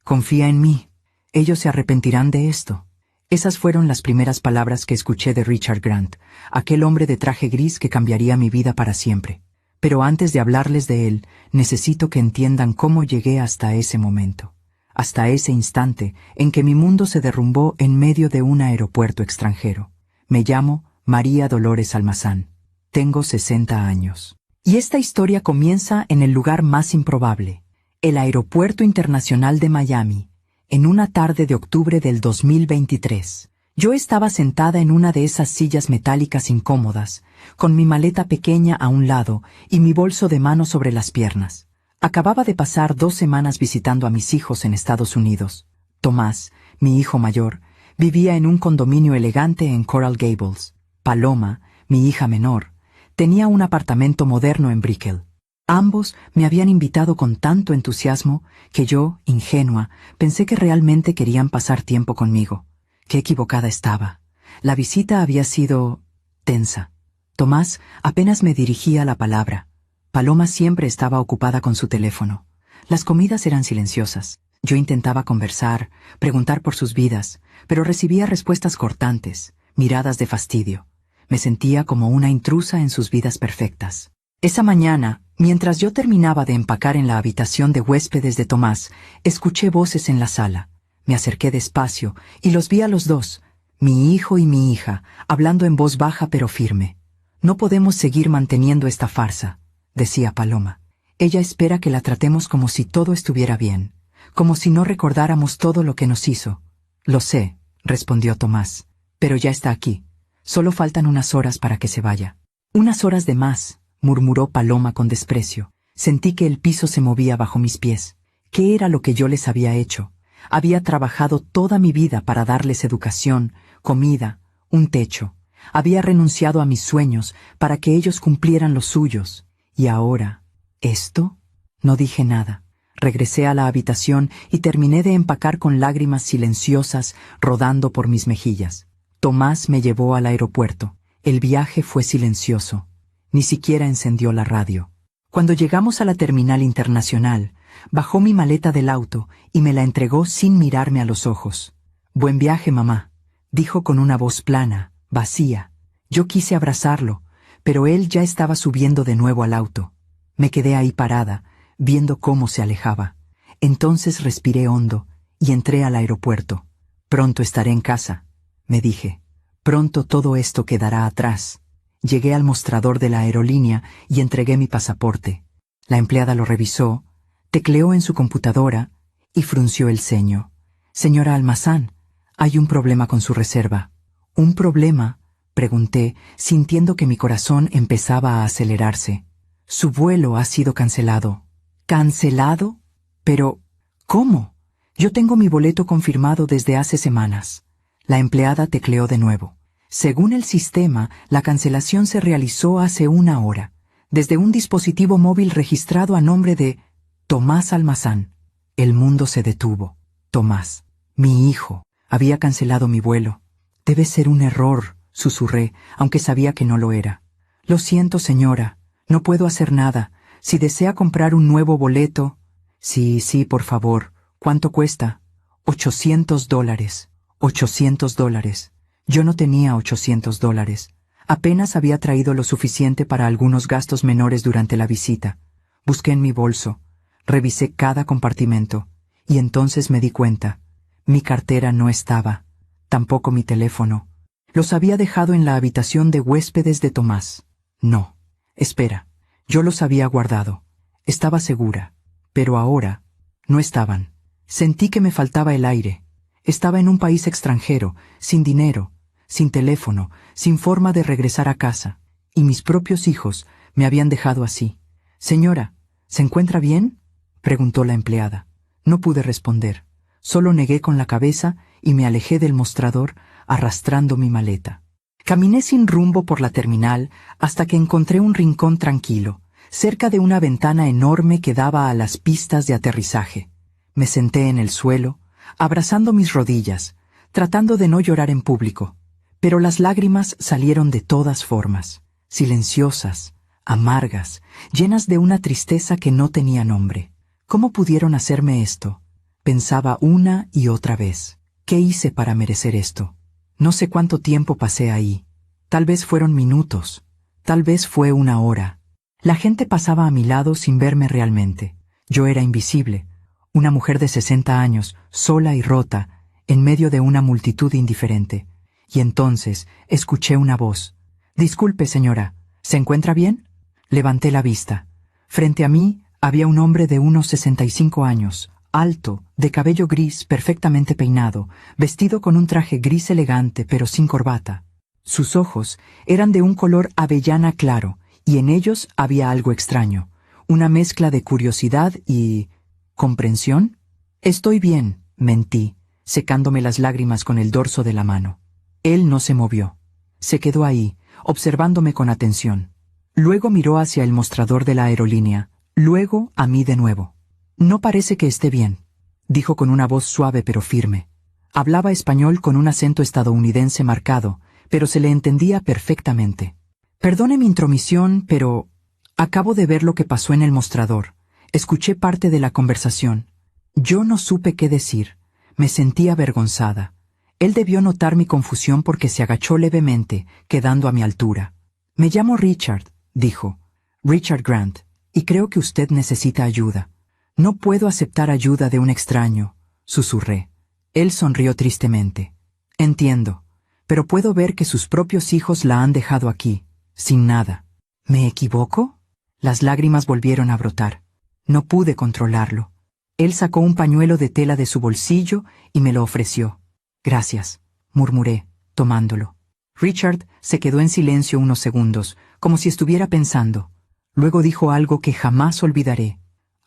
Confía en mí. Ellos se arrepentirán de esto. Esas fueron las primeras palabras que escuché de Richard Grant, aquel hombre de traje gris que cambiaría mi vida para siempre. Pero antes de hablarles de él, necesito que entiendan cómo llegué hasta ese momento. Hasta ese instante en que mi mundo se derrumbó en medio de un aeropuerto extranjero. Me llamo María Dolores Almazán. Tengo 60 años. Y esta historia comienza en el lugar más improbable, el Aeropuerto Internacional de Miami, en una tarde de octubre del 2023. Yo estaba sentada en una de esas sillas metálicas incómodas, con mi maleta pequeña a un lado y mi bolso de mano sobre las piernas. Acababa de pasar 2 semanas visitando a mis hijos en Estados Unidos. Tomás, mi hijo mayor, vivía en un condominio elegante en Coral Gables. Paloma, mi hija menor, tenía un apartamento moderno en Brickell. Ambos me habían invitado con tanto entusiasmo que yo, ingenua, pensé que realmente querían pasar tiempo conmigo. Qué equivocada estaba. La visita había sido tensa. Tomás apenas me dirigía la palabra. Paloma siempre estaba ocupada con su teléfono. Las comidas eran silenciosas. Yo intentaba conversar, preguntar por sus vidas, pero recibía respuestas cortantes, miradas de fastidio. Me sentía como una intrusa en sus vidas perfectas. Esa mañana, mientras yo terminaba de empacar en la habitación de huéspedes de Tomás, escuché voces en la sala. Me acerqué despacio y los vi a los dos, mi hijo y mi hija, hablando en voz baja pero firme. No podemos seguir manteniendo esta farsa, decía Paloma. Ella espera que la tratemos como si todo estuviera bien, como si no recordáramos todo lo que nos hizo. Lo sé, respondió Tomás, pero ya está aquí. Solo faltan unas horas para que se vaya. Unas horas de más, murmuró Paloma con desprecio. Sentí que el piso se movía bajo mis pies. ¿Qué era lo que yo les había hecho? Había trabajado toda mi vida para darles educación, comida, un techo. Había renunciado a mis sueños para que ellos cumplieran los suyos. ¿Y ahora, esto? No dije nada. Regresé a la habitación y terminé de empacar con lágrimas silenciosas rodando por mis mejillas. Tomás me llevó al aeropuerto. El viaje fue silencioso. Ni siquiera encendió la radio. Cuando llegamos a la terminal internacional, bajó mi maleta del auto y me la entregó sin mirarme a los ojos. «Buen viaje, mamá», dijo con una voz plana, vacía. Yo quise abrazarlo, pero él ya estaba subiendo de nuevo al auto. Me quedé ahí parada, viendo cómo se alejaba. Entonces respiré hondo y entré al aeropuerto. «Pronto estaré en casa», me dije. «Pronto todo esto quedará atrás». Llegué al mostrador de la aerolínea y entregué mi pasaporte. La empleada lo revisó, tecleó en su computadora y frunció el ceño. «Señora Almazán, hay un problema con su reserva». «¿Un problema?», pregunté, sintiendo que mi corazón empezaba a acelerarse. «Su vuelo ha sido cancelado». «¿Cancelado? Pero, ¿cómo? Yo tengo mi boleto confirmado desde hace semanas». La empleada tecleó de nuevo. Según el sistema, la cancelación se realizó hace 1 hora, desde un dispositivo móvil registrado a nombre de Tomás Almazán. El mundo se detuvo. Tomás, mi hijo, había cancelado mi vuelo. «Debe ser un error», susurré, aunque sabía que no lo era. «Lo siento, señora, no puedo hacer nada. Si desea comprar un nuevo boleto». «Sí, por favor. ¿Cuánto cuesta?» $800. $800. Yo no tenía $800. Apenas había traído lo suficiente para algunos gastos menores durante la visita. Busqué en mi bolso, revisé cada compartimento, y entonces me di cuenta. Mi cartera no estaba, tampoco mi teléfono. Los había dejado en la habitación de huéspedes de Tomás. No, espera, yo los había guardado. Estaba segura, pero ahora no estaban. Sentí que me faltaba el aire. Estaba en un país extranjero, sin dinero, sin teléfono, sin forma de regresar a casa, y mis propios hijos me habían dejado así. «Señora, ¿se encuentra bien?», preguntó la empleada. No pude responder, solo negué con la cabeza y me alejé del mostrador arrastrando mi maleta. Caminé sin rumbo por la terminal hasta que encontré un rincón tranquilo, cerca de una ventana enorme que daba a las pistas de aterrizaje. Me senté en el suelo, abrazando mis rodillas, tratando de no llorar en público. Pero las lágrimas salieron de todas formas, silenciosas, amargas, llenas de una tristeza que no tenía nombre. ¿Cómo pudieron hacerme esto? Pensaba una y otra vez. ¿Qué hice para merecer esto? No sé cuánto tiempo pasé ahí. Tal vez fueron minutos. Tal vez fue una hora. La gente pasaba a mi lado sin verme realmente. Yo era invisible. Una mujer de 60 años, sola y rota, en medio de una multitud indiferente. Y entonces escuché una voz. «Disculpe, señora, ¿se encuentra bien?» Levanté la vista. Frente a mí había un hombre de unos 65 años, alto, de cabello gris perfectamente peinado, vestido con un traje gris elegante pero sin corbata. Sus ojos eran de un color avellana claro, y en ellos había algo extraño, una mezcla de curiosidad y... ¿comprensión? «Estoy bien», mentí, secándome las lágrimas con el dorso de la mano. Él no se movió. Se quedó ahí, observándome con atención. Luego miró hacia el mostrador de la aerolínea, luego a mí de nuevo. «No parece que esté bien», dijo con una voz suave pero firme. Hablaba español con un acento estadounidense marcado, pero se le entendía perfectamente. «Perdone mi intromisión, pero... acabo de ver lo que pasó en el mostrador. Escuché parte de la conversación. Yo no supe qué decir. Me sentí avergonzada. Él debió notar mi confusión porque se agachó levemente, quedando a mi altura. «Me llamo Richard», dijo. «Richard Grant, y creo que usted necesita ayuda». «No puedo aceptar ayuda de un extraño», susurré. Él sonrió tristemente. «Entiendo, pero puedo ver que sus propios hijos la han dejado aquí, sin nada». «¿Me equivoco?» Las lágrimas volvieron a brotar. No pude controlarlo. Él sacó un pañuelo de tela de su bolsillo y me lo ofreció. «Gracias», murmuré, tomándolo. Richard se quedó en silencio unos segundos, como si estuviera pensando. Luego dijo algo que jamás olvidaré.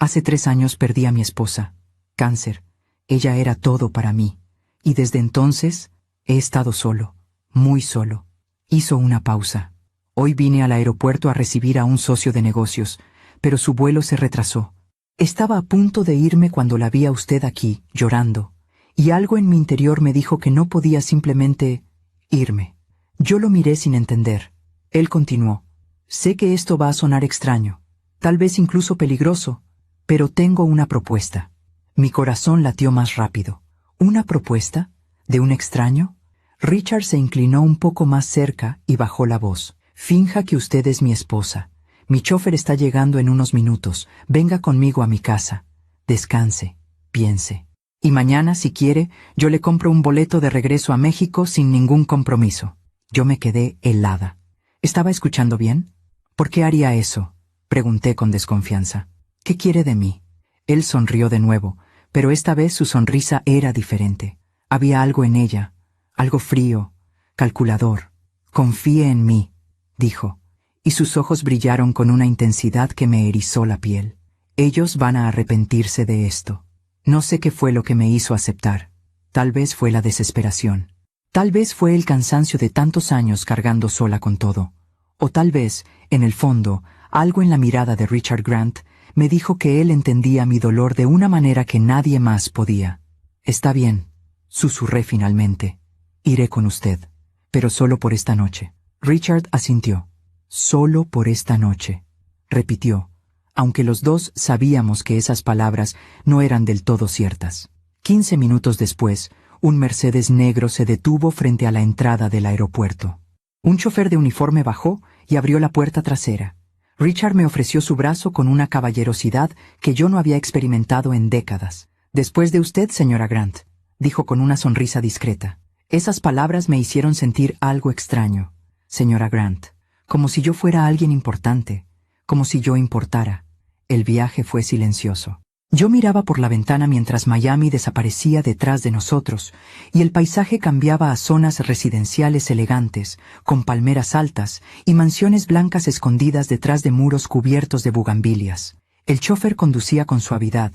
«Hace 3 años perdí a mi esposa. Cáncer. Ella era todo para mí. Y desde entonces he estado solo, muy solo». Hizo una pausa. «Hoy vine al aeropuerto a recibir a un socio de negocios, pero su vuelo se retrasó. Estaba a punto de irme cuando la vi a usted aquí, llorando, y algo en mi interior me dijo que no podía simplemente irme». Yo lo miré sin entender. Él continuó. «Sé que esto va a sonar extraño, tal vez incluso peligroso, pero tengo una propuesta». Mi corazón latió más rápido. ¿Una propuesta? ¿De un extraño? Richard se inclinó un poco más cerca y bajó la voz. «Finja que usted es mi esposa. Mi chofer está llegando en unos minutos. Venga conmigo a mi casa. Descanse, piense. Y mañana, si quiere, yo le compro un boleto de regreso a México sin ningún compromiso». Yo me quedé helada. ¿Estaba escuchando bien? «¿Por qué haría eso?», pregunté con desconfianza. «¿Qué quiere de mí?». Él sonrió de nuevo, pero esta vez su sonrisa era diferente. Había algo en ella, algo frío, calculador. «Confíe en mí», dijo, y sus ojos brillaron con una intensidad que me erizó la piel. «Ellos van a arrepentirse de esto». No sé qué fue lo que me hizo aceptar. Tal vez fue la desesperación. Tal vez fue el cansancio de tantos años cargando sola con todo. O tal vez, en el fondo, algo en la mirada de Richard Grant me dijo que él entendía mi dolor de una manera que nadie más podía. «Está bien», susurré finalmente. «Iré con usted, pero solo por esta noche». Richard asintió. «Solo por esta noche», repitió, aunque los dos sabíamos que esas palabras no eran del todo ciertas. 15 minutos después, un Mercedes negro se detuvo frente a la entrada del aeropuerto. Un chofer de uniforme bajó y abrió la puerta trasera. Richard me ofreció su brazo con una caballerosidad que yo no había experimentado en décadas. «Después de usted, señora Grant», dijo con una sonrisa discreta. Esas palabras me hicieron sentir algo extraño. «Señora Grant», como si yo fuera alguien importante, como si yo importara. El viaje fue silencioso. Yo miraba por la ventana mientras Miami desaparecía detrás de nosotros, y el paisaje cambiaba a zonas residenciales elegantes, con palmeras altas y mansiones blancas escondidas detrás de muros cubiertos de bugambilias. El chofer conducía con suavidad,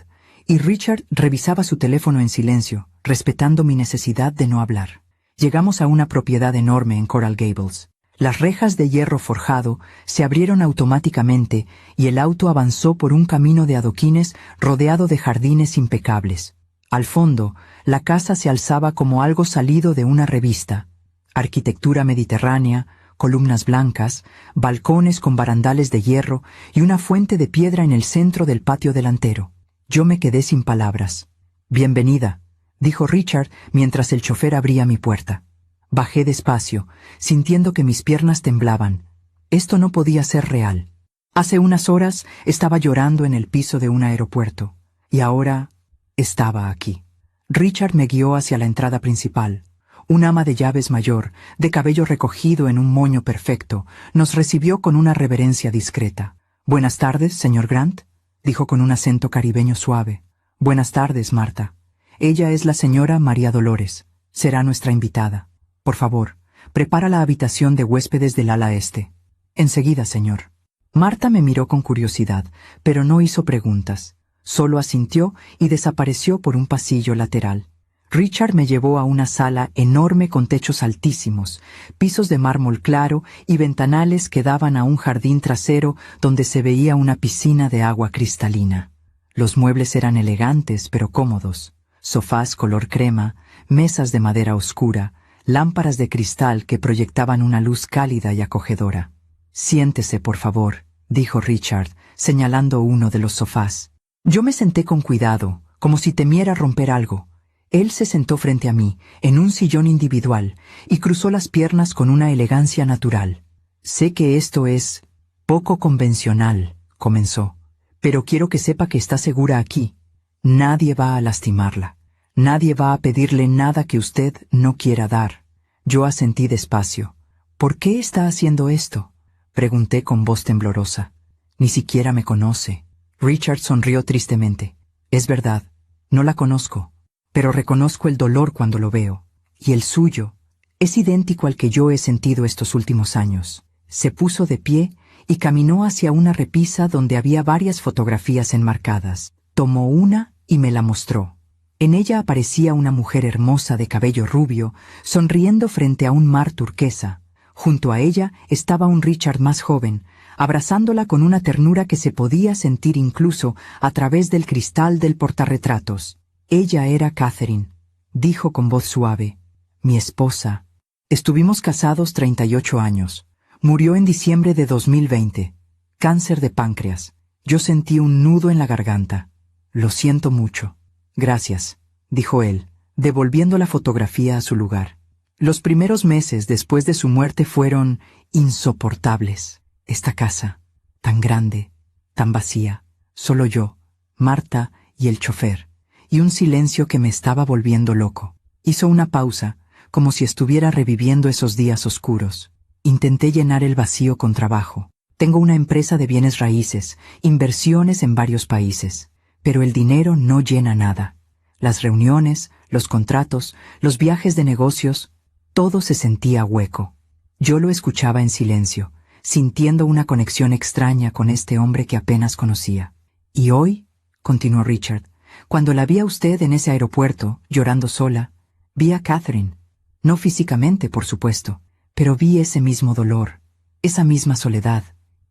y Richard revisaba su teléfono en silencio, respetando mi necesidad de no hablar. Llegamos a una propiedad enorme en Coral Gables. Las rejas de hierro forjado se abrieron automáticamente y el auto avanzó por un camino de adoquines rodeado de jardines impecables. Al fondo, la casa se alzaba como algo salido de una revista. Arquitectura mediterránea, columnas blancas, balcones con barandales de hierro y una fuente de piedra en el centro del patio delantero. Yo me quedé sin palabras. Bienvenida, dijo Richard mientras el chofer abría mi puerta. Bajé despacio, sintiendo que mis piernas temblaban. Esto no podía ser real. Hace unas horas estaba llorando en el piso de un aeropuerto, y ahora estaba aquí. Richard me guió hacia la entrada principal. Un ama de llaves mayor, de cabello recogido en un moño perfecto, nos recibió con una reverencia discreta. «Buenas tardes, señor Grant», dijo con un acento caribeño suave. «Buenas tardes, Marta. Ella es la señora María Dolores. Será nuestra invitada. Por favor, prepara la habitación de huéspedes del ala este». «Enseguida, señor». Marta me miró con curiosidad, pero no hizo preguntas. Solo asintió y desapareció por un pasillo lateral. Richard me llevó a una sala enorme con techos altísimos, pisos de mármol claro y ventanales que daban a un jardín trasero donde se veía una piscina de agua cristalina. Los muebles eran elegantes pero cómodos. Sofás color crema, mesas de madera oscura, lámparas de cristal que proyectaban una luz cálida y acogedora. «Siéntese, por favor», dijo Richard, señalando uno de los sofás. Yo me senté con cuidado, como si temiera romper algo. Él se sentó frente a mí, en un sillón individual, y cruzó las piernas con una elegancia natural. «Sé que esto es poco convencional», comenzó, «pero quiero que sepa que está segura aquí. Nadie va a lastimarla. Nadie va a pedirle nada que usted no quiera dar». Yo asentí despacio. «¿Por qué está haciendo esto?», pregunté con voz temblorosa. «Ni siquiera me conoce». Richard sonrió tristemente. «Es verdad, no la conozco, pero reconozco el dolor cuando lo veo. Y el suyo es idéntico al que yo he sentido estos últimos años». Se puso de pie y caminó hacia una repisa donde había varias fotografías enmarcadas. Tomó una y me la mostró. En ella aparecía una mujer hermosa de cabello rubio, sonriendo frente a un mar turquesa. Junto a ella estaba un Richard más joven, abrazándola con una ternura que se podía sentir incluso a través del cristal del portarretratos. Ella era Catherine, dijo con voz suave. «Mi esposa. Estuvimos casados 38 años. Murió en diciembre de 2020. Cáncer de páncreas. Yo sentí un nudo en la garganta. Lo siento mucho». «Gracias», dijo él, devolviendo la fotografía a su lugar. Los primeros meses después de su muerte fueron insoportables. Esta casa, tan grande, tan vacía, solo yo, Marta y el chofer, y un silencio que me estaba volviendo loco. Hizo una pausa, como si estuviera reviviendo esos días oscuros. Intenté llenar el vacío con trabajo. Tengo una empresa de bienes raíces, inversiones en varios países, pero el dinero no llena nada. Las reuniones, los contratos, los viajes de negocios, todo se sentía hueco. Yo lo escuchaba en silencio, sintiendo una conexión extraña con este hombre que apenas conocía. «Y hoy», continuó Richard, «cuando la vi a usted en ese aeropuerto, llorando sola, vi a Catherine. No físicamente, por supuesto, pero vi ese mismo dolor, esa misma soledad,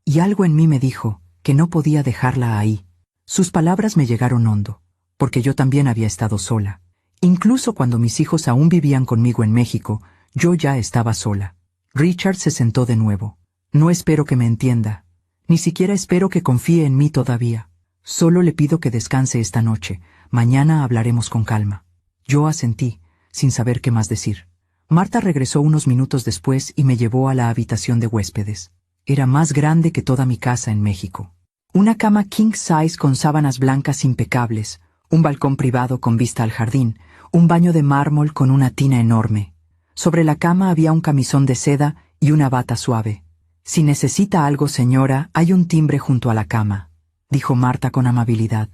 y algo en mí me dijo que no podía dejarla ahí». Sus palabras me llegaron hondo, porque yo también había estado sola. Incluso cuando mis hijos aún vivían conmigo en México, yo ya estaba sola. Richard se sentó de nuevo. «No espero que me entienda. Ni siquiera espero que confíe en mí todavía. Solo le pido que descanse esta noche. Mañana hablaremos con calma». Yo asentí, sin saber qué más decir. Marta regresó unos minutos después y me llevó a la habitación de huéspedes. Era más grande que toda mi casa en México. Una cama king size con sábanas blancas impecables, un balcón privado con vista al jardín, un baño de mármol con una tina enorme. Sobre la cama había un camisón de seda y una bata suave. «Si necesita algo, señora, hay un timbre junto a la cama», dijo Marta con amabilidad.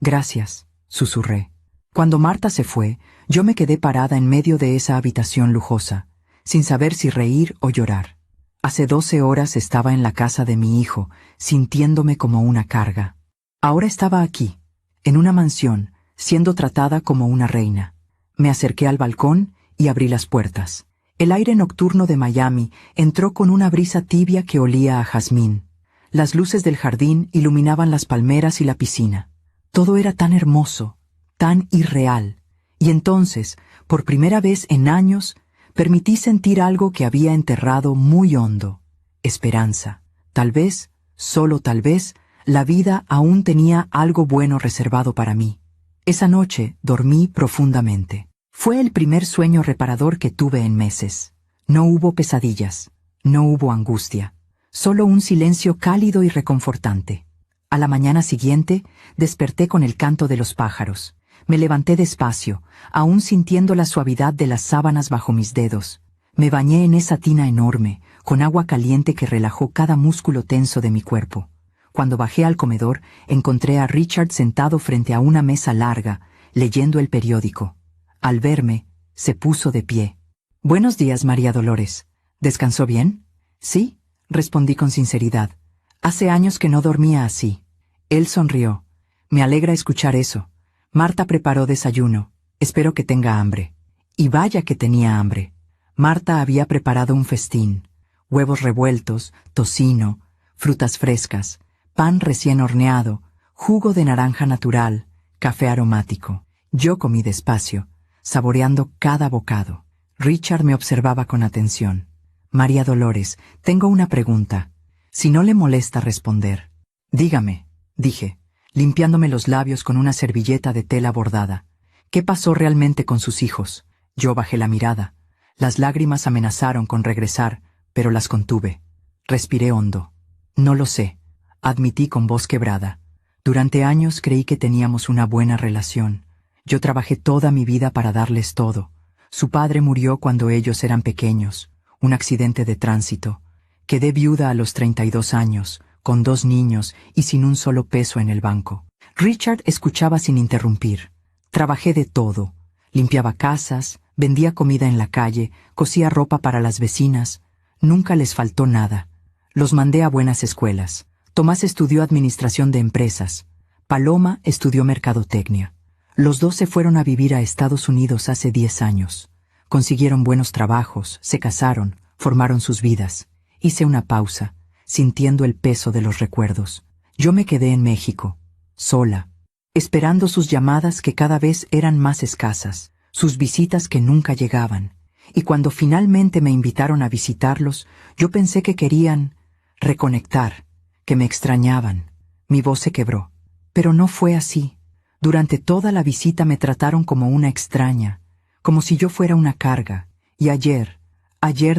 «Gracias», susurré. Cuando Marta se fue, yo me quedé parada en medio de esa habitación lujosa, sin saber si reír o llorar. Hace 12 horas estaba en la casa de mi hijo, sintiéndome como una carga. Ahora estaba aquí, en una mansión, siendo tratada como una reina. Me acerqué al balcón y abrí las puertas. El aire nocturno de Miami entró con una brisa tibia que olía a jazmín. Las luces del jardín iluminaban las palmeras y la piscina. Todo era tan hermoso, tan irreal. Y entonces, por primera vez en años, permití sentir algo que había enterrado muy hondo. Esperanza. Tal vez, solo tal vez, la vida aún tenía algo bueno reservado para mí. Esa noche dormí profundamente. Fue el primer sueño reparador que tuve en meses. No hubo pesadillas, no hubo angustia, solo un silencio cálido y reconfortante. A la mañana siguiente, desperté con el canto de los pájaros. Me levanté despacio, aún sintiendo la suavidad de las sábanas bajo mis dedos. Me bañé en esa tina enorme, con agua caliente que relajó cada músculo tenso de mi cuerpo. Cuando bajé al comedor, encontré a Richard sentado frente a una mesa larga, leyendo el periódico. Al verme, se puso de pie. «Buenos días, María Dolores. ¿Descansó bien?» «Sí», respondí con sinceridad. «Hace años que no dormía así». Él sonrió. «Me alegra escuchar eso. Marta preparó desayuno. Espero que tenga hambre». Y vaya que tenía hambre. Marta había preparado un festín. Huevos revueltos, tocino, frutas frescas, pan recién horneado, jugo de naranja natural, café aromático. Yo comí despacio, saboreando cada bocado. Richard me observaba con atención. «María Dolores, tengo una pregunta. Si no le molesta responder». «Dígame», dije, limpiándome los labios con una servilleta de tela bordada. «¿Qué pasó realmente con sus hijos?» Yo bajé la mirada. Las lágrimas amenazaron con regresar, pero las contuve. Respiré hondo. «No lo sé», admití con voz quebrada. «Durante años creí que teníamos una buena relación. Yo trabajé toda mi vida para darles todo. Su padre murió cuando ellos eran pequeños, un accidente de tránsito. Quedé viuda a los 32 años, con 2 niños y sin un solo peso en el banco». Richard escuchaba sin interrumpir. «Trabajé de todo. Limpiaba casas, vendía comida en la calle, cosía ropa para las vecinas. Nunca les faltó nada. Los mandé a buenas escuelas. Tomás estudió administración de empresas. Paloma estudió mercadotecnia. Los dos se fueron a vivir a Estados Unidos hace 10 años. Consiguieron buenos trabajos, se casaron, formaron sus vidas. Hice una pausa, sintiendo el peso de los recuerdos. Yo me quedé en México, sola, esperando sus llamadas que cada vez eran más escasas, sus visitas que nunca llegaban. Y cuando finalmente me invitaron a visitarlos, yo pensé que querían reconectar, que me extrañaban. Mi voz se quebró. Pero no fue así. Durante toda la visita me trataron como una extraña, como si yo fuera una carga. Y ayer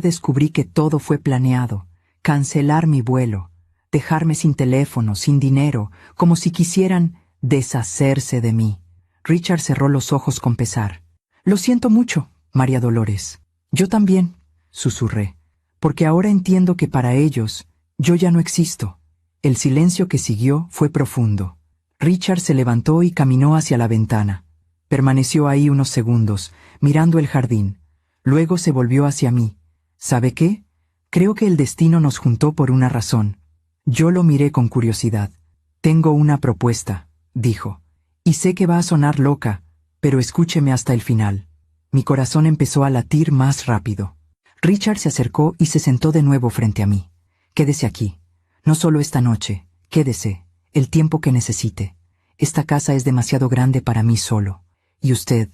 descubrí que todo fue planeado. Cancelar mi vuelo, dejarme sin teléfono, sin dinero, como si quisieran deshacerse de mí. Richard cerró los ojos con pesar. «Lo siento mucho, María Dolores». «Yo también», susurré, «porque ahora entiendo que para ellos yo ya no existo». El silencio que siguió fue profundo. Richard se levantó y caminó hacia la ventana. Permaneció ahí unos segundos, mirando el jardín. Luego se volvió hacia mí. «¿Sabe qué? Creo que el destino nos juntó por una razón». Yo lo miré con curiosidad. «Tengo una propuesta», dijo. «Y sé que va a sonar loca, pero escúcheme hasta el final». Mi corazón empezó a latir más rápido. Richard se acercó y se sentó de nuevo frente a mí. «Quédese aquí. No solo esta noche. Quédese, el tiempo que necesite. Esta casa es demasiado grande para mí solo. Y usted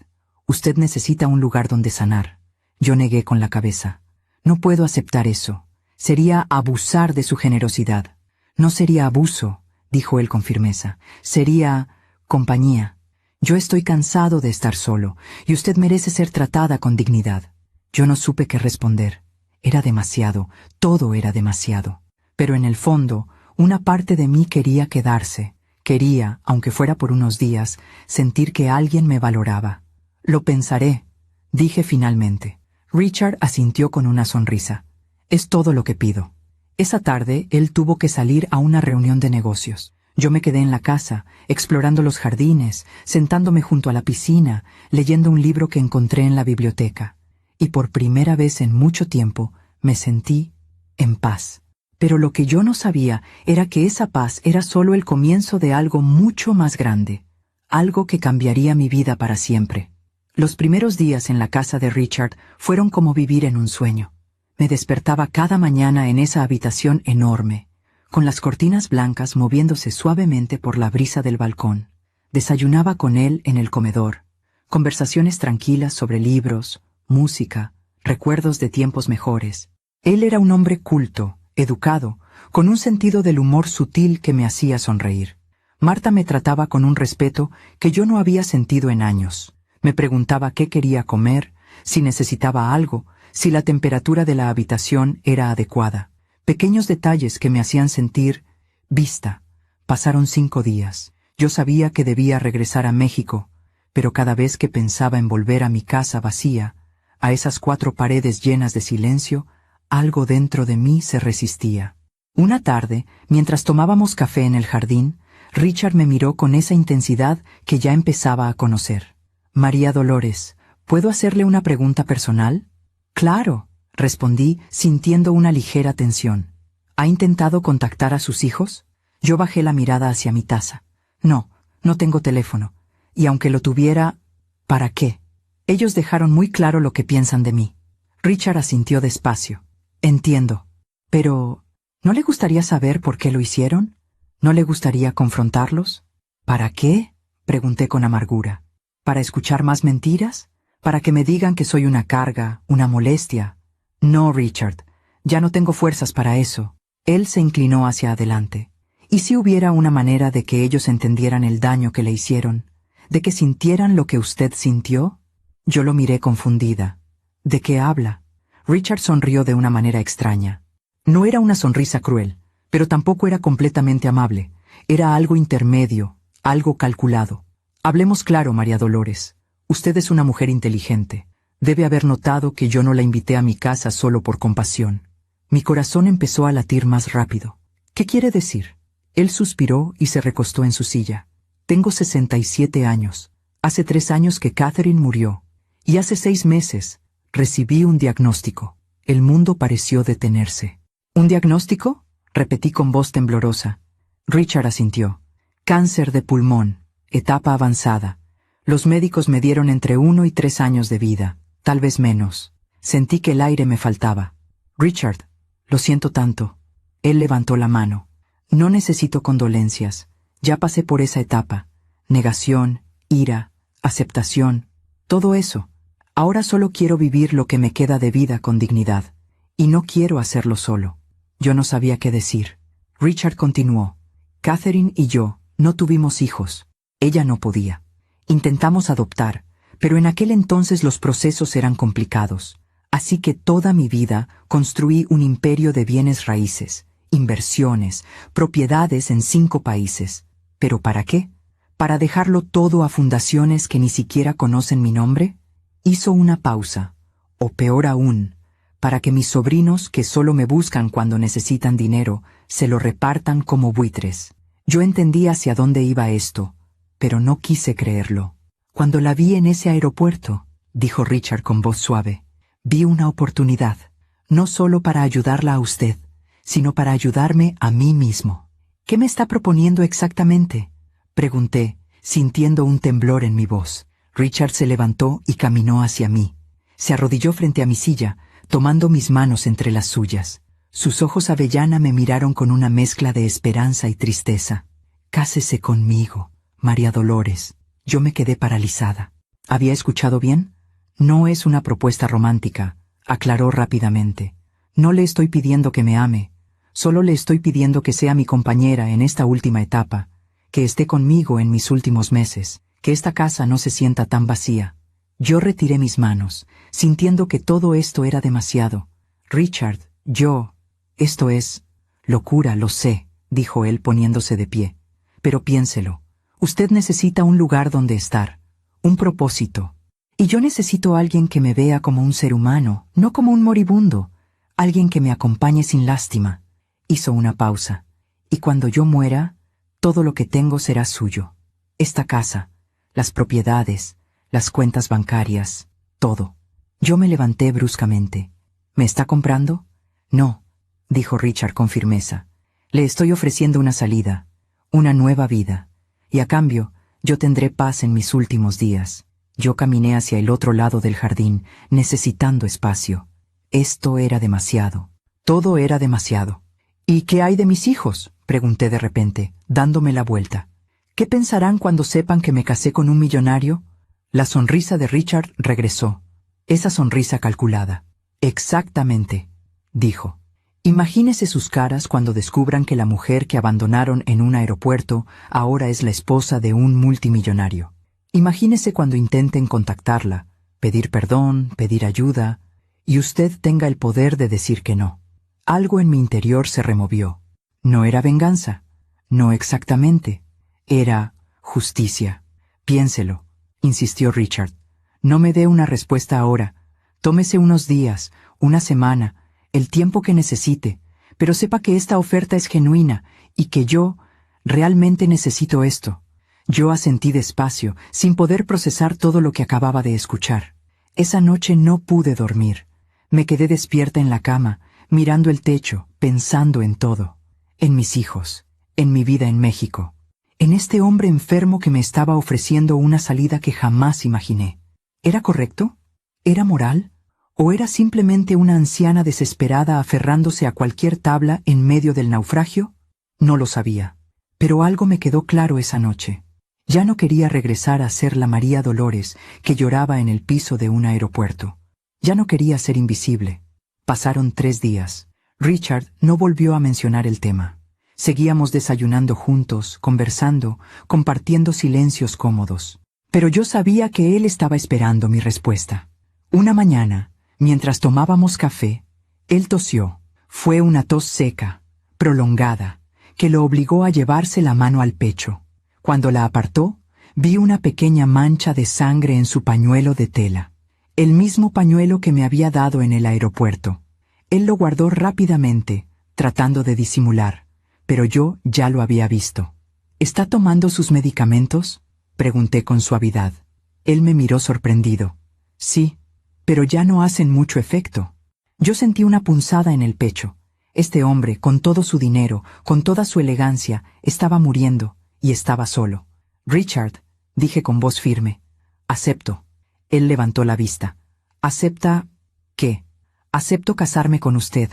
necesita un lugar donde sanar». Yo negué con la cabeza. «No puedo aceptar eso. Sería abusar de su generosidad». «No sería abuso», dijo él con firmeza. «Sería compañía. Yo estoy cansado de estar solo, y usted merece ser tratada con dignidad». Yo no supe qué responder. Era demasiado, todo era demasiado. Pero en el fondo, una parte de mí quería quedarse. Quería, aunque fuera por unos días, sentir que alguien me valoraba. «Lo pensaré», dije finalmente. Richard asintió con una sonrisa. «Es todo lo que pido». Esa tarde, él tuvo que salir a una reunión de negocios. Yo me quedé en la casa, explorando los jardines, sentándome junto a la piscina, leyendo un libro que encontré en la biblioteca. Y por primera vez en mucho tiempo, me sentí en paz. Pero lo que yo no sabía era que esa paz era solo el comienzo de algo mucho más grande, algo que cambiaría mi vida para siempre. Los primeros días en la casa de Richard fueron como vivir en un sueño. Me despertaba cada mañana en esa habitación enorme, con las cortinas blancas moviéndose suavemente por la brisa del balcón. Desayunaba con él en el comedor. Conversaciones tranquilas sobre libros, música, recuerdos de tiempos mejores. Él era un hombre culto, educado, con un sentido del humor sutil que me hacía sonreír. Marta me trataba con un respeto que yo no había sentido en años. Me preguntaba qué quería comer, si necesitaba algo, si la temperatura de la habitación era adecuada. Pequeños detalles que me hacían sentir vista. Pasaron 5 días. Yo sabía que debía regresar a México, pero cada vez que pensaba en volver a mi casa vacía, a esas 4 paredes llenas de silencio, algo dentro de mí se resistía. Una tarde, mientras tomábamos café en el jardín, Richard me miró con esa intensidad que ya empezaba a conocer. María Dolores, ¿puedo hacerle una pregunta personal? Claro, respondí, sintiendo una ligera tensión. ¿Ha intentado contactar a sus hijos? Yo bajé la mirada hacia mi taza. No, no tengo teléfono. Y aunque lo tuviera, ¿para qué? Ellos dejaron muy claro lo que piensan de mí. Richard asintió despacio. Entiendo. Pero, ¿no le gustaría saber por qué lo hicieron? ¿No le gustaría confrontarlos? ¿Para qué? Pregunté con amargura. ¿Para escuchar más mentiras? ¿Para que me digan que soy una carga, una molestia? No, Richard, ya no tengo fuerzas para eso. Él se inclinó hacia adelante. ¿Y si hubiera una manera de que ellos entendieran el daño que le hicieron? ¿De que sintieran lo que usted sintió? Yo lo miré confundida. ¿De qué habla? Richard sonrió de una manera extraña. No era una sonrisa cruel, pero tampoco era completamente amable. Era algo intermedio, algo calculado. Hablemos claro, María Dolores. Usted es una mujer inteligente. Debe haber notado que yo no la invité a mi casa solo por compasión. Mi corazón empezó a latir más rápido. ¿Qué quiere decir? Él suspiró y se recostó en su silla. Tengo 67 años. Hace 3 años que Catherine murió. Y hace 6 meses recibí un diagnóstico. El mundo pareció detenerse. ¿Un diagnóstico? Repetí con voz temblorosa. Richard asintió. Cáncer de pulmón, etapa avanzada. Los médicos me dieron entre 1 y 3 años de vida, tal vez menos. Sentí que el aire me faltaba. Richard, lo siento tanto. Él levantó la mano. No necesito condolencias. Ya pasé por esa etapa. Negación, ira, aceptación, todo eso. Ahora solo quiero vivir lo que me queda de vida con dignidad. Y no quiero hacerlo solo. Yo no sabía qué decir. Richard continuó. Catherine y yo no tuvimos hijos. Ella no podía. Intentamos adoptar, pero en aquel entonces los procesos eran complicados. Así que toda mi vida construí un imperio de bienes raíces, inversiones, propiedades en 5 países. ¿Pero para qué? ¿Para dejarlo todo a fundaciones que ni siquiera conocen mi nombre? Hizo una pausa. O peor aún, para que mis sobrinos, que solo me buscan cuando necesitan dinero, se lo repartan como buitres. Yo entendí hacia dónde iba esto, pero no quise creerlo. Cuando la vi en ese aeropuerto, dijo Richard con voz suave, vi una oportunidad, no solo para ayudarla a usted, sino para ayudarme a mí mismo. ¿Qué me está proponiendo exactamente? Pregunté, sintiendo un temblor en mi voz. Richard se levantó y caminó hacia mí. Se arrodilló frente a mi silla, tomando mis manos entre las suyas. Sus ojos avellana me miraron con una mezcla de esperanza y tristeza. Cásese conmigo, María Dolores. Yo me quedé paralizada. ¿Había escuchado bien? No es una propuesta romántica, aclaró rápidamente. No le estoy pidiendo que me ame, solo le estoy pidiendo que sea mi compañera en esta última etapa, que esté conmigo en mis últimos meses, que esta casa no se sienta tan vacía. Yo retiré mis manos, sintiendo que todo esto era demasiado. Richard, esto es locura, lo sé, dijo él poniéndose de pie. Pero piénselo. Usted necesita un lugar donde estar, un propósito. Y yo necesito a alguien que me vea como un ser humano, no como un moribundo, alguien que me acompañe sin lástima. Hizo una pausa. Y cuando yo muera, todo lo que tengo será suyo. Esta casa, las propiedades, las cuentas bancarias, todo. Yo me levanté bruscamente. ¿Me está comprando? No, dijo Richard con firmeza. Le estoy ofreciendo una salida, una nueva vida. Y a cambio, yo tendré paz en mis últimos días. Yo caminé hacia el otro lado del jardín, necesitando espacio. Esto era demasiado. Todo era demasiado. ¿Y qué hay de mis hijos?, pregunté de repente, dándome la vuelta. ¿Qué pensarán cuando sepan que me casé con un millonario? La sonrisa de Richard regresó. Esa sonrisa calculada. Exactamente, dijo. Imagínese sus caras cuando descubran que la mujer que abandonaron en un aeropuerto ahora es la esposa de un multimillonario. Imagínese cuando intenten contactarla, pedir perdón, pedir ayuda, y usted tenga el poder de decir que no. Algo en mi interior se removió. No era venganza. No exactamente. Era justicia. Piénselo, insistió Richard. No me dé una respuesta ahora. Tómese unos días, una semana, el tiempo que necesite, pero sepa que esta oferta es genuina y que yo realmente necesito esto. Yo asentí despacio, sin poder procesar todo lo que acababa de escuchar. Esa noche no pude dormir. Me quedé despierta en la cama, mirando el techo, pensando en todo. En mis hijos, en mi vida en México, en este hombre enfermo que me estaba ofreciendo una salida que jamás imaginé. ¿Era correcto? ¿Era moral? ¿O era simplemente una anciana desesperada aferrándose a cualquier tabla en medio del naufragio? No lo sabía. Pero algo me quedó claro esa noche. Ya no quería regresar a ser la María Dolores que lloraba en el piso de un aeropuerto. Ya no quería ser invisible. Pasaron 3 días. Richard no volvió a mencionar el tema. Seguíamos desayunando juntos, conversando, compartiendo silencios cómodos. Pero yo sabía que él estaba esperando mi respuesta. Una mañana, mientras tomábamos café, él tosió. Fue una tos seca, prolongada, que lo obligó a llevarse la mano al pecho. Cuando la apartó, vi una pequeña mancha de sangre en su pañuelo de tela. El mismo pañuelo que me había dado en el aeropuerto. Él lo guardó rápidamente, tratando de disimular, pero yo ya lo había visto. ¿Está tomando sus medicamentos?, pregunté con suavidad. Él me miró sorprendido. Sí, pero ya no hacen mucho efecto. Yo sentí una punzada en el pecho. Este hombre, con todo su dinero, con toda su elegancia, estaba muriendo, y estaba solo. Richard, dije con voz firme. Acepto. Él levantó la vista. ¿Acepta qué? Acepto casarme con usted.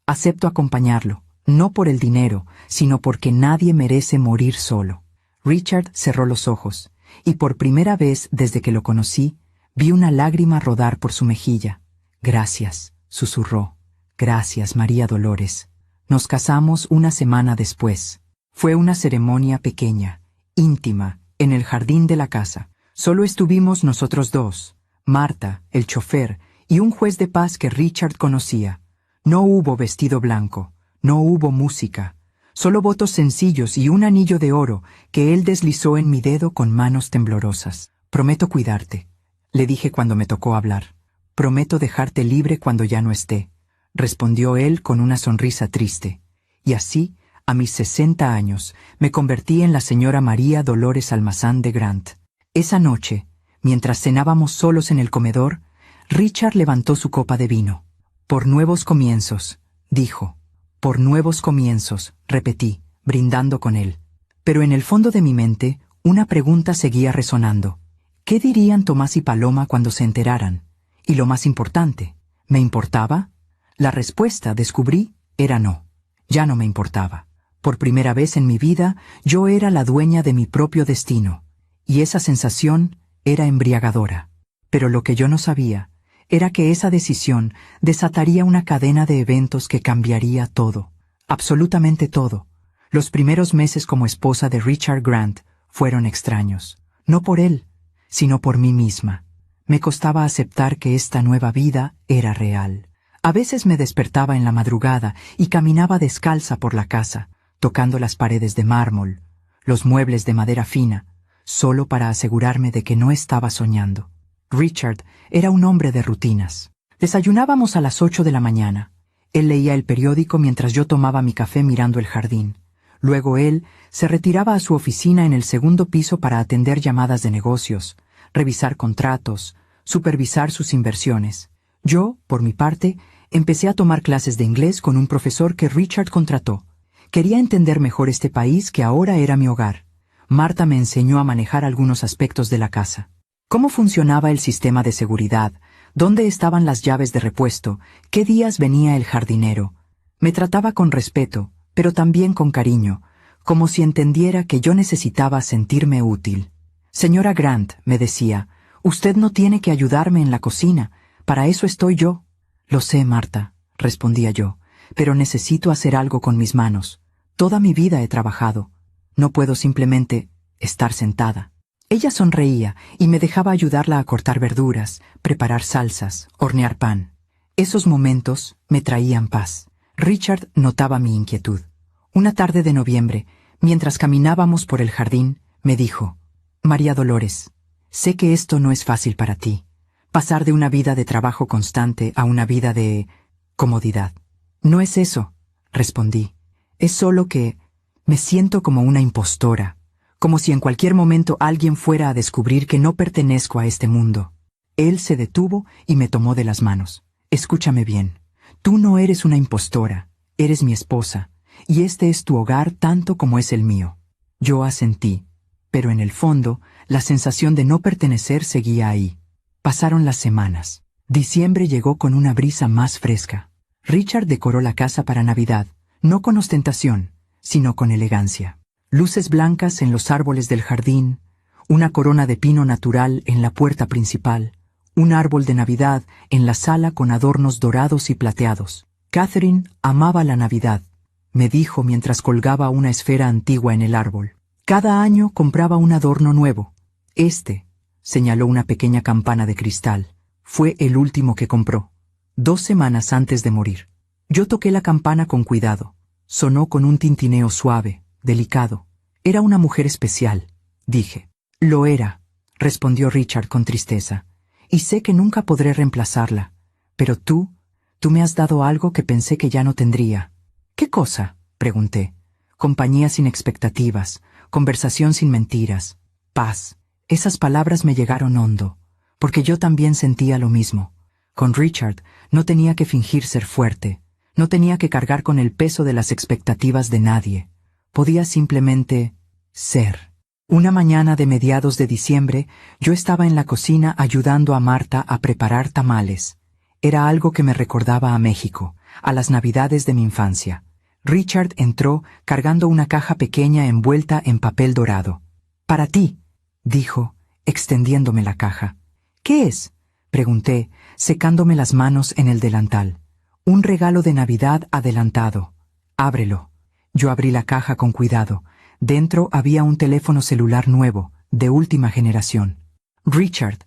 Acepto acompañarlo, no por el dinero, sino porque nadie merece morir solo. Richard cerró los ojos, y por primera vez desde que lo conocí, vi una lágrima rodar por su mejilla. Gracias, susurró. Gracias, María Dolores. Nos casamos una semana después. Fue una ceremonia pequeña, íntima, en el jardín de la casa. Solo estuvimos nosotros dos, Marta, el chofer, y un juez de paz que Richard conocía. No hubo vestido blanco, no hubo música, solo votos sencillos y un anillo de oro que él deslizó en mi dedo con manos temblorosas. Prometo cuidarte, le dije cuando me tocó hablar. Prometo dejarte libre cuando ya no esté, respondió él con una sonrisa triste. Y así, a mis 60 años, me convertí en la señora María Dolores Almazán de Grant. Esa noche, mientras cenábamos solos en el comedor, Richard levantó su copa de vino. Por nuevos comienzos, dijo. Por nuevos comienzos, repetí, brindando con él. Pero en el fondo de mi mente, una pregunta seguía resonando. ¿Qué dirían Tomás y Paloma cuando se enteraran? Y lo más importante, ¿me importaba? La respuesta, descubrí, era no. Ya no me importaba. Por primera vez en mi vida, yo era la dueña de mi propio destino. Y esa sensación era embriagadora. Pero lo que yo no sabía era que esa decisión desataría una cadena de eventos que cambiaría todo, absolutamente todo. Los primeros meses como esposa de Richard Grant fueron extraños, no por él, sino por mí misma. Me costaba aceptar que esta nueva vida era real. A veces me despertaba en la madrugada y caminaba descalza por la casa, tocando las paredes de mármol, los muebles de madera fina, solo para asegurarme de que no estaba soñando. Richard era un hombre de rutinas. Desayunábamos a las 8 de la mañana. Él leía el periódico mientras yo tomaba mi café mirando el jardín. Luego él se retiraba a su oficina en el segundo piso para atender llamadas de negocios, revisar contratos, supervisar sus inversiones. Yo, por mi parte, empecé a tomar clases de inglés con un profesor que Richard contrató. Quería entender mejor este país que ahora era mi hogar. Marta me enseñó a manejar algunos aspectos de la casa. ¿Cómo funcionaba el sistema de seguridad? ¿Dónde estaban las llaves de repuesto? ¿Qué días venía el jardinero? Me trataba con respeto, pero también con cariño, como si entendiera que yo necesitaba sentirme útil. Señora Grant, me decía, usted no tiene que ayudarme en la cocina, para eso estoy yo. Lo sé, Marta, respondía yo, pero necesito hacer algo con mis manos. Toda mi vida he trabajado. No puedo simplemente estar sentada. Ella sonreía y me dejaba ayudarla a cortar verduras, preparar salsas, hornear pan. Esos momentos me traían paz. Richard notaba mi inquietud. Una tarde de noviembre, mientras caminábamos por el jardín, me dijo: «María Dolores, sé que esto no es fácil para ti. Pasar de una vida de trabajo constante a una vida de comodidad». «No es eso», respondí. «Es solo que me siento como una impostora, como si en cualquier momento alguien fuera a descubrir que no pertenezco a este mundo». Él se detuvo y me tomó de las manos. «Escúchame bien. Tú no eres una impostora, eres mi esposa, y este es tu hogar tanto como es el mío». Yo asentí, pero en el fondo, la sensación de no pertenecer seguía ahí. Pasaron las semanas. Diciembre llegó con una brisa más fresca. Richard decoró la casa para Navidad, no con ostentación, sino con elegancia. Luces blancas en los árboles del jardín, una corona de pino natural en la puerta principal, un árbol de Navidad en la sala con adornos dorados y plateados. Catherine amaba la Navidad, me dijo mientras colgaba una esfera antigua en el árbol. Cada año compraba un adorno nuevo. Señaló una pequeña campana de cristal, fue el último que compró, 2 semanas antes de morir. Yo toqué la campana con cuidado. Sonó con un tintineo suave, delicado. «Era una mujer especial», dije. «Lo era», respondió Richard con tristeza. «Y sé que nunca podré reemplazarla. Pero tú me has dado algo que pensé que ya no tendría». «¿Qué cosa?», pregunté. «Compañía sin expectativas, conversación sin mentiras, paz». Esas palabras me llegaron hondo, porque yo también sentía lo mismo. Con Richard no tenía que fingir ser fuerte, no tenía que cargar con el peso de las expectativas de nadie. Podía simplemente ser. Una mañana de mediados de diciembre, yo estaba en la cocina ayudando a Marta a preparar tamales. Era algo que me recordaba a México, a las Navidades de mi infancia. Richard entró cargando una caja pequeña envuelta en papel dorado. «Para ti», dijo, extendiéndome la caja. «¿Qué es?», pregunté, secándome las manos en el delantal. «Un regalo de Navidad adelantado. Ábrelo». Yo abrí la caja con cuidado. Dentro había un teléfono celular nuevo, de última generación. «Richard,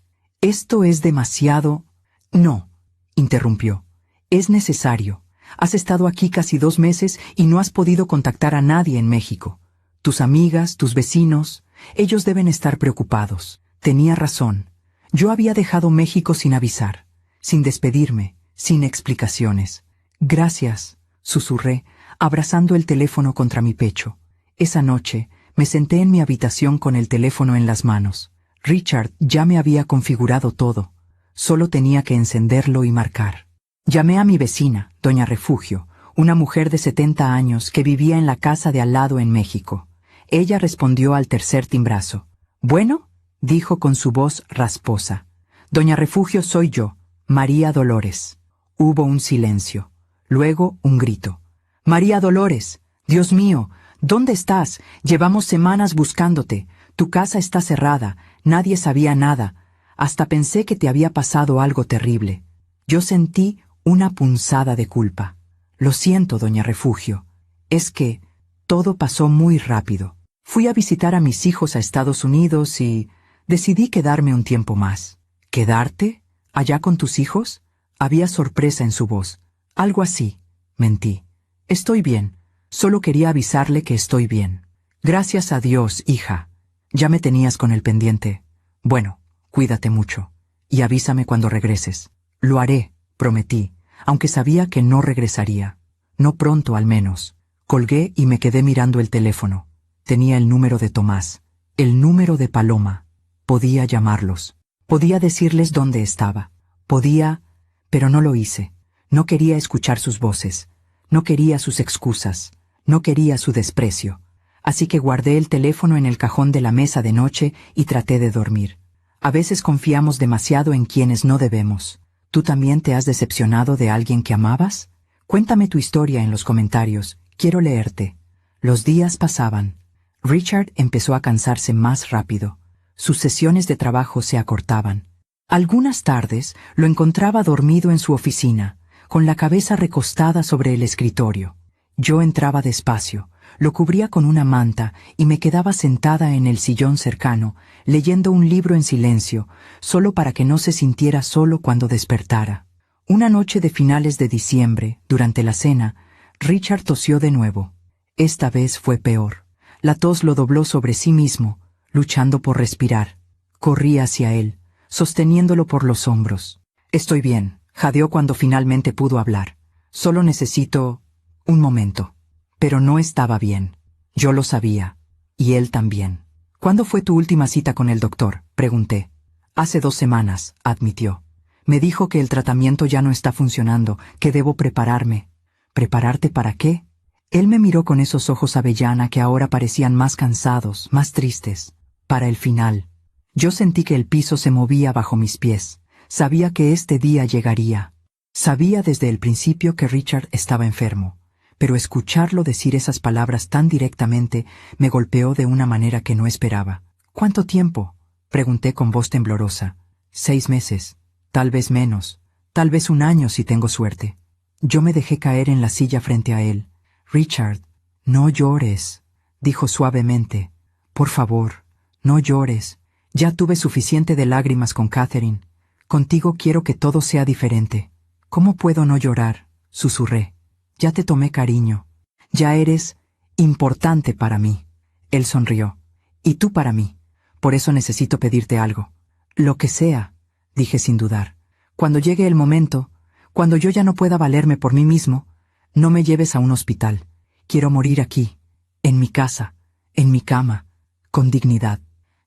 esto es demasiado...». «No», interrumpió. «Es necesario. Has estado aquí casi 2 meses y no has podido contactar a nadie en México. Tus amigas, tus vecinos, ellos deben estar preocupados». Tenía razón. Yo había dejado México sin avisar, sin despedirme, sin explicaciones. «Gracias», susurré, abrazando el teléfono contra mi pecho. Esa noche me senté en mi habitación con el teléfono en las manos. Richard ya me había configurado todo. Solo tenía que encenderlo y marcar. Llamé a mi vecina, doña Refugio, una mujer de 70 años que vivía en la casa de al lado en México. Ella respondió al tercer timbrazo. «¿Bueno?», dijo con su voz rasposa. «Doña Refugio, soy yo, María Dolores». Hubo un silencio. Luego un grito. «María Dolores, Dios mío, ¿dónde estás? Llevamos semanas buscándote. Tu casa está cerrada, nadie sabía nada. Hasta pensé que te había pasado algo terrible». Yo sentí una punzada de culpa. «Lo siento, doña Refugio. Es que todo pasó muy rápido. Fui a visitar a mis hijos a Estados Unidos y decidí quedarme un tiempo más». «¿Quedarte? ¿Allá con tus hijos?». Había sorpresa en su voz. «Algo así», mentí. «Estoy bien. Solo quería avisarle que estoy bien». «Gracias a Dios, hija. Ya me tenías con el pendiente. Bueno, cuídate mucho. Y avísame cuando regreses». «Lo haré», prometí, aunque sabía que no regresaría. No pronto, al menos. Colgué y me quedé mirando el teléfono. Tenía el número de Tomás, el número de Paloma. Podía llamarlos. Podía decirles dónde estaba. Podía, pero no lo hice. No quería escuchar sus voces. No quería sus excusas. No quería su desprecio. Así que guardé el teléfono en el cajón de la mesa de noche y traté de dormir. A veces confiamos demasiado en quienes no debemos. ¿Tú también te has decepcionado de alguien que amabas? Cuéntame tu historia en los comentarios. Quiero leerte. Los días pasaban. Richard empezó a cansarse más rápido. Sus sesiones de trabajo se acortaban. Algunas tardes lo encontraba dormido en su oficina, con la cabeza recostada sobre el escritorio. Yo entraba despacio, lo cubría con una manta y me quedaba sentada en el sillón cercano, leyendo un libro en silencio, solo para que no se sintiera solo cuando despertara. Una noche de finales de diciembre, durante la cena, Richard tosió de nuevo. Esta vez fue peor. La tos lo dobló sobre sí mismo, luchando por respirar. Corrí hacia él, sosteniéndolo por los hombros. «Estoy bien», jadeó cuando finalmente pudo hablar. «Solo necesito un momento». Pero no estaba bien. Yo lo sabía. Y él también. «¿Cuándo fue tu última cita con el doctor?», pregunté. «Hace 2 semanas», admitió. «Me dijo que el tratamiento ya no está funcionando, que debo prepararme». «¿Prepararte para qué?». Él me miró con esos ojos avellana que ahora parecían más cansados, más tristes. «Para el final». Yo sentí que el piso se movía bajo mis pies. Sabía que este día llegaría. Sabía desde el principio que Richard estaba enfermo. Pero escucharlo decir esas palabras tan directamente me golpeó de una manera que no esperaba. «¿Cuánto tiempo?», pregunté con voz temblorosa. 6 meses, tal vez menos, tal vez 1 año si tengo suerte. Yo me dejé caer en la silla frente a él. «Richard, no llores», dijo suavemente. «Por favor, no llores. Ya tuve suficiente de lágrimas con Catherine. Contigo quiero que todo sea diferente». «¿Cómo puedo no llorar?», susurré. «Ya te tomé cariño. Ya eres importante para mí». Él sonrió. «Y tú para mí. Por eso necesito pedirte algo». «Lo que sea», dije sin dudar. «Cuando llegue el momento, cuando yo ya no pueda valerme por mí mismo, no me lleves a un hospital. Quiero morir aquí, en mi casa, en mi cama, con dignidad».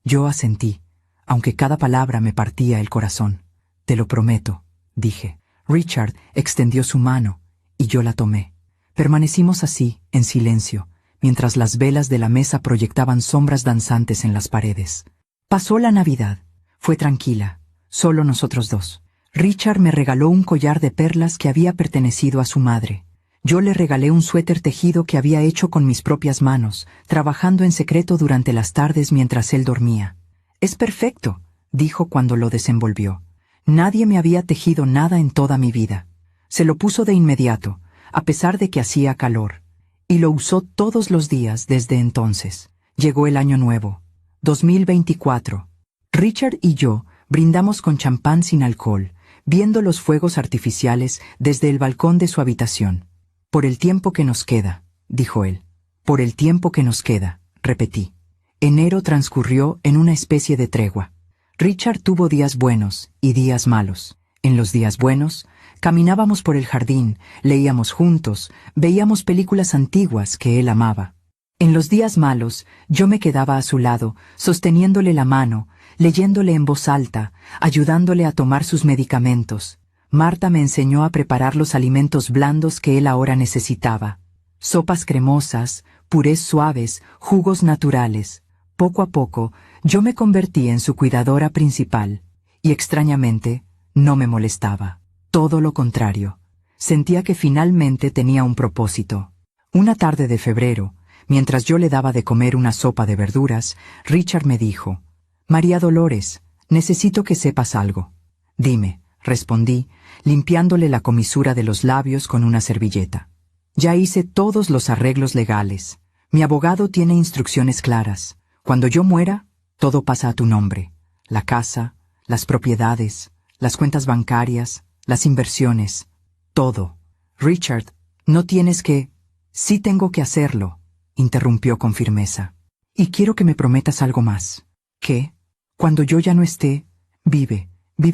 Yo asentí, aunque cada palabra me partía el corazón. «Te lo prometo», dije. Richard extendió su mano, y yo la tomé. Permanecimos así, en silencio, mientras las velas de la mesa proyectaban sombras danzantes en las paredes. Pasó la Navidad. Fue tranquila, solo nosotros dos. Richard me regaló un collar de perlas que había pertenecido a su madre. Yo le regalé un suéter tejido que había hecho con mis propias manos, trabajando en secreto durante las tardes mientras él dormía. «Es perfecto», dijo cuando lo desenvolvió. «Nadie me había tejido nada en toda mi vida». Se lo puso de inmediato, a pesar de que hacía calor, y lo usó todos los días desde entonces. Llegó el año nuevo, 2024. Richard y yo brindamos con champán sin alcohol, viendo los fuegos artificiales desde el balcón de su habitación. «Por el tiempo que nos queda», dijo él. «Por el tiempo que nos queda», repetí. Enero transcurrió en una especie de tregua. Richard tuvo días buenos y días malos. En los días buenos, caminábamos por el jardín, leíamos juntos, veíamos películas antiguas que él amaba. En los días malos, yo me quedaba a su lado, sosteniéndole la mano, leyéndole en voz alta, ayudándole a tomar sus medicamentos. Marta me enseñó a preparar los alimentos blandos que él ahora necesitaba. Sopas cremosas, purés suaves, jugos naturales. Poco a poco, yo me convertí en su cuidadora principal. Y extrañamente, no me molestaba. Todo lo contrario. Sentía que finalmente tenía un propósito. Una tarde de febrero, mientras yo le daba de comer una sopa de verduras, Richard me dijo: «María Dolores, necesito que sepas algo». «Dime», respondí, limpiándole la comisura de los labios con una servilleta. «Ya hice todos los arreglos legales. Mi abogado tiene instrucciones claras. Cuando yo muera, todo pasa a tu nombre. La casa, las propiedades, las cuentas bancarias, las inversiones, todo. Richard, no tienes que...». «Sí tengo que hacerlo», interrumpió con firmeza. «Y quiero que me prometas algo más». «¿Qué?». «Cuando yo ya no esté, vive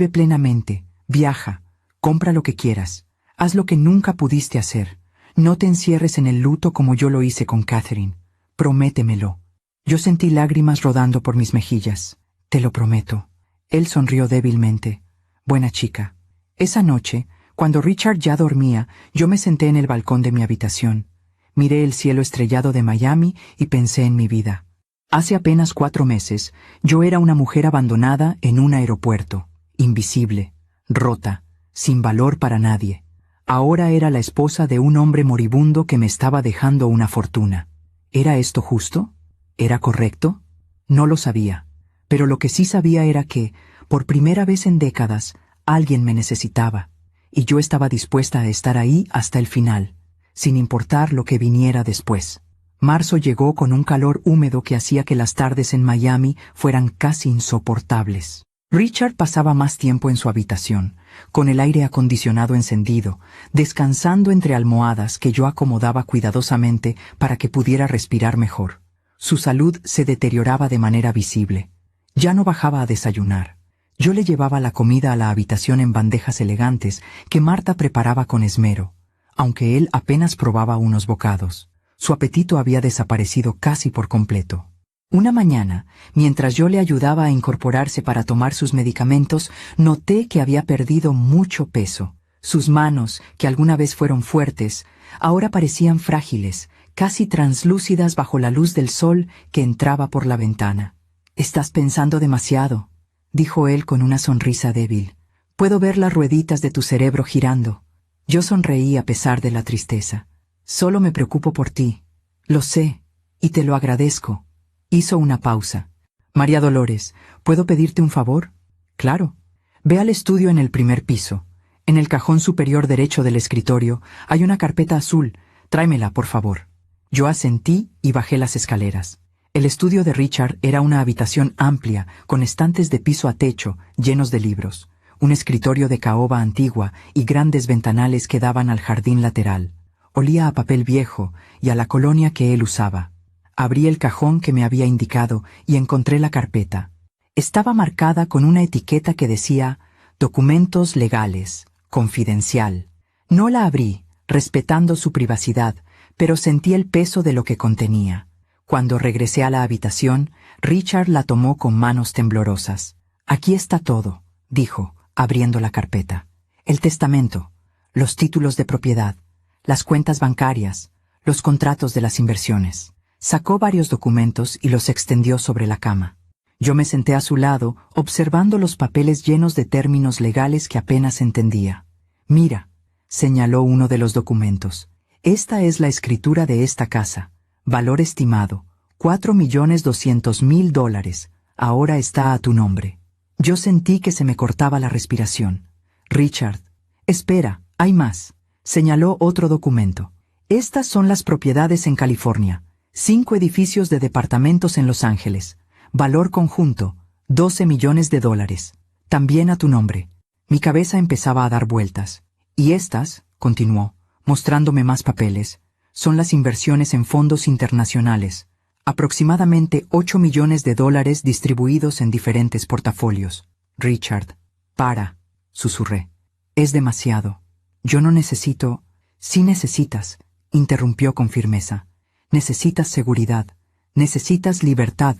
plenamente, viaja, compra lo que quieras, haz lo que nunca pudiste hacer. No te encierres en el luto como yo lo hice con Catherine. Prométemelo». Yo sentí lágrimas rodando por mis mejillas. «Te lo prometo». Él sonrió débilmente. «Buena chica». Esa noche, cuando Richard ya dormía, yo me senté en el balcón de mi habitación. Miré el cielo estrellado de Miami y pensé en mi vida. Hace apenas 4 meses, yo era una mujer abandonada en un aeropuerto, invisible, rota, sin valor para nadie. Ahora era la esposa de un hombre moribundo que me estaba dejando una fortuna. ¿Era esto justo? ¿Era correcto? No lo sabía, pero lo que sí sabía era que, por primera vez en décadas, alguien me necesitaba. y yo estaba dispuesta a estar ahí hasta el final, sin importar lo que viniera después. Marzo llegó con un calor húmedo que hacía que las tardes en Miami fueran casi insoportables. Richard pasaba más tiempo en su habitación, con el aire acondicionado encendido, descansando entre almohadas que yo acomodaba cuidadosamente para que pudiera respirar mejor. Su salud se deterioraba de manera visible. Ya no bajaba a desayunar. Yo le llevaba la comida a la habitación en bandejas elegantes que Marta preparaba con esmero, aunque él apenas probaba unos bocados. Su apetito había desaparecido casi por completo. Una mañana, mientras yo le ayudaba a incorporarse para tomar sus medicamentos, noté que había perdido mucho peso. Sus manos, que alguna vez fueron fuertes, ahora parecían frágiles, casi translúcidas bajo la luz del sol que entraba por la ventana. «Estás pensando demasiado», dijo él con una sonrisa débil. «Puedo ver las rueditas de tu cerebro girando». Yo sonreí a pesar de la tristeza. «Solo me preocupo por ti. Lo sé, y te lo agradezco». Hizo una pausa. «María Dolores, ¿puedo pedirte un favor?» «Claro. Ve al estudio en el primer piso. En el cajón superior derecho del escritorio hay una carpeta azul. Tráemela, por favor». Yo asentí y bajé las escaleras. El estudio de Richard era una habitación amplia, con estantes de piso a techo, llenos de libros, un escritorio de caoba antigua y grandes ventanales que daban al jardín lateral. Olía a papel viejo y a la colonia que él usaba. Abrí el cajón que me había indicado y encontré la carpeta. Estaba marcada con una etiqueta que decía «Documentos legales, confidencial». No la abrí, respetando su privacidad, pero sentí el peso de lo que contenía. Cuando regresé a la habitación, Richard la tomó con manos temblorosas. «Aquí está todo», dijo, abriendo la carpeta. «El testamento, los títulos de propiedad, las cuentas bancarias, los contratos de las inversiones». Sacó varios documentos y los extendió sobre la cama. Yo me senté a su lado, observando los papeles llenos de términos legales que apenas entendía. «Mira», señaló uno de los documentos. «Esta es la escritura de esta casa. Valor estimado, $4.200.000. Ahora está a tu nombre». Yo sentí que se me cortaba la respiración. «Richard, espera, hay más», señaló otro documento. «Estas son las propiedades en California. 5 edificios de departamentos en Los Ángeles. Valor conjunto, $12 millones. También a tu nombre». Mi cabeza empezaba a dar vueltas. «Y estas», continuó, mostrándome más papeles, «son las inversiones en fondos internacionales. Aproximadamente $8 millones distribuidos en diferentes portafolios». «Richard, para», susurré. «Es demasiado. Yo no necesito». «Sí necesitas», interrumpió con firmeza. «Necesitas seguridad, necesitas libertad,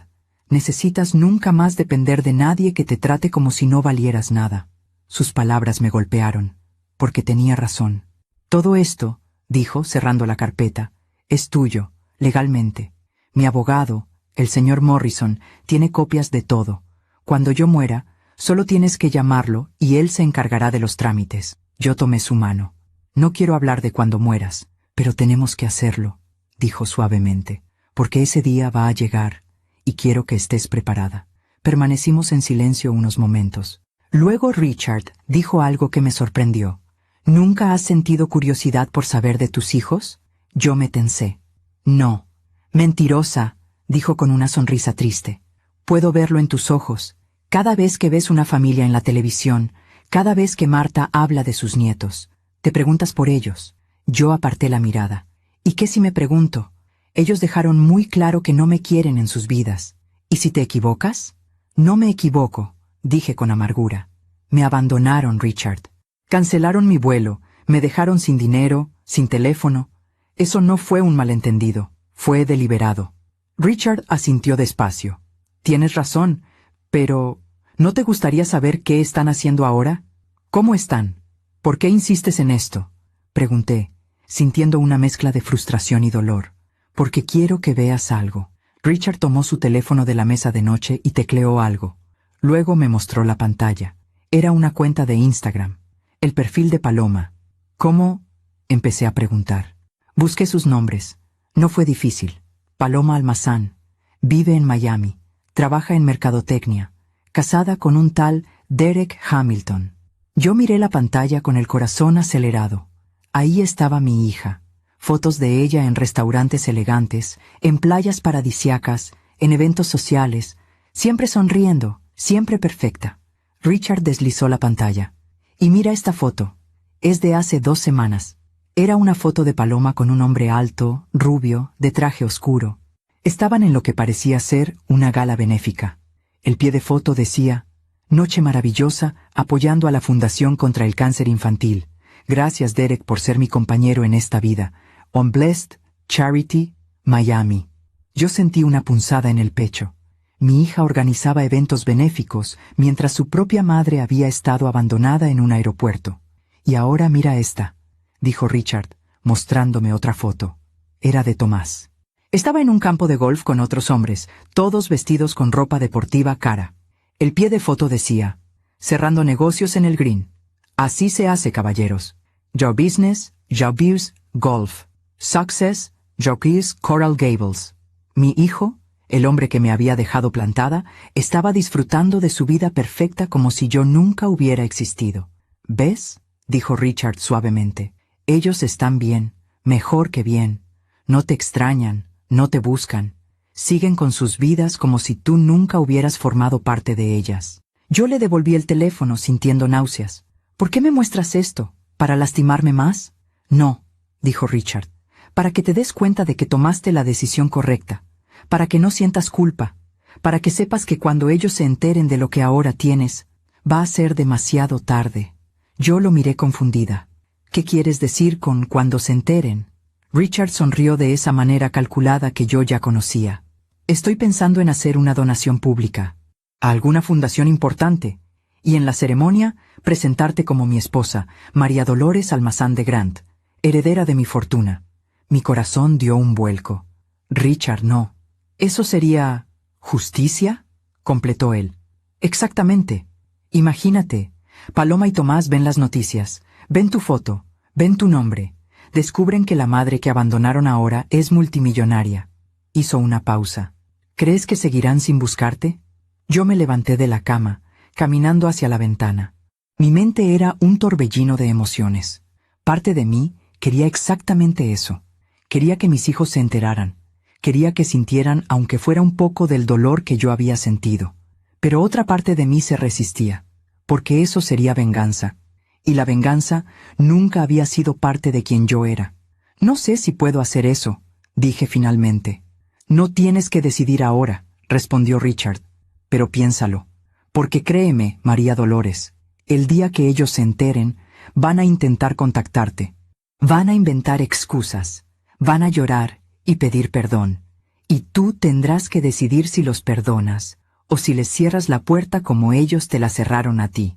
necesitas nunca más depender de nadie que te trate como si no valieras nada». Sus palabras me golpearon, porque tenía razón. «Todo esto», dijo, cerrando la carpeta, «es tuyo, legalmente. Mi abogado, el señor Morrison, tiene copias de todo. Cuando yo muera, solo tienes que llamarlo y él se encargará de los trámites». Yo tomé su mano. «No quiero hablar de cuando mueras, pero tenemos que hacerlo», dijo suavemente, «porque ese día va a llegar, y quiero que estés preparada». Permanecimos en silencio unos momentos. Luego Richard dijo algo que me sorprendió. «¿Nunca has sentido curiosidad por saber de tus hijos?» Yo me tensé. «No». «Mentirosa», dijo con una sonrisa triste. «Puedo verlo en tus ojos. Cada vez que ves una familia en la televisión, cada vez que Marta habla de sus nietos, te preguntas por ellos». Yo aparté la mirada. «¿Y qué si me pregunto? Ellos dejaron muy claro que no me quieren en sus vidas. ¿Y si te equivocas?» «No me equivoco», dije con amargura. «Me abandonaron, Richard. Cancelaron mi vuelo, me dejaron sin dinero, sin teléfono. Eso no fue un malentendido, fue deliberado». Richard asintió despacio. «Tienes razón, pero ¿no te gustaría saber qué están haciendo ahora? ¿Cómo están? ¿Por qué insistes en esto?», pregunté, sintiendo una mezcla de frustración y dolor. «Porque quiero que veas algo». Richard tomó su teléfono de la mesa de noche y tecleó algo. Luego me mostró la pantalla. Era una cuenta de Instagram. El perfil de Paloma. «¿Cómo?», empecé a preguntar. Busqué sus nombres. No fue difícil. Paloma Almazán. Vive en Miami. Trabaja en mercadotecnia. Casada con un tal Derek Hamilton. Yo miré la pantalla con el corazón acelerado. Ahí estaba mi hija. Fotos de ella en restaurantes elegantes, en playas paradisíacas, en eventos sociales, siempre sonriendo, siempre perfecta. Richard deslizó la pantalla. Y mira esta foto. Es de hace 2 semanas. Era una foto de Paloma con un hombre alto, rubio, de traje oscuro. Estaban en lo que parecía ser una gala benéfica. El pie de foto decía: Noche maravillosa apoyando a la Fundación contra el Cáncer Infantil. Gracias, Derek, por ser mi compañero en esta vida. On Blessed Charity, Miami. Yo sentí una punzada en el pecho. Mi hija organizaba eventos benéficos mientras su propia madre había estado abandonada en un aeropuerto. Y ahora mira esta, dijo Richard, mostrándome otra foto. Era de Tomás. Estaba en un campo de golf con otros hombres, todos vestidos con ropa deportiva cara. El pie de foto decía: cerrando negocios en el green. Así se hace, caballeros. Your business, your views, golf. Success, your keys, Coral Gables. Mi hijo, el hombre que me había dejado plantada, estaba disfrutando de su vida perfecta como si yo nunca hubiera existido. ¿Ves?, dijo Richard suavemente. Ellos están bien, mejor que bien. No te extrañan, no te buscan. Siguen con sus vidas como si tú nunca hubieras formado parte de ellas. Yo le devolví el teléfono sintiendo náuseas. ¿Por qué me muestras esto? ¿Para lastimarme más? No, dijo Richard. Para que te des cuenta de que tomaste la decisión correcta. Para que no sientas culpa. Para que sepas que cuando ellos se enteren de lo que ahora tienes, va a ser demasiado tarde. Yo lo miré confundida. ¿Qué quieres decir con cuando se enteren? Richard sonrió de esa manera calculada que yo ya conocía. Estoy pensando en hacer una donación pública. A alguna fundación importante. Y en la ceremonia, presentarte como mi esposa, María Dolores Almazán de Grant, heredera de mi fortuna. Mi corazón dio un vuelco. Richard, no. ¿Eso sería justicia?, completó él. Exactamente. Imagínate. Paloma y Tomás ven las noticias, ven tu foto, ven tu nombre. Descubren que la madre que abandonaron ahora es multimillonaria. Hizo una pausa. ¿Crees que seguirán sin buscarte? Yo me levanté de la cama, caminando hacia la ventana. Mi mente era un torbellino de emociones. Parte de mí quería exactamente eso. Quería que mis hijos se enteraran. Quería que sintieran aunque fuera un poco del dolor que yo había sentido. Pero otra parte de mí se resistía, porque eso sería venganza. Y la venganza nunca había sido parte de quien yo era. No sé si puedo hacer eso, dije finalmente. No tienes que decidir ahora, respondió Richard. Pero piénsalo. Porque créeme, María Dolores, el día que ellos se enteren, van a intentar contactarte. Van a inventar excusas. Van a llorar y pedir perdón. Y tú tendrás que decidir si los perdonas o si les cierras la puerta como ellos te la cerraron a ti.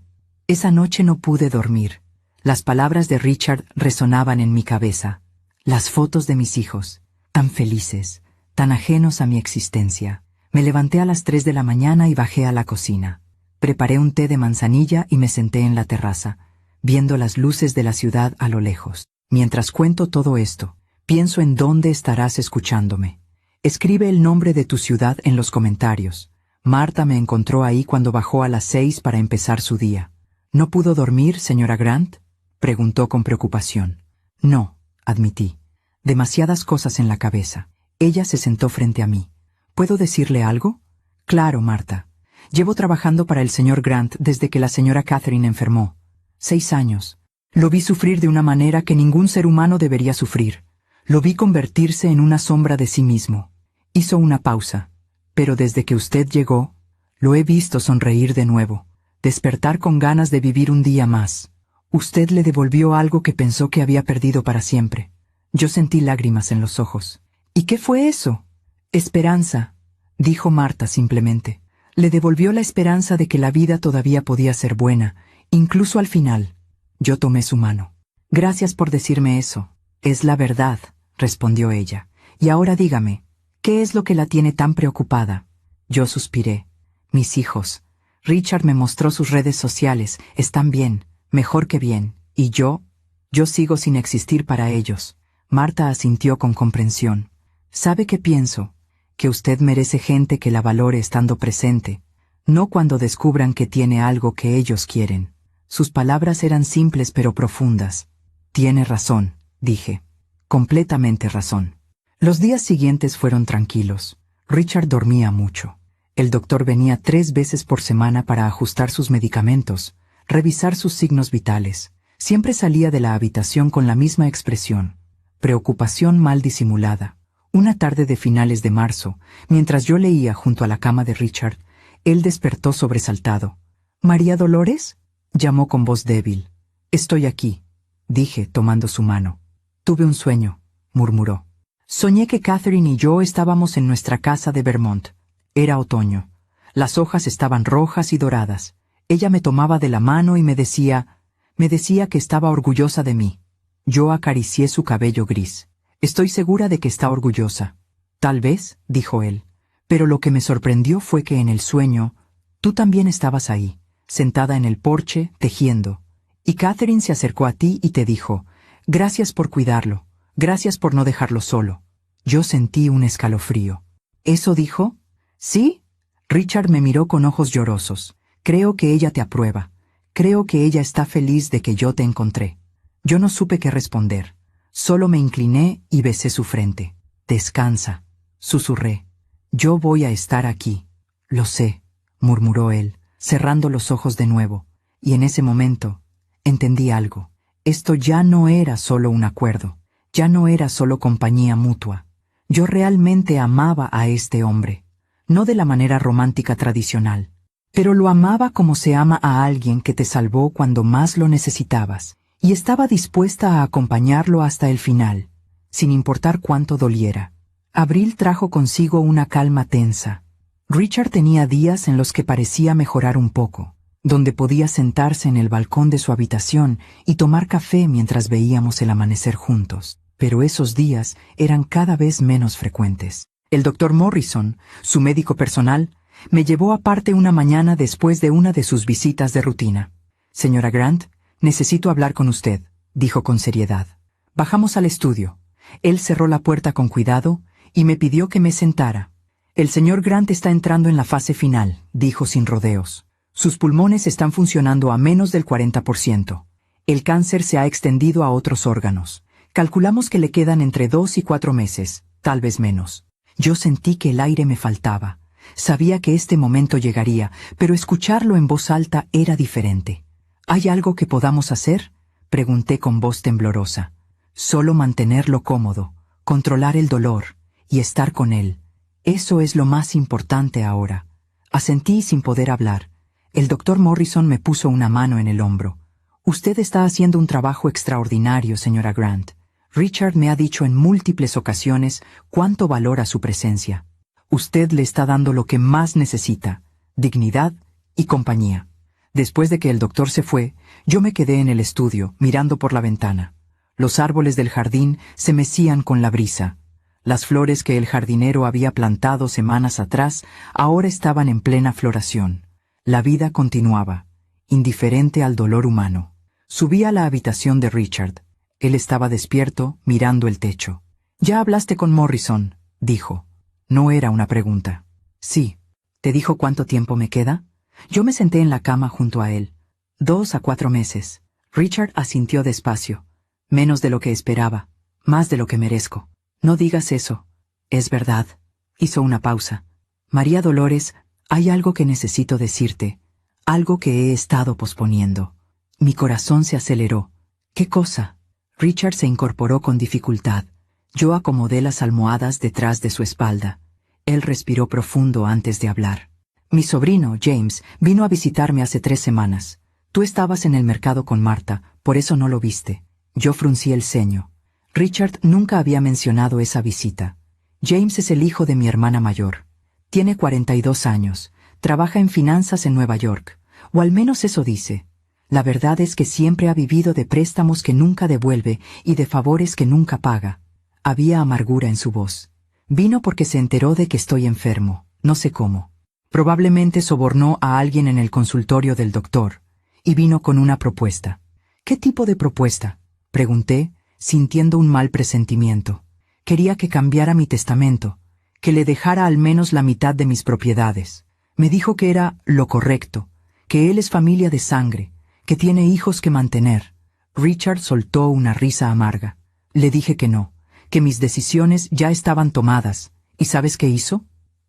Esa noche no pude dormir. Las palabras de Richard resonaban en mi cabeza. Las fotos de mis hijos, tan felices, tan ajenos a mi existencia. Me levanté a las 3 de la mañana y bajé a la cocina. Preparé un té de manzanilla y me senté en la terraza, viendo las luces de la ciudad a lo lejos. Mientras cuento todo esto, pienso en dónde estarás escuchándome. Escribe el nombre de tu ciudad en los comentarios. Marta me encontró ahí cuando bajó a las 6 para empezar su día. ¿No pudo dormir, señora Grant?, preguntó con preocupación. No, admití. Demasiadas cosas en la cabeza. Ella se sentó frente a mí. ¿Puedo decirle algo? Claro, Marta. Llevo trabajando para el señor Grant desde que la señora Catherine enfermó. 6 años. Lo vi sufrir de una manera que ningún ser humano debería sufrir. Lo vi convertirse en una sombra de sí mismo. Hizo una pausa. Pero desde que usted llegó, lo he visto sonreír de nuevo, despertar con ganas de vivir un día más. Usted le devolvió algo que pensó que había perdido para siempre. Yo sentí lágrimas en los ojos. ¿Y qué fue eso? Esperanza, dijo Marta simplemente. Le devolvió la esperanza de que la vida todavía podía ser buena, incluso al final. Yo tomé su mano. Gracias por decirme eso. Es la verdad, respondió ella. Y ahora dígame, ¿qué es lo que la tiene tan preocupada? Yo suspiré. Mis hijos. Richard me mostró sus redes sociales. Están bien, mejor que bien. ¿Y yo? Yo sigo sin existir para ellos. Marta asintió con comprensión. ¿Sabe qué pienso? Que usted merece gente que la valore estando presente, no cuando descubran que tiene algo que ellos quieren. Sus palabras eran simples pero profundas. Tiene razón, dije. Completamente razón. Los días siguientes fueron tranquilos. Richard dormía mucho. El doctor venía 3 veces por semana para ajustar sus medicamentos, revisar sus signos vitales. Siempre salía de la habitación con la misma expresión. Preocupación mal disimulada. Una tarde de finales de marzo, mientras yo leía junto a la cama de Richard, él despertó sobresaltado. «¿María Dolores?», llamó con voz débil. «Estoy aquí», dije, tomando su mano. «Tuve un sueño», murmuró. «Soñé que Catherine y yo estábamos en nuestra casa de Vermont. Era otoño. Las hojas estaban rojas y doradas. Ella me tomaba de la mano y me decía que estaba orgullosa de mí. Yo acaricié su cabello gris. Estoy segura de que está orgullosa». «Tal vez», dijo él, «pero lo que me sorprendió fue que en el sueño tú también estabas ahí, sentada en el porche, tejiendo. Y Catherine se acercó a ti y te dijo, «Gracias por cuidarlo, gracias por no dejarlo solo». Yo sentí un escalofrío. «¿Eso dijo?» «Sí». Richard me miró con ojos llorosos. «Creo que ella te aprueba. Creo que ella está feliz de que yo te encontré». Yo no supe qué responder. Solo me incliné y besé su frente. «Descansa», susurré. «Yo voy a estar aquí». «Lo sé», murmuró él, cerrando los ojos de nuevo. Y en ese momento entendí algo. Esto ya no era solo un acuerdo. Ya no era solo compañía mutua. Yo realmente amaba a este hombre. No de la manera romántica tradicional. Pero lo amaba como se ama a alguien que te salvó cuando más lo necesitabas. Y estaba dispuesta a acompañarlo hasta el final, sin importar cuánto doliera. Abril trajo consigo una calma tensa. Richard tenía días en los que parecía mejorar un poco, donde podía sentarse en el balcón de su habitación y tomar café mientras veíamos el amanecer juntos. Pero esos días eran cada vez menos frecuentes. El doctor Morrison, su médico personal, me llevó aparte una mañana después de una de sus visitas de rutina. «Señora Grant, necesito hablar con usted», dijo con seriedad. Bajamos al estudio. Él cerró la puerta con cuidado y me pidió que me sentara. «El señor Grant está entrando en la fase final», dijo sin rodeos. «Sus pulmones están funcionando a menos del 40%. El cáncer se ha extendido a otros órganos. Calculamos que le quedan entre 2 y 4 meses, tal vez menos». Yo sentí que el aire me faltaba. Sabía que este momento llegaría, pero escucharlo en voz alta era diferente. «¿Hay algo que podamos hacer?», pregunté con voz temblorosa. «Solo mantenerlo cómodo, controlar el dolor y estar con él. Eso es lo más importante ahora». Asentí sin poder hablar. El doctor Morrison me puso una mano en el hombro. «Usted está haciendo un trabajo extraordinario, señora Grant. Richard me ha dicho en múltiples ocasiones cuánto valora su presencia. Usted le está dando lo que más necesita, dignidad y compañía». Después de que el doctor se fue, yo me quedé en el estudio, mirando por la ventana. Los árboles del jardín se mecían con la brisa. Las flores que el jardinero había plantado semanas atrás ahora estaban en plena floración. La vida continuaba, indiferente al dolor humano. Subí a la habitación de Richard. Él estaba despierto, mirando el techo. «¿Ya hablaste con Morrison?», dijo. No era una pregunta. «Sí». «¿Te dijo cuánto tiempo me queda?». Yo me senté en la cama junto a él. 2 a 4 meses. Richard asintió despacio. «Menos de lo que esperaba. Más de lo que merezco». «No digas eso». «Es verdad». Hizo una pausa. «María Dolores, hay algo que necesito decirte. Algo que he estado posponiendo». Mi corazón se aceleró. «¿Qué cosa?». Richard se incorporó con dificultad. Yo acomodé las almohadas detrás de su espalda. Él respiró profundo antes de hablar. «Mi sobrino, James, vino a visitarme hace 3 semanas. Tú estabas en el mercado con Marta, por eso no lo viste». Yo fruncí el ceño. Richard nunca había mencionado esa visita. James es el hijo de mi hermana mayor. Tiene 42 años. Trabaja en finanzas en Nueva York. O al menos eso dice. La verdad es que siempre ha vivido de préstamos que nunca devuelve y de favores que nunca paga. Había amargura en su voz. Vino porque se enteró de que estoy enfermo. No sé cómo. Probablemente sobornó a alguien en el consultorio del doctor. Y vino con una propuesta. «¿Qué tipo de propuesta?», pregunté, sintiendo un mal presentimiento. Quería que cambiara mi testamento, que le dejara al menos la mitad de mis propiedades. Me dijo que era lo correcto, que él es familia de sangre, que tiene hijos que mantener. Richard soltó una risa amarga. Le dije que no, que mis decisiones ya estaban tomadas. ¿Y sabes qué hizo?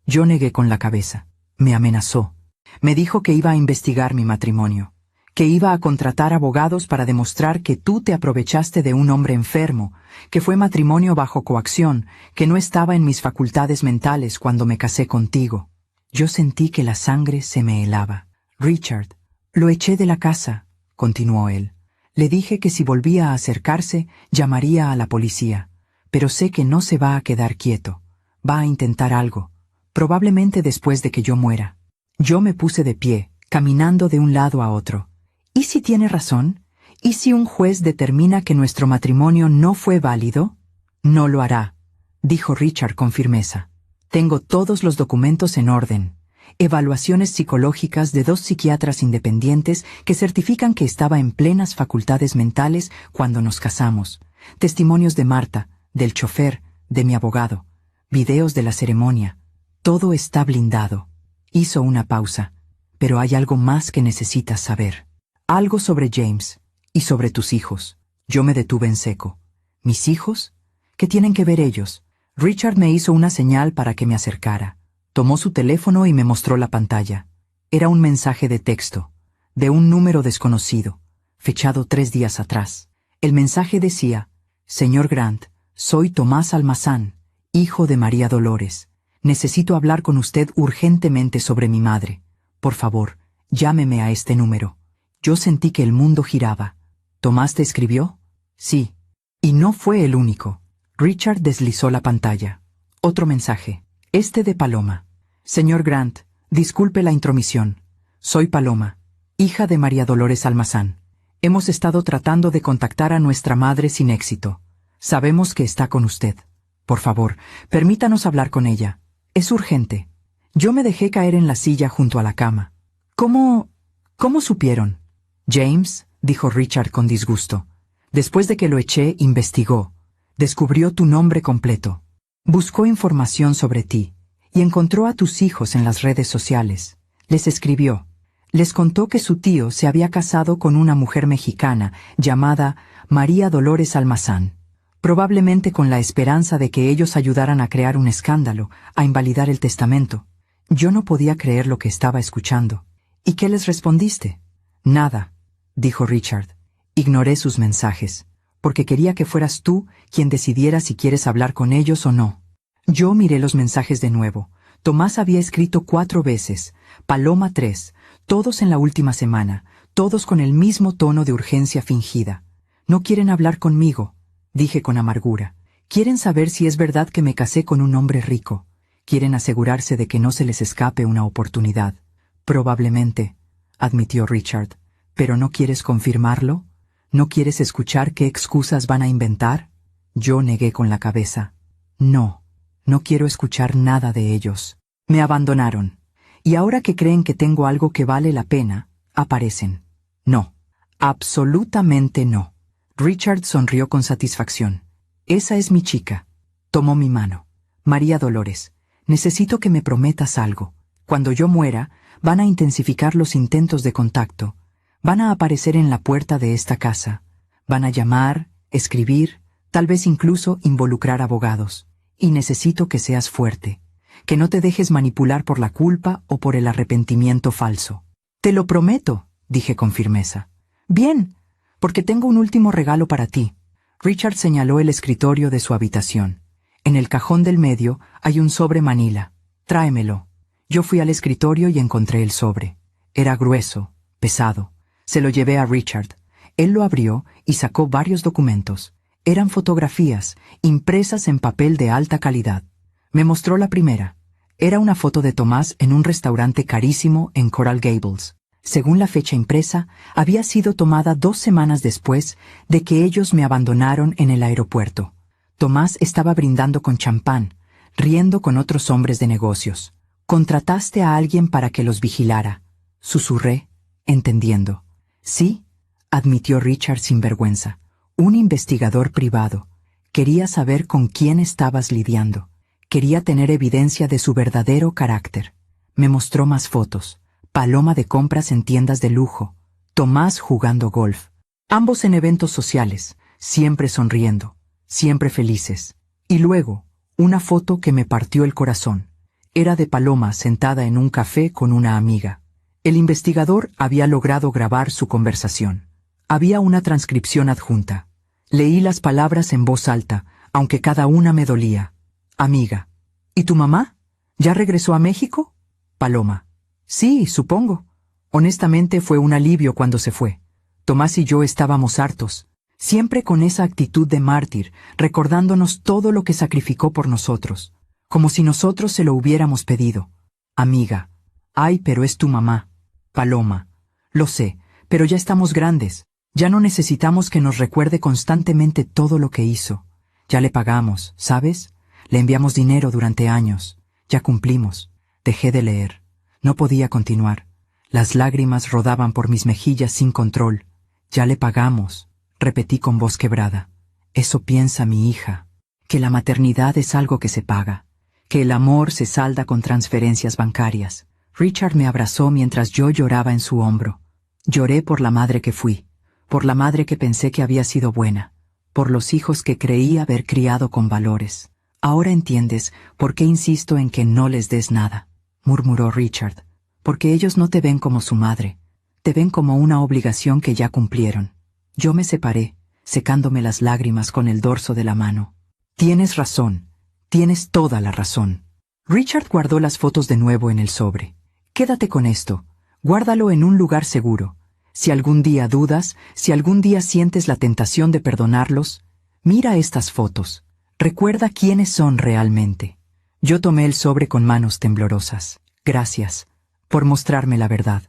Yo negué con la cabeza. Me amenazó. Me dijo que iba a investigar mi matrimonio, que iba a contratar abogados para demostrar que tú te aprovechaste de un hombre enfermo, que fue matrimonio bajo coacción, que no estaba en mis facultades mentales cuando me casé contigo. Yo sentí que la sangre se me helaba. Richard, lo eché de la casa, continuó él. Le dije que si volvía a acercarse, llamaría a la policía, pero sé que no se va a quedar quieto. Va a intentar algo, probablemente después de que yo muera. Yo me puse de pie, caminando de un lado a otro. ¿Y si tiene razón? ¿Y si un juez determina que nuestro matrimonio no fue válido? No lo hará, dijo Richard con firmeza. Tengo todos los documentos en orden. Evaluaciones psicológicas de 2 psiquiatras independientes que certifican que estaba en plenas facultades mentales cuando nos casamos. Testimonios de Marta, del chofer, de mi abogado. Videos de la ceremonia. Todo está blindado. Hizo una pausa. Pero hay algo más que necesitas saber. Algo sobre James y sobre tus hijos. Yo me detuve en seco. ¿Mis hijos? ¿Qué tienen que ver ellos? Richard me hizo una señal para que me acercara. Tomó su teléfono y me mostró la pantalla. Era un mensaje de texto, de un número desconocido, fechado 3 días atrás. El mensaje decía: Señor Grant, soy Tomás Almazán, hijo de María Dolores. Necesito hablar con usted urgentemente sobre mi madre. Por favor, llámeme a este número. Yo sentí que el mundo giraba. ¿Tomás te escribió? Sí. Y no fue el único. Richard deslizó la pantalla. Otro mensaje. Este de Paloma. Señor Grant, disculpe la intromisión. Soy Paloma, hija de María Dolores Almazán. Hemos estado tratando de contactar a nuestra madre sin éxito. Sabemos que está con usted. Por favor, permítanos hablar con ella. Es urgente. Yo me dejé caer en la silla junto a la cama. ¿Cómo supieron? James, dijo Richard con disgusto. Después de que lo eché, investigó. Descubrió tu nombre completo. Buscó información sobre ti y encontró a tus hijos en las redes sociales. Les escribió. Les contó que su tío se había casado con una mujer mexicana llamada María Dolores Almazán, probablemente con la esperanza de que ellos ayudaran a crear un escándalo, a invalidar el testamento. Yo no podía creer lo que estaba escuchando. ¿Y qué les respondiste? Nada, dijo Richard. Ignoré sus mensajes, porque quería que fueras tú quien decidiera si quieres hablar con ellos o no. Yo miré los mensajes de nuevo. Tomás había escrito 4 veces, Paloma 3, todos en la última semana, todos con el mismo tono de urgencia fingida. No quieren hablar conmigo, dije con amargura. Quieren saber si es verdad que me casé con un hombre rico. Quieren asegurarse de que no se les escape una oportunidad. Probablemente, admitió Richard. ¿Pero no quieres confirmarlo? ¿No quieres escuchar qué excusas van a inventar? Yo negué con la cabeza. No quiero escuchar nada de ellos. Me abandonaron. Y ahora que creen que tengo algo que vale la pena, aparecen. No. Absolutamente no. Richard sonrió con satisfacción. Esa es mi chica. Tomó mi mano. María Dolores, necesito que me prometas algo. Cuando yo muera, van a intensificar los intentos de contacto. Van a aparecer en la puerta de esta casa. Van a llamar, escribir, tal vez incluso involucrar abogados. Y necesito que seas fuerte, que no te dejes manipular por la culpa o por el arrepentimiento falso. Te lo prometo, dije con firmeza. Bien, porque tengo un último regalo para ti. Richard señaló el escritorio de su habitación. En el cajón del medio hay un sobre manila. Tráemelo. Yo fui al escritorio y encontré el sobre. Era grueso, pesado. Se lo llevé a Richard. Él lo abrió y sacó varios documentos. Eran fotografías, impresas en papel de alta calidad. Me mostró la primera. Era una foto de Tomás en un restaurante carísimo en Coral Gables. Según la fecha impresa, había sido tomada 2 semanas después de que ellos me abandonaron en el aeropuerto. Tomás estaba brindando con champán, riendo con otros hombres de negocios. Contrataste a alguien para que los vigilara. Susurré, entendiendo. Sí, admitió Richard sin vergüenza. Un investigador privado. Quería saber con quién estabas lidiando. Quería tener evidencia de su verdadero carácter. Me mostró más fotos. Paloma de compras en tiendas de lujo. Tomás jugando golf. Ambos en eventos sociales, siempre sonriendo, siempre felices. Y luego, una foto que me partió el corazón. Era de Paloma sentada en un café con una amiga. El investigador había logrado grabar su conversación. Había una transcripción adjunta. Leí las palabras en voz alta, aunque cada una me dolía. Amiga. ¿Y tu mamá? ¿Ya regresó a México? Paloma. Sí, supongo. Honestamente fue un alivio cuando se fue. Tomás y yo estábamos hartos, siempre con esa actitud de mártir, recordándonos todo lo que sacrificó por nosotros, como si nosotros se lo hubiéramos pedido. Amiga. Ay, pero es tu mamá. Paloma. Lo sé, pero ya estamos grandes. Ya no necesitamos que nos recuerde constantemente todo lo que hizo. Ya le pagamos, ¿sabes? Le enviamos dinero durante años. Ya cumplimos. Dejé de leer. No podía continuar. Las lágrimas rodaban por mis mejillas sin control. Ya le pagamos, repetí con voz quebrada. Eso piensa mi hija. Que la maternidad es algo que se paga. Que el amor se salda con transferencias bancarias. Richard me abrazó mientras yo lloraba en su hombro. Lloré por la madre que fui. Por la madre que pensé que había sido buena. Por los hijos que creí haber criado con valores. Ahora entiendes por qué insisto en que no les des nada, murmuró Richard. Porque ellos no te ven como su madre. Te ven como una obligación que ya cumplieron. Yo me separé, secándome las lágrimas con el dorso de la mano. Tienes razón. Tienes toda la razón. Richard guardó las fotos de nuevo en el sobre. Quédate con esto. Guárdalo en un lugar seguro. Si algún día dudas, si algún día sientes la tentación de perdonarlos, mira estas fotos. Recuerda quiénes son realmente. Yo tomé el sobre con manos temblorosas. Gracias por mostrarme la verdad.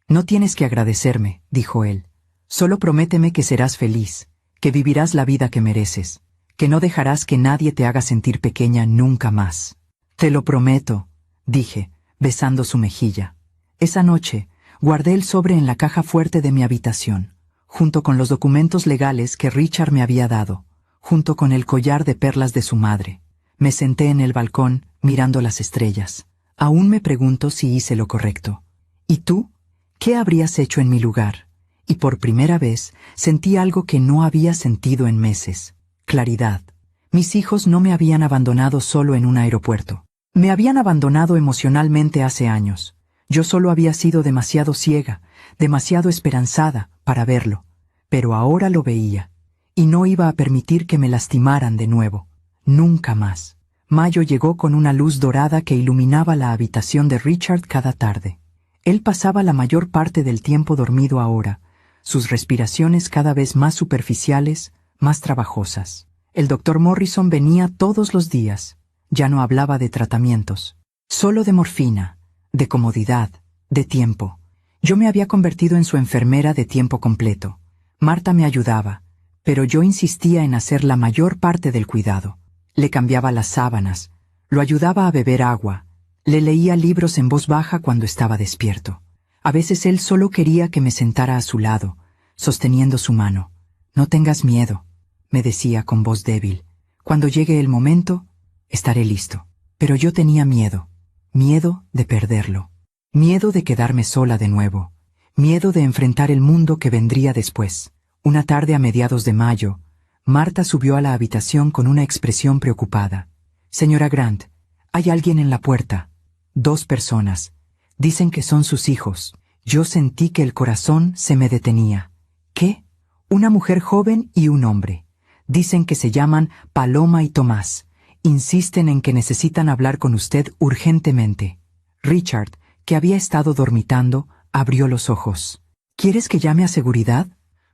No tienes que agradecerme, dijo él. Solo prométeme que serás feliz, que vivirás la vida que mereces, que no dejarás que nadie te haga sentir pequeña nunca más. Te lo prometo, dije, besando su mejilla. Esa noche, guardé el sobre en la caja fuerte de mi habitación, junto con los documentos legales que Richard me había dado, junto con el collar de perlas de su madre. Me senté en el balcón, mirando las estrellas. Aún me pregunto si hice lo correcto. ¿Y tú? ¿Qué habrías hecho en mi lugar? Y por primera vez sentí algo que no había sentido en meses. Claridad. Mis hijos no me habían abandonado solo en un aeropuerto. Me habían abandonado emocionalmente hace años. Yo solo había sido demasiado ciega, demasiado esperanzada para verlo. Pero ahora lo veía. Y no iba a permitir que me lastimaran de nuevo. Nunca más. Mayo llegó con una luz dorada que iluminaba la habitación de Richard cada tarde. Él pasaba la mayor parte del tiempo dormido ahora, sus respiraciones cada vez más superficiales, más trabajosas. El doctor Morrison venía todos los días. Ya no hablaba de tratamientos, solo de morfina, de comodidad, de tiempo. Yo me había convertido en su enfermera de tiempo completo. Marta me ayudaba, pero yo insistía en hacer la mayor parte del cuidado. Le cambiaba las sábanas, lo ayudaba a beber agua, le leía libros en voz baja cuando estaba despierto. A veces él solo quería que me sentara a su lado, sosteniendo su mano. No tengas miedo, me decía con voz débil. Cuando llegue el momento, estaré listo. Pero yo tenía miedo, miedo de perderlo, miedo de quedarme sola de nuevo, miedo de enfrentar el mundo que vendría después. Una tarde a mediados de mayo, Marta subió a la habitación con una expresión preocupada. Señora Grant, hay alguien en la puerta. 2 personas. Dicen que son sus hijos. Yo sentí que el corazón se me detenía. ¿Qué? Una mujer joven y un hombre. Dicen que se llaman Paloma y Tomás. Insisten en que necesitan hablar con usted urgentemente. Richard, que había estado dormitando, abrió los ojos. ¿Quieres que llame a seguridad?,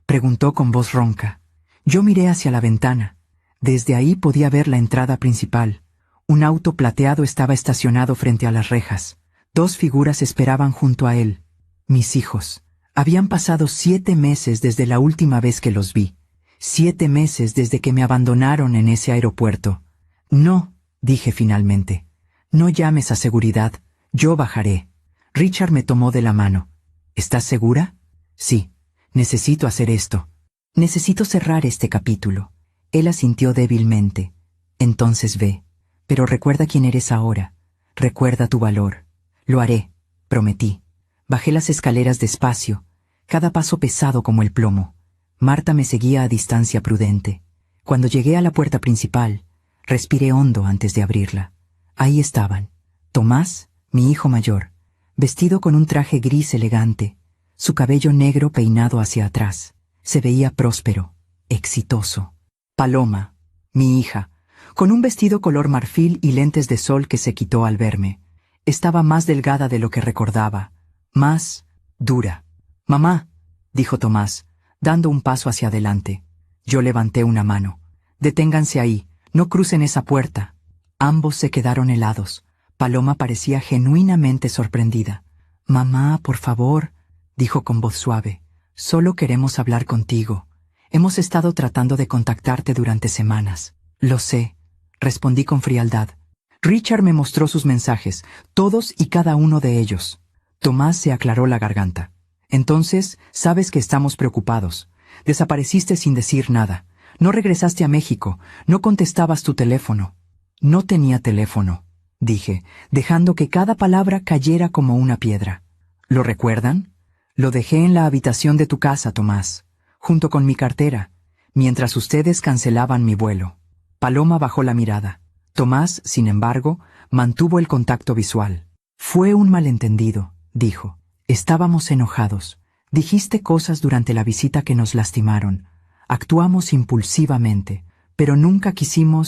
preguntó con voz ronca. Yo miré hacia la ventana. Desde ahí podía ver la entrada principal. Un auto plateado estaba estacionado frente a las rejas. 2 figuras esperaban junto a él. Mis hijos. Habían pasado 7 meses desde la última vez que los vi. 7 meses desde que me abandonaron en ese aeropuerto. No, dije finalmente. No llames a seguridad. Yo bajaré. Richard me tomó de la mano. ¿Estás segura? Sí. Necesito hacer esto. Necesito cerrar este capítulo. Él asintió débilmente. Entonces ve. Pero recuerda quién eres ahora. Recuerda tu valor. Lo haré, prometí. Bajé las escaleras despacio. cada paso pesado como el plomo. Marta me seguía a distancia prudente. Cuando llegué a la puerta principal, respiré hondo antes de abrirla. Ahí estaban. Tomás, mi hijo mayor, vestido con un traje gris elegante, su cabello negro peinado hacia atrás. Se veía próspero, exitoso. Paloma, mi hija, con un vestido color marfil y lentes de sol que se quitó al verme. Estaba más delgada de lo que recordaba, más dura. «Mamá», dijo Tomás, dando un paso hacia adelante. Yo levanté una mano. «Deténganse ahí, no crucen esa puerta». Ambos se quedaron helados. Paloma parecía genuinamente sorprendida. «Mamá, por favor», dijo con voz suave, «solo queremos hablar contigo. Hemos estado tratando de contactarte durante semanas». «Lo sé», respondí con frialdad. Richard me mostró sus mensajes, todos y cada uno de ellos. Tomás se aclaró la garganta. «Entonces, sabes que estamos preocupados. Desapareciste sin decir nada. No regresaste a México. No contestabas tu teléfono». «No tenía teléfono», dije, dejando que cada palabra cayera como una piedra. «¿Lo recuerdan? Lo dejé en la habitación de tu casa, Tomás, junto con mi cartera, mientras ustedes cancelaban mi vuelo». Paloma bajó la mirada. Tomás, sin embargo, mantuvo el contacto visual. «Fue un malentendido», dijo. «Estábamos enojados. Dijiste cosas durante la visita que nos lastimaron. Actuamos impulsivamente, pero nunca quisieron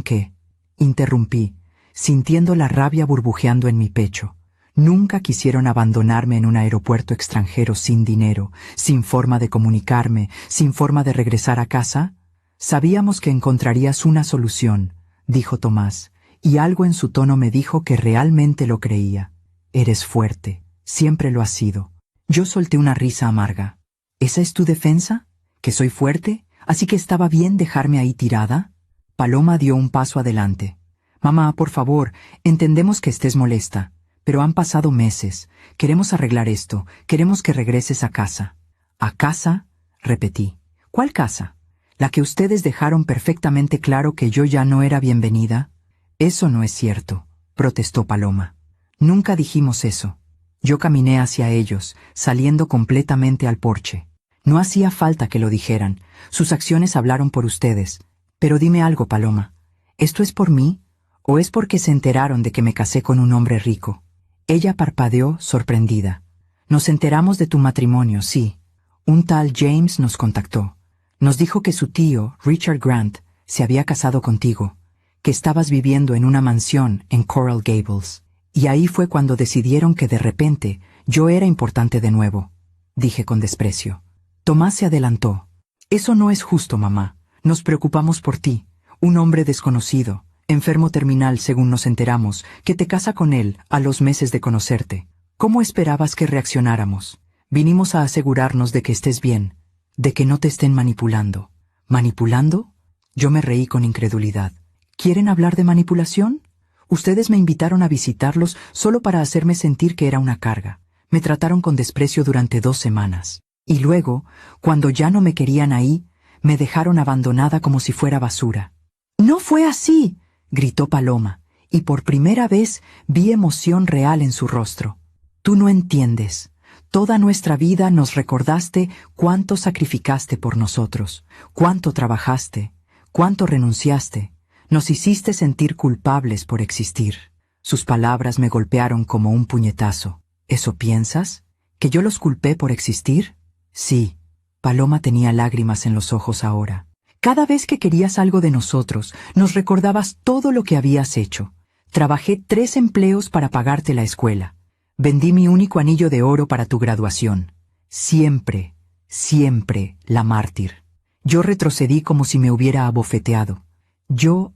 que...» Interrumpí, sintiendo la rabia burbujeando en mi pecho. Nunca quisieron abandonarme en un aeropuerto extranjero sin dinero, sin forma de comunicarme, sin forma de regresar a casa. «Sabíamos que encontrarías una solución», dijo Tomás, y algo en su tono me dijo que realmente lo creía. «Eres fuerte, siempre lo has sido». Yo solté una risa amarga. «¿Esa es tu defensa? ¿Que soy fuerte? ¿Así que estaba bien dejarme ahí tirada?» Paloma dio un paso adelante. «Mamá, por favor, entendemos que estés molesta, pero han pasado meses. Queremos arreglar esto, queremos que regreses a casa». «¿A casa?», repetí. «¿Cuál casa? ¿La que ustedes dejaron perfectamente claro que yo ya no era bienvenida?» «Eso no es cierto», protestó Paloma. «Nunca dijimos eso». Yo caminé hacia ellos, saliendo completamente al porche. No hacía falta que lo dijeran. Sus acciones hablaron por ustedes. Pero dime algo, Paloma. ¿Esto es por mí? ¿O es porque se enteraron de que me casé con un hombre rico? Ella parpadeó, sorprendida. «Nos enteramos de tu matrimonio, sí. Un tal James nos contactó. Nos dijo que su tío, Richard Grant, se había casado contigo, que estabas viviendo en una mansión en Coral Gables. Y ahí fue cuando decidieron que de repente yo era importante de nuevo», dije con desprecio. Tomás se adelantó. «Eso no es justo, mamá. Nos preocupamos por ti, un hombre desconocido, enfermo terminal según nos enteramos, que te casa con él a los meses de conocerte. ¿Cómo esperabas que reaccionáramos? Vinimos a asegurarnos de que estés bien, de que no te estén manipulando». «¿Manipulando?». Yo me reí con incredulidad. «¿Quieren hablar de manipulación? Ustedes me invitaron a visitarlos solo para hacerme sentir que era una carga. Me trataron con desprecio durante 2 semanas. Y luego, cuando ya no me querían ahí, me dejaron abandonada como si fuera basura». «No fue así», gritó Paloma, y por primera vez vi emoción real en su rostro. «Tú no entiendes. Toda nuestra vida nos recordaste cuánto sacrificaste por nosotros, cuánto trabajaste, cuánto renunciaste. Nos hiciste sentir culpables por existir». Sus palabras me golpearon como un puñetazo. «¿Eso piensas? ¿Que yo los culpé por existir?». «Sí». Paloma tenía lágrimas en los ojos ahora. «Cada vez que querías algo de nosotros, nos recordabas todo lo que habías hecho. Trabajé 3 empleos para pagarte la escuela. Vendí mi único anillo de oro para tu graduación. Siempre, siempre la mártir». Yo retrocedí como si me hubiera abofeteado. Yo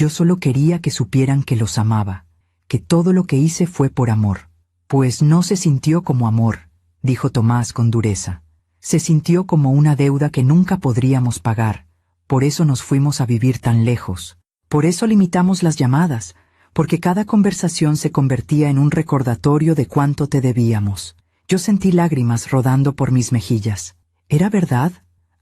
solo quería que supieran que los amaba, que todo lo que hice fue por amor». «Pues no se sintió como amor», dijo Tomás con dureza. «Se sintió como una deuda que nunca podríamos pagar. Por eso nos fuimos a vivir tan lejos. Por eso limitamos las llamadas, porque cada conversación se convertía en un recordatorio de cuánto te debíamos». Yo sentí lágrimas rodando por mis mejillas. ¿Era verdad?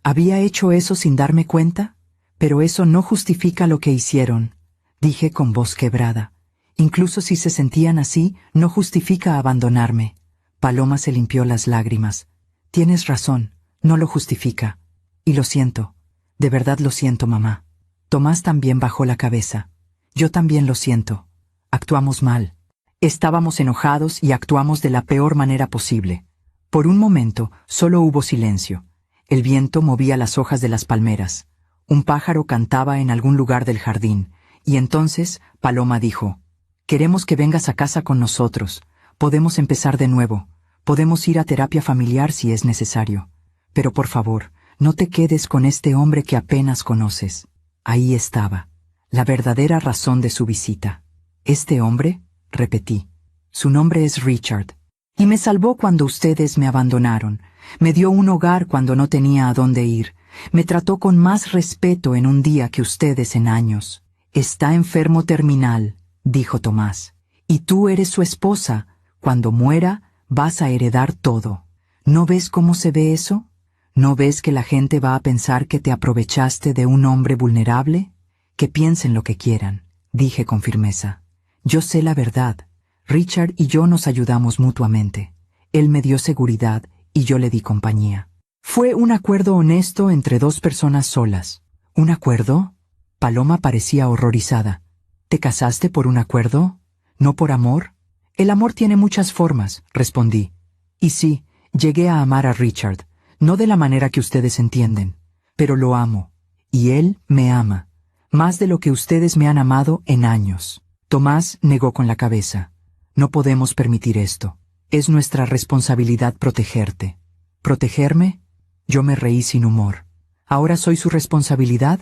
¿Había hecho eso sin darme cuenta? «Pero eso no justifica lo que hicieron», dije con voz quebrada. «Incluso si se sentían así, no justifica abandonarme». Paloma se limpió las lágrimas. Tienes razón, no lo justifica. Y lo siento. De verdad lo siento, mamá. Tomás también bajó la cabeza. Yo también lo siento. Actuamos mal. Estábamos enojados y actuamos de la peor manera posible. Por un momento, solo hubo silencio. El viento movía las hojas de las palmeras. Un pájaro cantaba en algún lugar del jardín. Y entonces, Paloma dijo: «Queremos que vengas a casa con nosotros. Podemos empezar de nuevo. Podemos ir a terapia familiar si es necesario. Pero por favor, no te quedes con este hombre que apenas conoces». Ahí estaba, la verdadera razón de su visita. «¿Este hombre?», repetí. «Su nombre es Richard. Y me salvó cuando ustedes me abandonaron. Me dio un hogar cuando no tenía a dónde ir. Me trató con más respeto en un día que ustedes en años. Está enfermo terminal», dijo Tomás. «Y tú eres su esposa. Cuando muera, vas a heredar todo. ¿No ves cómo se ve eso? ¿No ves que la gente va a pensar que te aprovechaste de un hombre vulnerable? Que piensen lo que quieran», dije con firmeza. «Yo sé la verdad. Richard y yo nos ayudamos mutuamente. Él me dio seguridad y yo le di compañía. Fue un acuerdo honesto entre dos personas solas». «¿Un acuerdo?». Paloma parecía horrorizada. «¿Te casaste por un acuerdo? ¿No por amor?». «El amor tiene muchas formas», respondí. «Y sí, llegué a amar a Richard, no de la manera que ustedes entienden, pero lo amo, y él me ama, más de lo que ustedes me han amado en años». Tomás negó con la cabeza. «No podemos permitir esto. Es nuestra responsabilidad protegerte». «¿Protegerme?». Yo me reí sin humor. «¿Ahora soy su responsabilidad?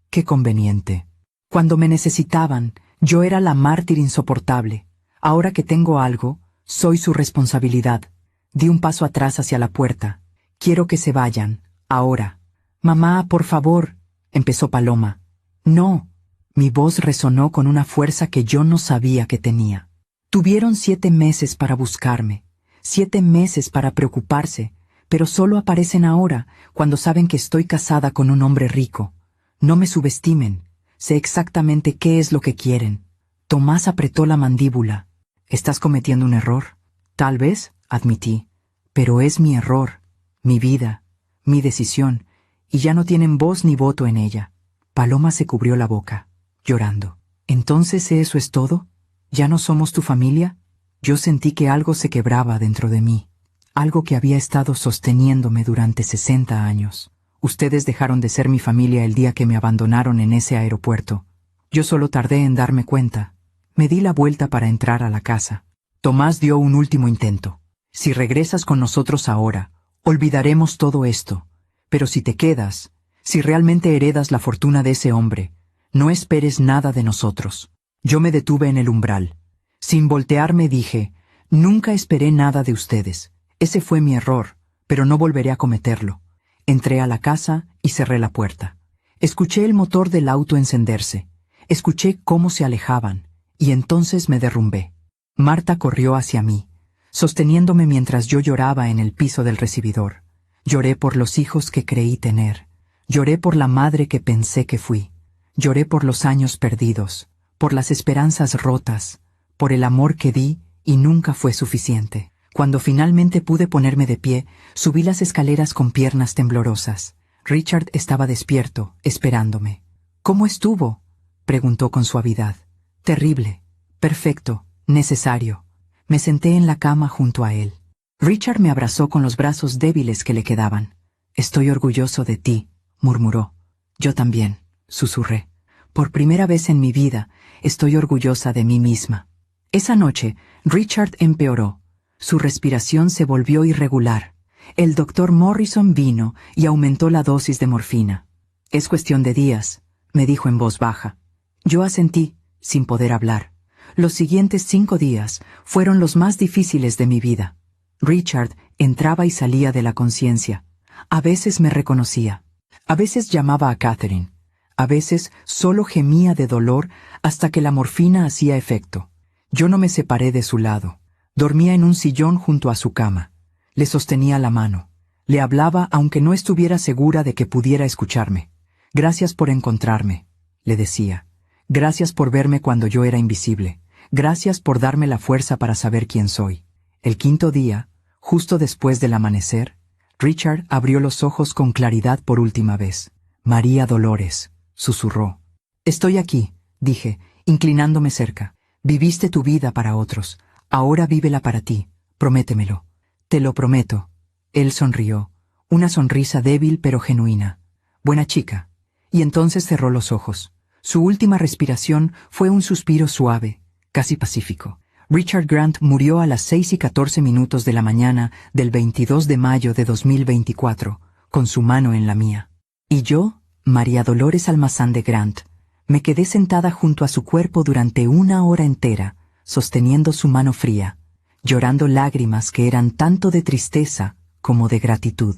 Qué conveniente. Cuando me necesitaban, yo era la mártir insoportable. Ahora que tengo algo, soy su responsabilidad». Di un paso atrás hacia la puerta. «Quiero que se vayan, ahora». «Mamá, por favor», empezó Paloma. «No». Mi voz resonó con una fuerza que yo no sabía que tenía. «Tuvieron 7 meses para buscarme, 7 meses para preocuparse, pero solo aparecen ahora, cuando saben que estoy casada con un hombre rico. No me subestimen. Sé exactamente qué es lo que quieren». Tomás apretó la mandíbula. «¿Estás cometiendo un error?». «Tal vez», admití. «Pero es mi error, mi vida, mi decisión, y ya no tienen voz ni voto en ella». Paloma se cubrió la boca, llorando. «¿Entonces eso es todo? ¿Ya no somos tu familia?». Yo sentí que algo se quebraba dentro de mí, algo que había estado sosteniéndome durante 60 años. «Ustedes dejaron de ser mi familia el día que me abandonaron en ese aeropuerto. Yo solo tardé en darme cuenta». Me di la vuelta para entrar a la casa. Tomás dio un último intento. «Si regresas con nosotros ahora, olvidaremos todo esto. Pero si te quedas, si realmente heredas la fortuna de ese hombre, no esperes nada de nosotros». Yo me detuve en el umbral. Sin voltearme dije: «Nunca esperé nada de ustedes. Ese fue mi error, pero no volveré a cometerlo». Entré a la casa y cerré la puerta. Escuché el motor del auto encenderse. Escuché cómo se alejaban, y entonces me derrumbé. Marta corrió hacia mí, sosteniéndome mientras yo lloraba en el piso del recibidor. Lloré por los hijos que creí tener. Lloré por la madre que pensé que fui. Lloré por los años perdidos, por las esperanzas rotas, por el amor que di y nunca fue suficiente. Cuando finalmente pude ponerme de pie, subí las escaleras con piernas temblorosas. Richard estaba despierto, esperándome. «¿Cómo estuvo?», preguntó con suavidad. «Terrible, perfecto, necesario». Me senté en la cama junto a él. Richard me abrazó con los brazos débiles que le quedaban. «Estoy orgulloso de ti», murmuró. «Yo también», susurré. «Por primera vez en mi vida, estoy orgullosa de mí misma». Esa noche, Richard empeoró. Su respiración se volvió irregular. El doctor Morrison vino y aumentó la dosis de morfina. «Es cuestión de días», me dijo en voz baja. Yo asentí, sin poder hablar. Los siguientes 5 días fueron los más difíciles de mi vida. Richard entraba y salía de la conciencia. A veces me reconocía. A veces llamaba a Catherine. A veces solo gemía de dolor hasta que la morfina hacía efecto. Yo no me separé de su lado. Dormía en un sillón junto a su cama. Le sostenía la mano. Le hablaba aunque no estuviera segura de que pudiera escucharme. «Gracias por encontrarme», le decía. «Gracias por verme cuando yo era invisible. Gracias por darme la fuerza para saber quién soy». El 5.º día, Justo después del amanecer, Richard abrió los ojos con claridad por última vez. María Dolores, susurró. Estoy aquí, dije, inclinándome cerca. Viviste tu vida para otros, ahora vívela para ti, prométemelo. Te lo prometo. Él sonrió, una sonrisa débil pero genuina. Buena chica. Y entonces cerró los ojos. Su última respiración fue un suspiro suave, casi pacífico. Richard Grant murió a las 6:14 de la mañana del 22 de mayo de 2024, con su mano en la mía. Y yo, María Dolores Almazán de Grant, me quedé sentada junto a su cuerpo durante 1 hora entera, sosteniendo su mano fría, llorando lágrimas que eran tanto de tristeza como de gratitud,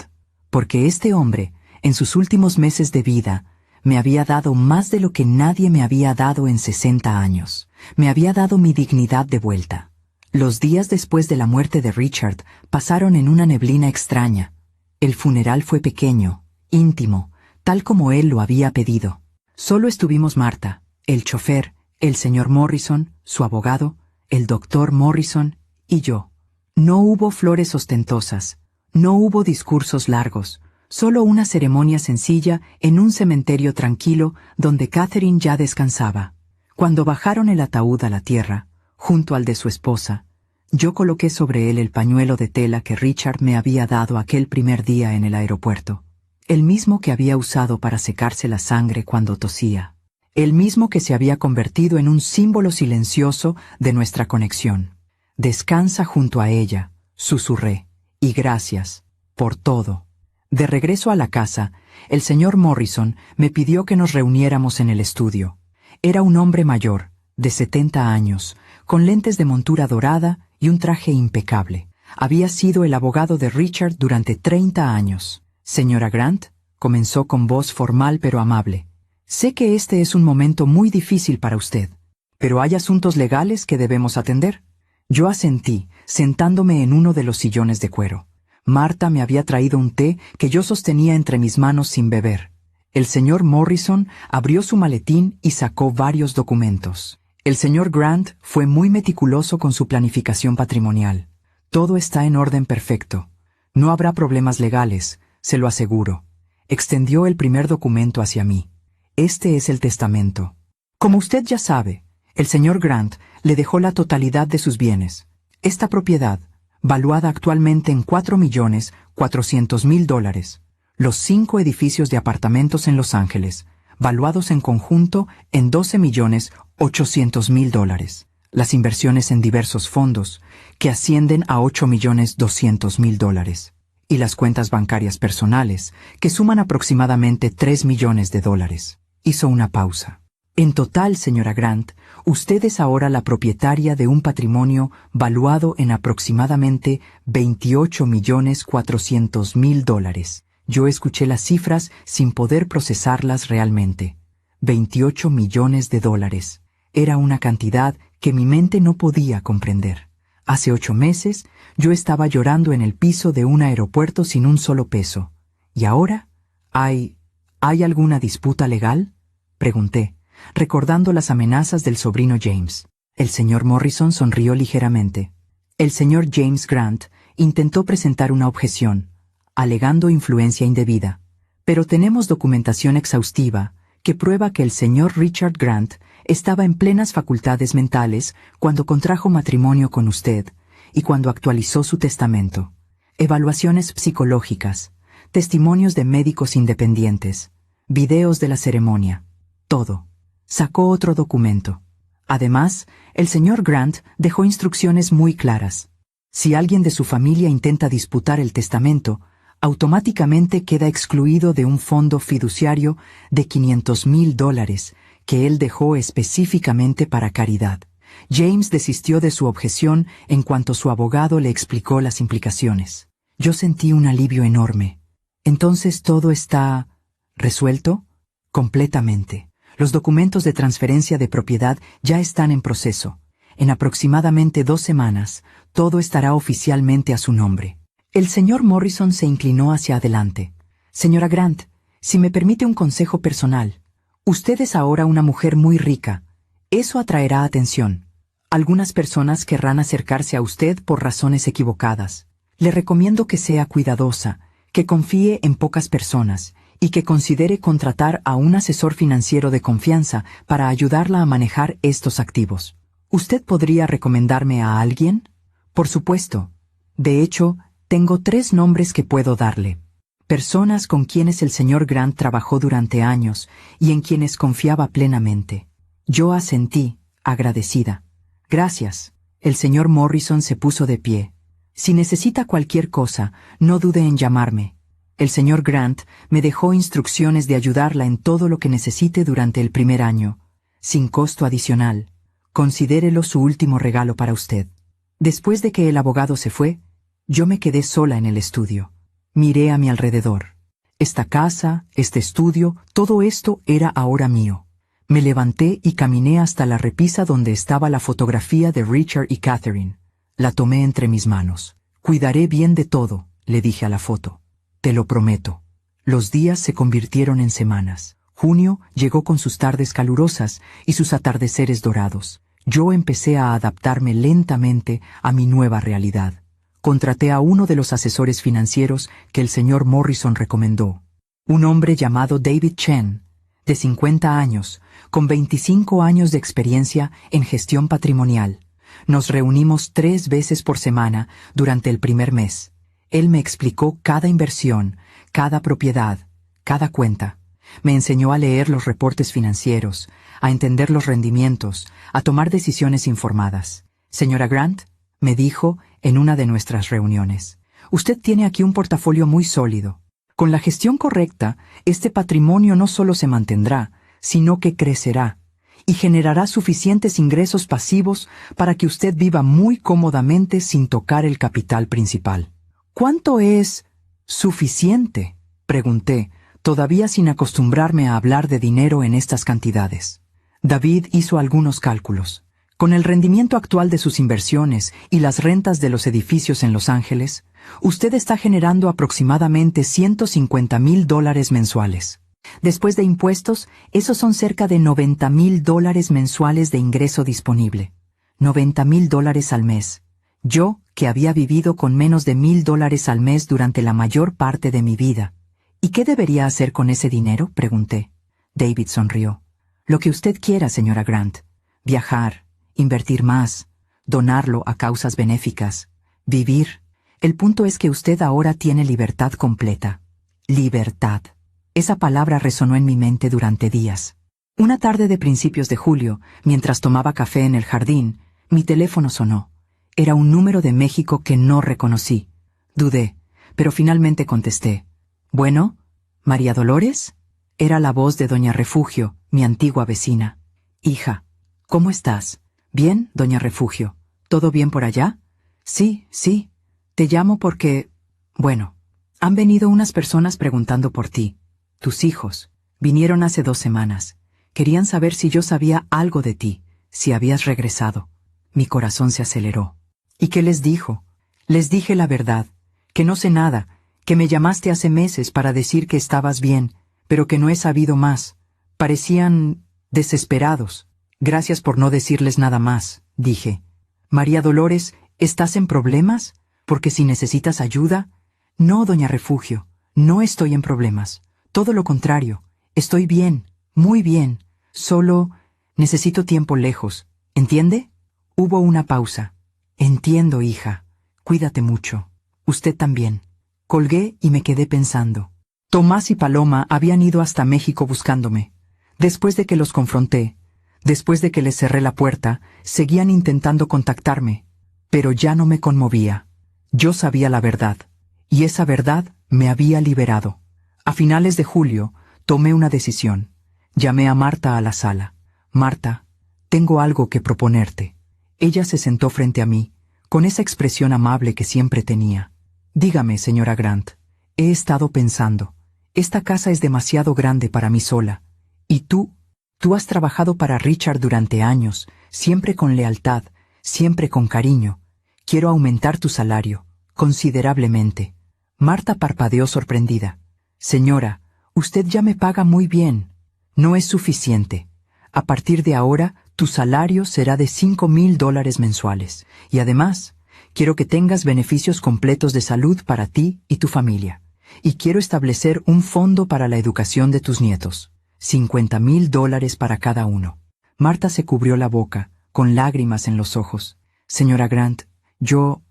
porque este hombre, en sus últimos meses de vida, me había dado más de lo que nadie me había dado en 60 años. Me había dado mi dignidad de vuelta. Los días después de la muerte de Richard pasaron en una neblina extraña. El funeral fue pequeño, íntimo, tal como él lo había pedido. Solo estuvimos Marta, el chofer, el señor Morrison, su abogado, el doctor Morrison y yo. No hubo flores ostentosas, no hubo discursos largos, solo una ceremonia sencilla en un cementerio tranquilo donde Catherine ya descansaba. Cuando bajaron el ataúd a la tierra, junto al de su esposa, yo coloqué sobre él el pañuelo de tela que Richard me había dado aquel primer día en el aeropuerto, el mismo que había usado para secarse la sangre cuando tosía, el mismo que se había convertido en un símbolo silencioso de nuestra conexión. Descansa junto a ella, susurré, y gracias, por todo. De regreso a la casa, el señor Morrison me pidió que nos reuniéramos en el estudio. Era un hombre mayor, de 70 años, con lentes de montura dorada y un traje impecable. Había sido el abogado de Richard durante 30 años. Señora Grant, comenzó con voz formal pero amable. Sé que este es un momento muy difícil para usted, pero hay asuntos legales que debemos atender. Yo asentí, sentándome en uno de los sillones de cuero. Marta me había traído un té que yo sostenía entre mis manos sin beber. El señor Morrison abrió su maletín y sacó varios documentos. El señor Grant fue muy meticuloso con su planificación patrimonial. Todo está en orden perfecto. No habrá problemas legales, se lo aseguro. Extendió el primer documento hacia mí. Este es el testamento. Como usted ya sabe, el señor Grant le dejó la totalidad de sus bienes. Esta propiedad, valuada actualmente en $4.400.000, los 5 edificios de apartamentos en Los Ángeles, valuados en conjunto en $12.800.000, las inversiones en diversos fondos, que ascienden a $8.200.000, y las cuentas bancarias personales, que suman aproximadamente $3 millones. Hizo una pausa. En total, señora Grant, usted es ahora la propietaria de un patrimonio valuado en aproximadamente $28.400.000. Yo escuché las cifras sin poder procesarlas realmente. $28 millones. Era una cantidad que mi mente no podía comprender. Hace 8 meses, yo estaba llorando en el piso de un aeropuerto sin un solo peso. ¿Y ahora? ¿Hay alguna disputa legal?, pregunté, recordando las amenazas del sobrino James. El señor Morrison sonrió ligeramente. El señor James Grant intentó presentar una objeción, alegando influencia indebida, pero tenemos documentación exhaustiva que prueba que el señor Richard Grant estaba en plenas facultades mentales cuando contrajo matrimonio con usted y cuando actualizó su testamento. Evaluaciones psicológicas, testimonios de médicos independientes, videos de la ceremonia, todo. Sacó otro documento. Además, el señor Grant dejó instrucciones muy claras. Si alguien de su familia intenta disputar el testamento, automáticamente queda excluido de un fondo fiduciario de $500.000 que él dejó específicamente para caridad. James desistió de su objeción en cuanto su abogado le explicó las implicaciones. Yo sentí un alivio enorme. ¿Entonces todo está resuelto? Completamente. Los documentos de transferencia de propiedad ya están en proceso. En aproximadamente 2 semanas, todo estará oficialmente a su nombre. El señor Morrison se inclinó hacia adelante. Señora Grant, si me permite un consejo personal. Usted es ahora una mujer muy rica. Eso atraerá atención. Algunas personas querrán acercarse a usted por razones equivocadas. Le recomiendo que sea cuidadosa, que confíe en pocas personas y que considere contratar a un asesor financiero de confianza para ayudarla a manejar estos activos. ¿Usted podría recomendarme a alguien? Por supuesto. De hecho, tengo 3 nombres que puedo darle. Personas con quienes el señor Grant trabajó durante años y en quienes confiaba plenamente. Yo asentí, agradecida. Gracias. El señor Morrison se puso de pie. Si necesita cualquier cosa, no dude en llamarme. El señor Grant me dejó instrucciones de ayudarla en todo lo que necesite durante el primer año, sin costo adicional. Considérelo su último regalo para usted. Después de que el abogado se fue, yo me quedé sola en el estudio. Miré a mi alrededor. Esta casa, este estudio, todo esto era ahora mío. Me levanté y caminé hasta la repisa donde estaba la fotografía de Richard y Catherine. La tomé entre mis manos. Cuidaré bien de todo, le dije a la foto. Te lo prometo. Los días se convirtieron en semanas. Junio llegó con sus tardes calurosas y sus atardeceres dorados. Yo empecé a adaptarme lentamente a mi nueva realidad. Contraté a uno de los asesores financieros que el señor Morrison recomendó. Un hombre llamado David Chen, de 50 años, con 25 años de experiencia en gestión patrimonial. Nos reunimos 3 veces por semana durante el primer mes. Él me explicó cada inversión, cada propiedad, cada cuenta. Me enseñó a leer los reportes financieros, a entender los rendimientos, a tomar decisiones informadas. Señora Grant, me dijo en una de nuestras reuniones, usted tiene aquí un portafolio muy sólido. Con la gestión correcta, este patrimonio no solo se mantendrá, sino que crecerá y generará suficientes ingresos pasivos para que usted viva muy cómodamente sin tocar el capital principal. ¿Cuánto es suficiente?, pregunté, todavía sin acostumbrarme a hablar de dinero en estas cantidades. David hizo algunos cálculos. Con el rendimiento actual de sus inversiones y las rentas de los edificios en Los Ángeles, usted está generando aproximadamente $150,000 mensuales. Después de impuestos, esos son cerca de $90,000 mensuales de ingreso disponible. $90,000 al mes. Yo, que había vivido con menos de $1,000 al mes durante la mayor parte de mi vida. ¿Y qué debería hacer con ese dinero?, pregunté. David sonrió. Lo que usted quiera, señora Grant. Viajar, invertir más, donarlo a causas benéficas, vivir. El punto es que usted ahora tiene libertad completa. Libertad. Esa palabra resonó en mi mente durante días. Una tarde de principios de julio, mientras tomaba café en el jardín, mi teléfono sonó. Era un número de México que no reconocí. Dudé, pero finalmente contesté. ¿Bueno? ¿María Dolores? Era la voz de doña Refugio, mi antigua vecina. Hija, ¿cómo estás? Bien, doña Refugio. ¿Todo bien por allá? Sí, sí. Te llamo porque... Bueno, han venido unas personas preguntando por ti. Tus hijos. Vinieron hace 2 semanas. Querían saber si yo sabía algo de ti, si habías regresado. Mi corazón se aceleró. ¿Y qué les dijo? Les dije la verdad, que no sé nada, que me llamaste hace meses para decir que estabas bien, pero que no he sabido más. Parecían desesperados. Gracias por no decirles nada más, dije. María Dolores, ¿estás en problemas? Porque si necesitas ayuda... No, doña Refugio, no estoy en problemas. Todo lo contrario, estoy bien, muy bien. Solo necesito tiempo lejos, ¿entiende? Hubo una pausa. Entiendo, hija. Cuídate mucho. Usted también. Colgué y me quedé pensando. Tomás y Paloma habían ido hasta México buscándome. Después de que los confronté, después de que les cerré la puerta, seguían intentando contactarme. Pero ya no me conmovía. Yo sabía la verdad. Y esa verdad me había liberado. A finales de julio, tomé una decisión. Llamé a Marta a la sala. Marta, tengo algo que proponerte. Ella se sentó frente a mí, con esa expresión amable que siempre tenía. Dígame, señora Grant, he estado pensando. Esta casa es demasiado grande para mí sola. Y tú has trabajado para Richard durante años, siempre con lealtad, siempre con cariño. Quiero aumentar tu salario, considerablemente. Marta parpadeó sorprendida. Señora, usted ya me paga muy bien. No es suficiente. A partir de ahora, tu salario será de $5,000 mensuales. Y además, Quiero que tengas beneficios completos de salud para ti y tu familia. Y quiero establecer un fondo para la educación de tus nietos. $50,000 para cada uno. Marta se cubrió la boca, con lágrimas en los ojos. Señora Grant, yo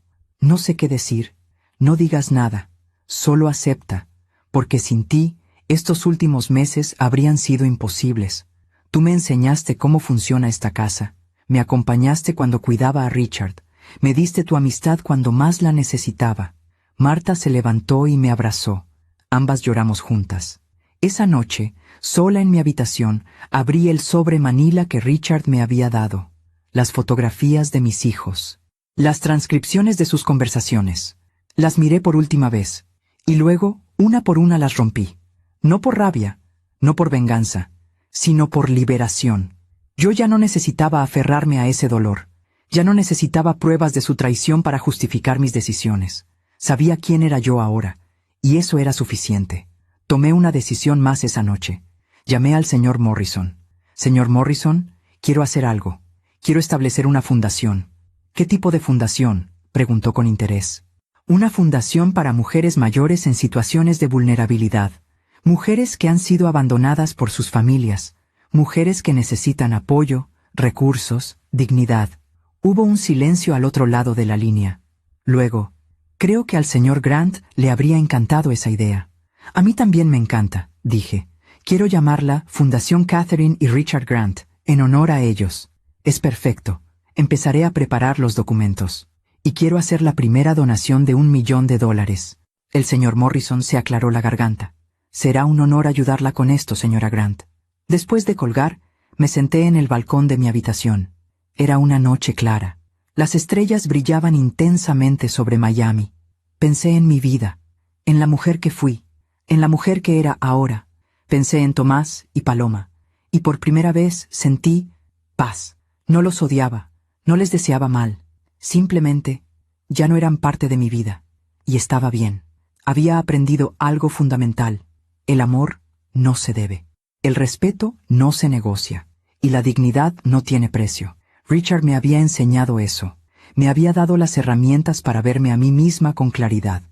no sé qué decir. No digas nada. Solo acepta, porque sin ti, estos últimos meses habrían sido imposibles. Tú me enseñaste cómo funciona esta casa. Me acompañaste cuando cuidaba a Richard. Me diste tu amistad cuando más la necesitaba. Marta se levantó y me abrazó. Ambas lloramos juntas. Esa noche, sola en mi habitación, abrí el sobre manila que Richard me había dado. Las fotografías de mis hijos. Las transcripciones de sus conversaciones. Las miré por última vez. Y luego, una por una las rompí. No por rabia, no por venganza, sino por liberación. Yo ya no necesitaba aferrarme a ese dolor. Ya no necesitaba pruebas de su traición para justificar mis decisiones. Sabía quién era yo ahora, y eso era suficiente. Tomé una decisión más esa noche. Llamé al señor Morrison. Señor Morrison, quiero hacer algo. Quiero establecer una fundación. ¿Qué tipo de fundación?, preguntó con interés. Una fundación para mujeres mayores en situaciones de vulnerabilidad. Mujeres que han sido abandonadas por sus familias. Mujeres que necesitan apoyo, recursos, dignidad. Hubo un silencio al otro lado de la línea. Luego, creo que al señor Grant le habría encantado esa idea. A mí también me encanta, dije. Quiero llamarla Fundación Catherine y Richard Grant, en honor a ellos. Es perfecto. Empezaré a preparar los documentos. Y quiero hacer la primera donación de $1,000,000. El señor Morrison se aclaró la garganta. Será un honor ayudarla con esto, señora Grant. Después de colgar, me senté en el balcón de mi habitación. Era una noche clara. Las estrellas brillaban intensamente sobre Miami. Pensé en mi vida, en la mujer que fui, en la mujer que era ahora. Pensé en Tomás y Paloma, y por primera vez sentí paz. No los odiaba, no les deseaba mal. Simplemente, ya no eran parte de mi vida, y estaba bien. Había aprendido algo fundamental. El amor no se debe. El respeto no se negocia, y la dignidad no tiene precio. Richard me había enseñado eso. Me había dado las herramientas para verme a mí misma con claridad,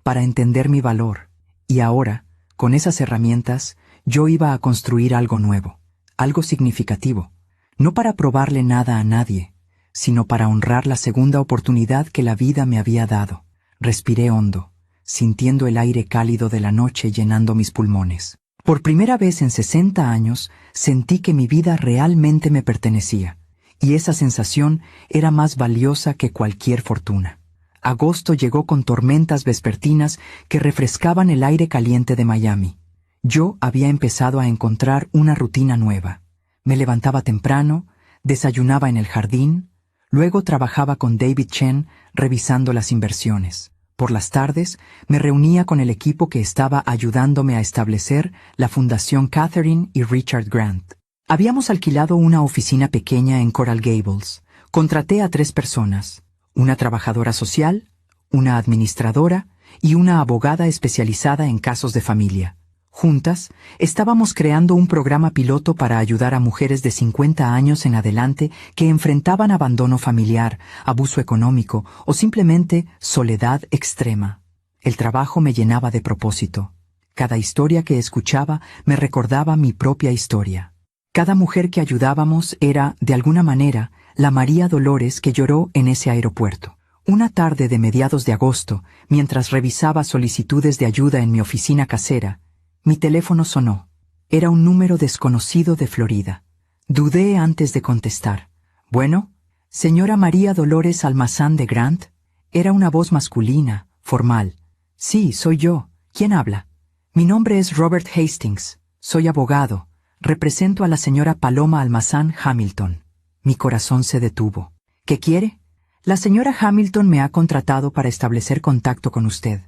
para entender mi valor. Y ahora, con esas herramientas, yo iba a construir algo nuevo, algo significativo. No para probarle nada a nadie, sino para honrar la segunda oportunidad que la vida me había dado. Respiré hondo, sintiendo el aire cálido de la noche llenando mis pulmones. Por primera vez en 60 años, sentí que mi vida realmente me pertenecía, y esa sensación era más valiosa que cualquier fortuna. Agosto llegó con tormentas vespertinas que refrescaban el aire caliente de Miami. Yo había empezado a encontrar una rutina nueva. Me levantaba temprano, desayunaba en el jardín, luego trabajaba con David Chen revisando las inversiones. Por las tardes, me reunía con el equipo que estaba ayudándome a establecer la Fundación Catherine y Richard Grant. Habíamos alquilado una oficina pequeña en Coral Gables. Contraté a 3 personas, una trabajadora social, una administradora y una abogada especializada en casos de familia. Juntas, estábamos creando un programa piloto para ayudar a mujeres de 50 años en adelante que enfrentaban abandono familiar, abuso económico o simplemente soledad extrema. El trabajo me llenaba de propósito. Cada historia que escuchaba me recordaba mi propia historia. Cada mujer que ayudábamos era, de alguna manera, la María Dolores que lloró en ese aeropuerto. Una tarde de mediados de agosto, mientras revisaba solicitudes de ayuda en mi oficina casera, mi teléfono sonó. Era un número desconocido de Florida. Dudé antes de contestar. «Bueno, señora María Dolores Almazán de Grant». Era una voz masculina, formal. «Sí, soy yo. ¿Quién habla?» «Mi nombre es Robert Hastings. Soy abogado. Represento a la señora Paloma Almazán Hamilton». Mi corazón se detuvo. «¿Qué quiere?» «La señora Hamilton me ha contratado para establecer contacto con usted.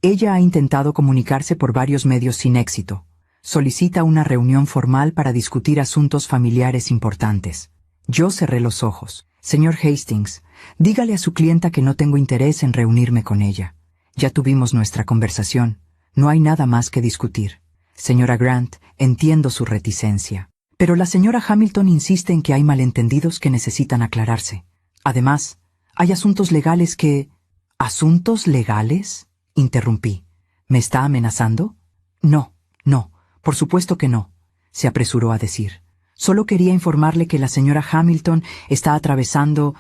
Ella ha intentado comunicarse por varios medios sin éxito. Solicita una reunión formal para discutir asuntos familiares importantes». Yo cerré los ojos. «Señor Hastings, dígale a su clienta que no tengo interés en reunirme con ella. Ya tuvimos nuestra conversación. No hay nada más que discutir. Señora Grant, entiendo su reticencia. Pero la señora Hamilton insiste en que hay malentendidos que necesitan aclararse. Además, hay asuntos legales que ¿Asuntos legales? Interrumpí. ¿Me está amenazando? No, no, por supuesto que no, se apresuró a decir. Solo quería informarle que la señora Hamilton está atravesando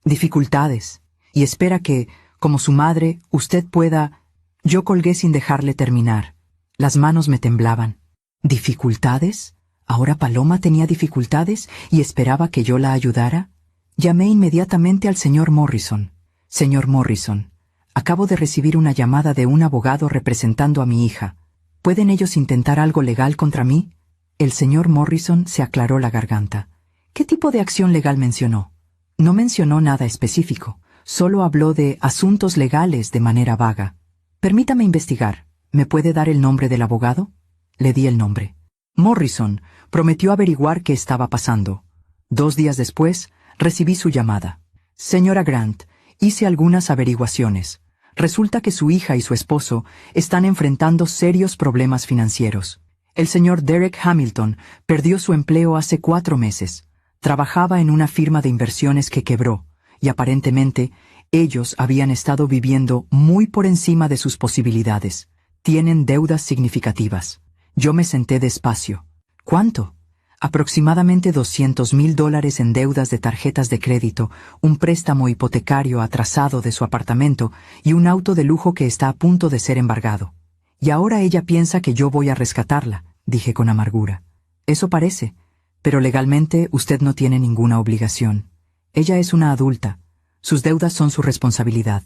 dificultades y espera que, como su madre, usted pueda... Yo colgué sin dejarle terminar. Las manos me temblaban. ¿Dificultades? ¿Ahora Paloma tenía dificultades y esperaba que yo la ayudara? Llamé inmediatamente al señor Morrison. Señor Morrison, acabo de recibir una llamada de un abogado representando a mi hija. ¿Pueden ellos intentar algo legal contra mí? El señor Morrison se aclaró la garganta. ¿Qué tipo de acción legal mencionó? No mencionó nada específico, solo habló de asuntos legales de manera vaga. Permítame investigar. ¿Me puede dar el nombre del abogado? Le di el nombre. Morrison prometió averiguar qué estaba pasando. 2 días después, recibí su llamada. Señora Grant, hice algunas averiguaciones. Resulta que su hija y su esposo están enfrentando serios problemas financieros. El señor Derek Hamilton perdió su empleo hace 4 meses. Trabajaba en una firma de inversiones que quebró, y aparentemente ellos habían estado viviendo muy por encima de sus posibilidades. Tienen deudas significativas. Yo me senté despacio. ¿Cuánto? Aproximadamente $200,000 en deudas de tarjetas de crédito, un préstamo hipotecario atrasado de su apartamento y un auto de lujo que está a punto de ser embargado. Y ahora ella piensa que yo voy a rescatarla, dije con amargura. Eso parece, pero legalmente usted no tiene ninguna obligación. Ella es una adulta. Sus deudas son su responsabilidad.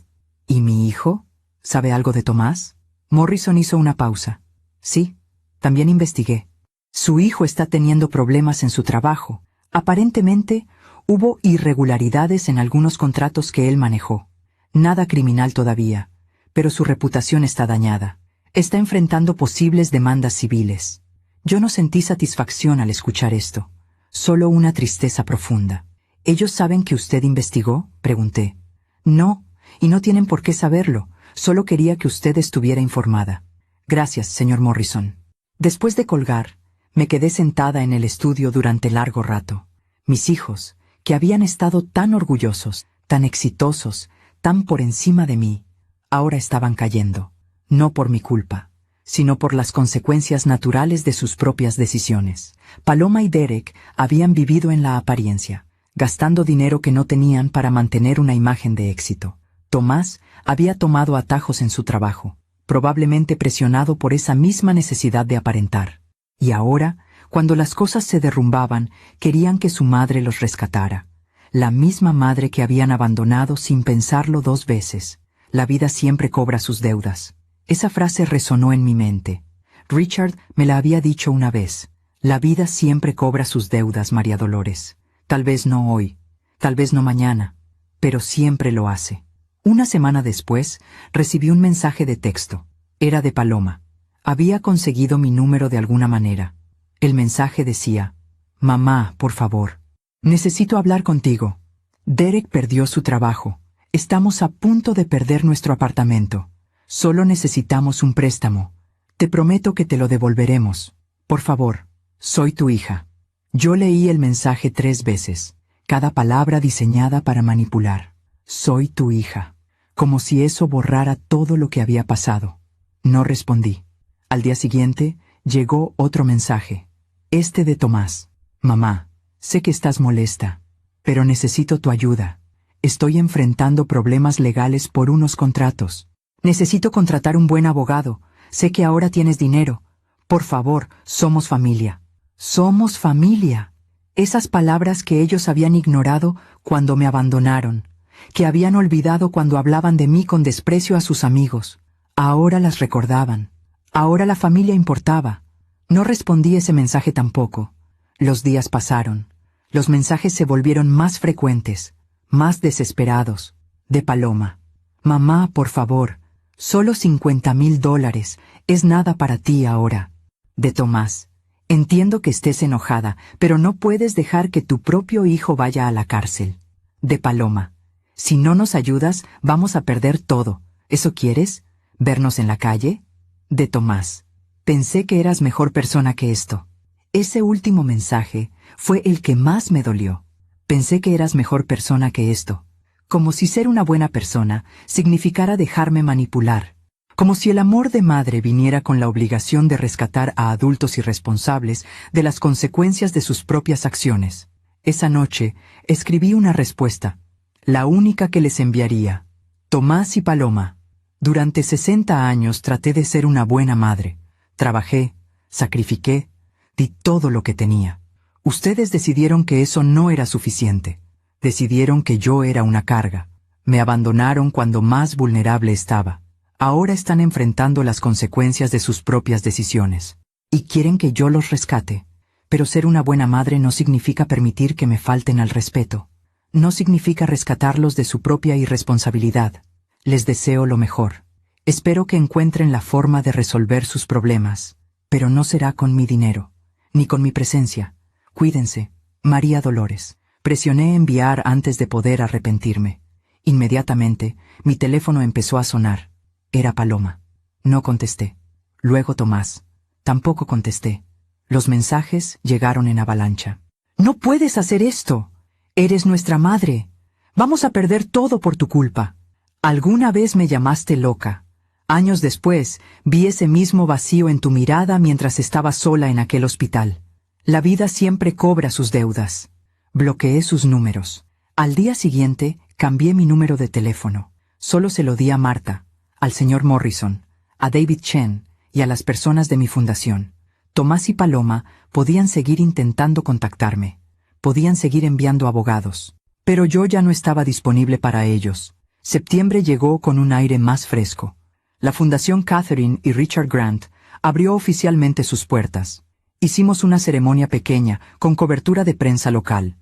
¿Y mi hijo? ¿Sabe algo de Tomás? Morrison hizo una pausa. Sí, también investigué. Su hijo está teniendo problemas en su trabajo. Aparentemente, hubo irregularidades en algunos contratos que él manejó. Nada criminal todavía, pero su reputación está dañada. Está enfrentando posibles demandas civiles. Yo no sentí satisfacción al escuchar esto, solo una tristeza profunda. ¿Ellos saben que usted investigó?, pregunté. No, y no tienen por qué saberlo. Solo quería que usted estuviera informada. Gracias, señor Morrison. Después de colgar, me quedé sentada en el estudio durante largo rato. Mis hijos, que habían estado tan orgullosos, tan exitosos, tan por encima de mí, ahora estaban cayendo, no por mi culpa, sino por las consecuencias naturales de sus propias decisiones. Paloma y Derek habían vivido en la apariencia, gastando dinero que no tenían para mantener una imagen de éxito. Tomás había tomado atajos en su trabajo, probablemente presionado por esa misma necesidad de aparentar. Y ahora, cuando las cosas se derrumbaban, querían que su madre los rescatara. La misma madre que habían abandonado sin pensarlo 2 veces. La vida siempre cobra sus deudas. Esa frase resonó en mi mente. Richard me la había dicho una vez. La vida siempre cobra sus deudas, María Dolores. Tal vez no hoy, tal vez no mañana, pero siempre lo hace. Una semana después, recibí un mensaje de texto. Era de Paloma. Había conseguido mi número de alguna manera. El mensaje decía: «Mamá, por favor. Necesito hablar contigo. Derek perdió su trabajo. Estamos a punto de perder nuestro apartamento. Solo necesitamos un préstamo. Te prometo que te lo devolveremos. Por favor, soy tu hija». Yo leí el mensaje 3 veces, cada palabra diseñada para manipular. Soy tu hija. Como si eso borrara todo lo que había pasado. No respondí. Al día siguiente, llegó otro mensaje. Este de Tomás. Mamá, sé que estás molesta, pero necesito tu ayuda. Estoy enfrentando problemas legales por unos contratos. Necesito contratar un buen abogado. Sé que ahora tienes dinero. Por favor, somos familia. Somos familia. Esas palabras que ellos habían ignorado cuando me abandonaron, que habían olvidado cuando hablaban de mí con desprecio a sus amigos. Ahora las recordaban. Ahora la familia importaba. No respondí ese mensaje tampoco. Los días pasaron. Los mensajes se volvieron más frecuentes, más desesperados. De Paloma. Mamá, por favor, solo $50,000. Es nada para ti ahora. De Tomás. Entiendo que estés enojada, pero no puedes dejar que tu propio hijo vaya a la cárcel. De Paloma. Si no nos ayudas, vamos a perder todo. ¿Eso quieres? ¿Vernos en la calle? De Tomás. Pensé que eras mejor persona que esto. Ese último mensaje fue el que más me dolió. Pensé que eras mejor persona que esto. como si ser una buena persona significara dejarme manipular, como si el amor de madre viniera con la obligación de rescatar a adultos irresponsables de las consecuencias de sus propias acciones. Esa noche escribí una respuesta, la única que les enviaría. Tomás y Paloma. Durante 60 años traté de ser una buena madre. Trabajé, sacrifiqué, di todo lo que tenía. Ustedes decidieron que eso no era suficiente. Decidieron que yo era una carga. Me abandonaron cuando más vulnerable estaba. Ahora están enfrentando las consecuencias de sus propias decisiones. Y quieren que yo los rescate. Pero ser una buena madre no significa permitir que me falten al respeto. No significa rescatarlos de su propia irresponsabilidad. Les deseo lo mejor. Espero que encuentren la forma de resolver sus problemas. Pero no será con mi dinero, ni con mi presencia. Cuídense, María Dolores. Presioné enviar antes de poder arrepentirme. Inmediatamente, mi teléfono empezó a sonar. Era Paloma. No contesté. Luego Tomás. Tampoco contesté. Los mensajes llegaron en avalancha. «¡No puedes hacer esto! Eres nuestra madre. Vamos a perder todo por tu culpa. Alguna vez me llamaste loca. Años después, vi ese mismo vacío en tu mirada mientras estaba sola en aquel hospital. La vida siempre cobra sus deudas». Bloqueé sus números. Al día siguiente, cambié mi número de teléfono. Solo se lo di a Marta, al señor Morrison, a David Chen y a las personas de mi fundación. Tomás y Paloma podían seguir intentando contactarme. Podían seguir enviando abogados. Pero yo ya no estaba disponible para ellos. Septiembre llegó con un aire más fresco. La Fundación Catherine y Richard Grant abrió oficialmente sus puertas. Hicimos una ceremonia pequeña con cobertura de prensa local.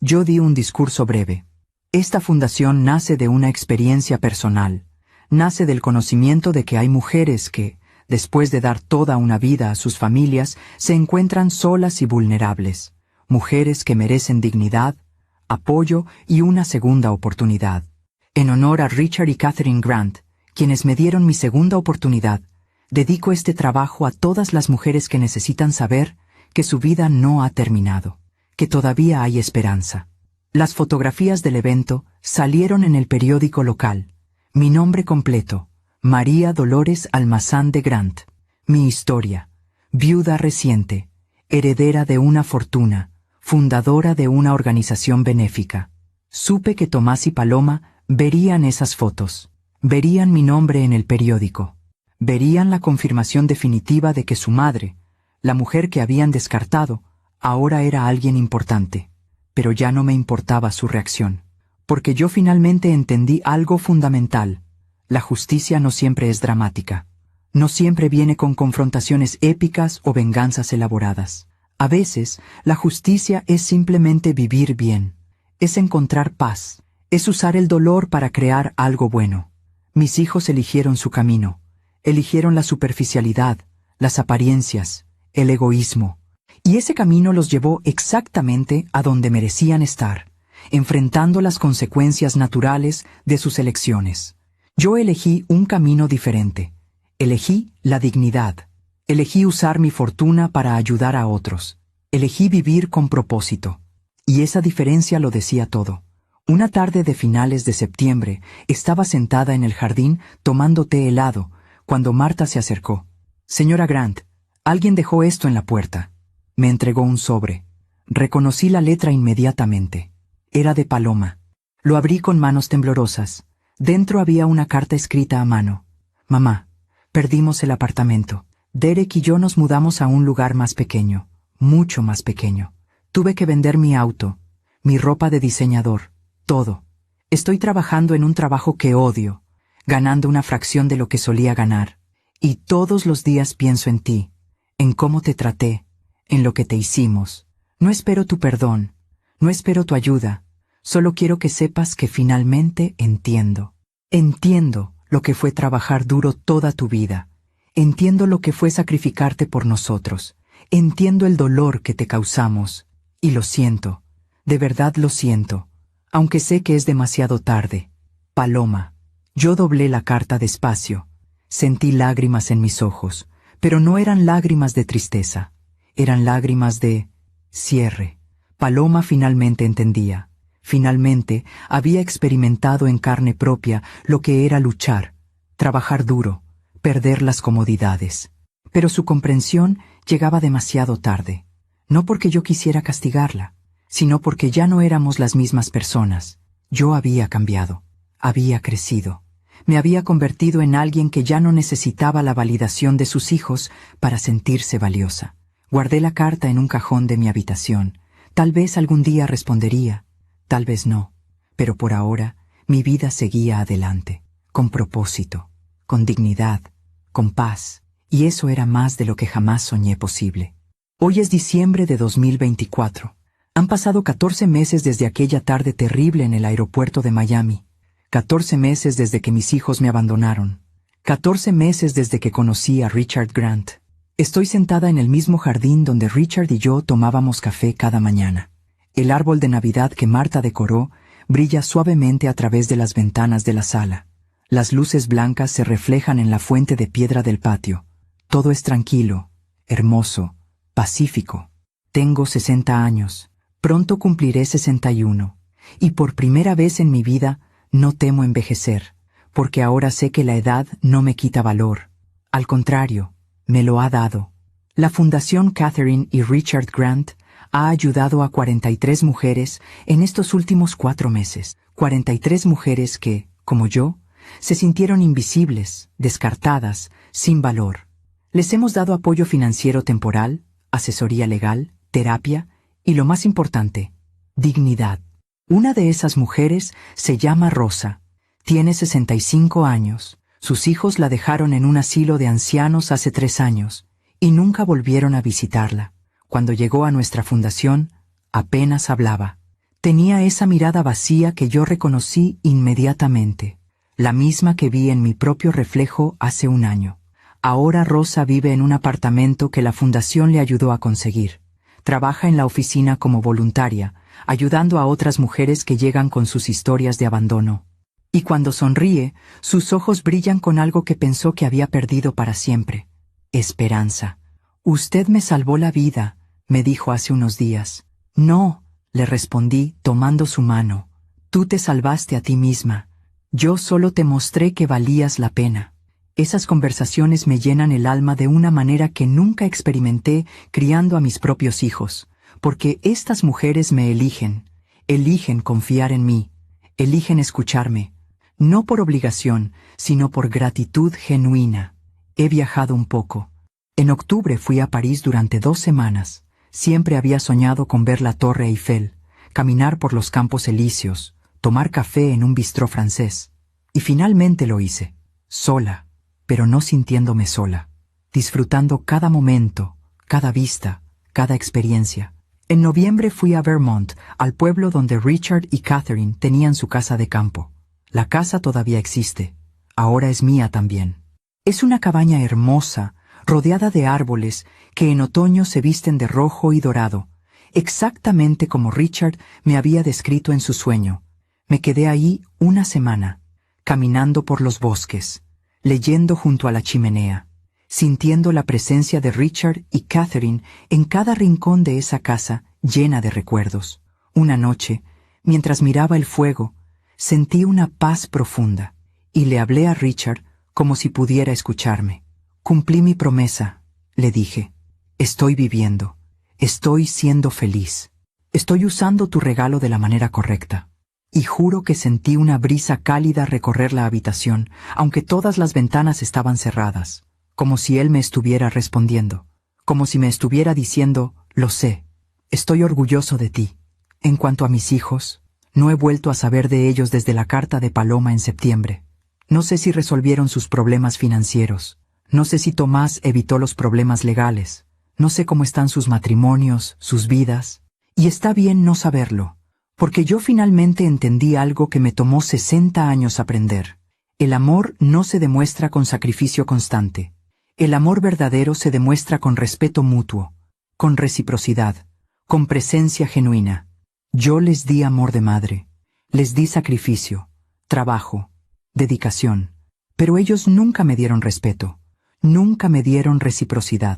Yo di un discurso breve. Esta fundación nace de una experiencia personal. Nace del conocimiento de que hay mujeres que, después de dar toda una vida a sus familias, se encuentran solas y vulnerables. Mujeres que merecen dignidad, apoyo y una segunda oportunidad. En honor a Richard y Catherine Grant, quienes me dieron mi segunda oportunidad, dedico este trabajo a todas las mujeres que necesitan saber que su vida no ha terminado, que todavía hay esperanza. Las fotografías del evento salieron en el periódico local. Mi nombre completo, María Dolores Almazán de Grant. Mi historia, viuda reciente, heredera de una fortuna, fundadora de una organización benéfica. Supe que Tomás y Paloma verían esas fotos, verían mi nombre en el periódico, verían la confirmación definitiva de que su madre, la mujer que habían descartado, ahora era alguien importante. Pero ya no me importaba su reacción, porque yo finalmente entendí algo fundamental. La justicia no siempre es dramática. No siempre viene con confrontaciones épicas o venganzas elaboradas. A veces, la justicia es simplemente vivir bien. Es encontrar paz. Es usar el dolor para crear algo bueno. Mis hijos eligieron su camino. Eligieron la superficialidad, las apariencias, el egoísmo. Y ese camino los llevó exactamente a donde merecían estar, enfrentando las consecuencias naturales de sus elecciones. Yo elegí un camino diferente. Elegí la dignidad. Elegí usar mi fortuna para ayudar a otros. Elegí vivir con propósito. Y esa diferencia lo decía todo. Una tarde de finales de septiembre, estaba sentada en el jardín tomando té helado, cuando Marta se acercó. «Señora Grant, alguien dejó esto en la puerta». Me entregó un sobre. Reconocí la letra inmediatamente. Era de Paloma. Lo abrí con manos temblorosas. Dentro había una carta escrita a mano. «Mamá, perdimos el apartamento. Derek y yo nos mudamos a un lugar más pequeño, mucho más pequeño. Tuve que vender mi auto, mi ropa de diseñador, todo. Estoy trabajando en un trabajo que odio, ganando una fracción de lo que solía ganar. Y todos los días pienso en ti, en cómo te traté, en lo que te hicimos. No espero tu perdón, no espero tu ayuda. Solo quiero que sepas que finalmente entiendo. Entiendo lo que fue trabajar duro toda tu vida. Entiendo lo que fue sacrificarte por nosotros. Entiendo el dolor que te causamos. Y lo siento. De verdad lo siento. Aunque sé que es demasiado tarde. Paloma». Yo doblé la carta despacio. Sentí lágrimas en mis ojos, pero no eran lágrimas de tristeza. Eran lágrimas de cierre. Paloma finalmente entendía. Finalmente, había experimentado en carne propia lo que era luchar, trabajar duro, perder las comodidades. Pero su comprensión llegaba demasiado tarde. No porque yo quisiera castigarla, sino porque ya no éramos las mismas personas. Yo había cambiado, había crecido. Me había convertido en alguien que ya no necesitaba la validación de sus hijos para sentirse valiosa. Guardé la carta en un cajón de mi habitación. Tal vez algún día respondería, tal vez no. Pero por ahora, mi vida seguía adelante, con propósito, con dignidad, con paz, y eso era más de lo que jamás soñé posible. Hoy es diciembre de 2024. Han pasado 14 meses desde aquella tarde terrible en el aeropuerto de Miami. 14 meses desde que mis hijos me abandonaron. 14 meses desde que conocí a Richard Grant. Estoy sentada en el mismo jardín donde Richard y yo tomábamos café cada mañana. El árbol de Navidad que Marta decoró brilla suavemente a través de las ventanas de la sala. Las luces blancas se reflejan en la fuente de piedra del patio. Todo es tranquilo, hermoso, pacífico. Tengo 60 años. Pronto cumpliré 61. Y por primera vez en mi vida no temo envejecer, porque ahora sé que la edad no me quita valor. Al contrario, me lo ha dado. La Fundación Catherine y Richard Grant ha ayudado a 43 mujeres en estos últimos 4 meses. 43 mujeres que, como yo, se sintieron invisibles, descartadas, sin valor. Les hemos dado apoyo financiero temporal, asesoría legal, terapia y, lo más importante, dignidad. Una de esas mujeres se llama Rosa. Tiene 65 años. Sus hijos la dejaron en un asilo de ancianos hace 3 años y nunca volvieron a visitarla. Cuando llegó a nuestra fundación, apenas hablaba. Tenía esa mirada vacía que yo reconocí inmediatamente, la misma que vi en mi propio reflejo hace 1 año. Ahora Rosa vive en un apartamento que la fundación le ayudó a conseguir. Trabaja en la oficina como voluntaria, ayudando a otras mujeres que llegan con sus historias de abandono. Y cuando sonríe, sus ojos brillan con algo que pensó que había perdido para siempre: esperanza. «Usted me salvó la vida», me dijo hace unos días. «No», le respondí tomando su mano. «Tú te salvaste a ti misma. Yo solo te mostré que valías la pena». Esas conversaciones me llenan el alma de una manera que nunca experimenté criando a mis propios hijos, porque estas mujeres me eligen confiar en mí, eligen escucharme, no por obligación, sino por gratitud genuina. He viajado un poco. En octubre fui a París durante 2 semanas. Siempre había soñado con ver la Torre Eiffel, caminar por los Campos Elíseos, tomar café en un bistró francés. Y finalmente lo hice, sola, pero no sintiéndome sola, disfrutando cada momento, cada vista, cada experiencia. En noviembre fui a Vermont, al pueblo donde Richard y Catherine tenían su casa de campo. La casa todavía existe, ahora es mía también. Es una cabaña hermosa, rodeada de árboles que en otoño se visten de rojo y dorado, exactamente como Richard me había descrito en su sueño. Me quedé ahí 1 semana, caminando por los bosques, leyendo junto a la chimenea, sintiendo la presencia de Richard y Catherine en cada rincón de esa casa llena de recuerdos. Una noche, mientras miraba el fuego, sentí una paz profunda y le hablé a Richard como si pudiera escucharme. «Cumplí mi promesa», le dije. «Estoy viviendo. Estoy siendo feliz. Estoy usando tu regalo de la manera correcta». Y juro que sentí una brisa cálida recorrer la habitación, aunque todas las ventanas estaban cerradas, como si él me estuviera respondiendo, como si me estuviera diciendo: «Lo sé, estoy orgulloso de ti». En cuanto a mis hijos, no he vuelto a saber de ellos desde la carta de Paloma en septiembre. No sé si resolvieron sus problemas financieros. No sé si Tomás evitó los problemas legales. No sé cómo están sus matrimonios, sus vidas. Y está bien no saberlo, porque yo finalmente entendí algo que me tomó 60 años aprender. El amor no se demuestra con sacrificio constante. El amor verdadero se demuestra con respeto mutuo, con reciprocidad, con presencia genuina. Yo les di amor de madre, les di sacrificio, trabajo, dedicación, pero ellos nunca me dieron respeto. Nunca me dieron reciprocidad,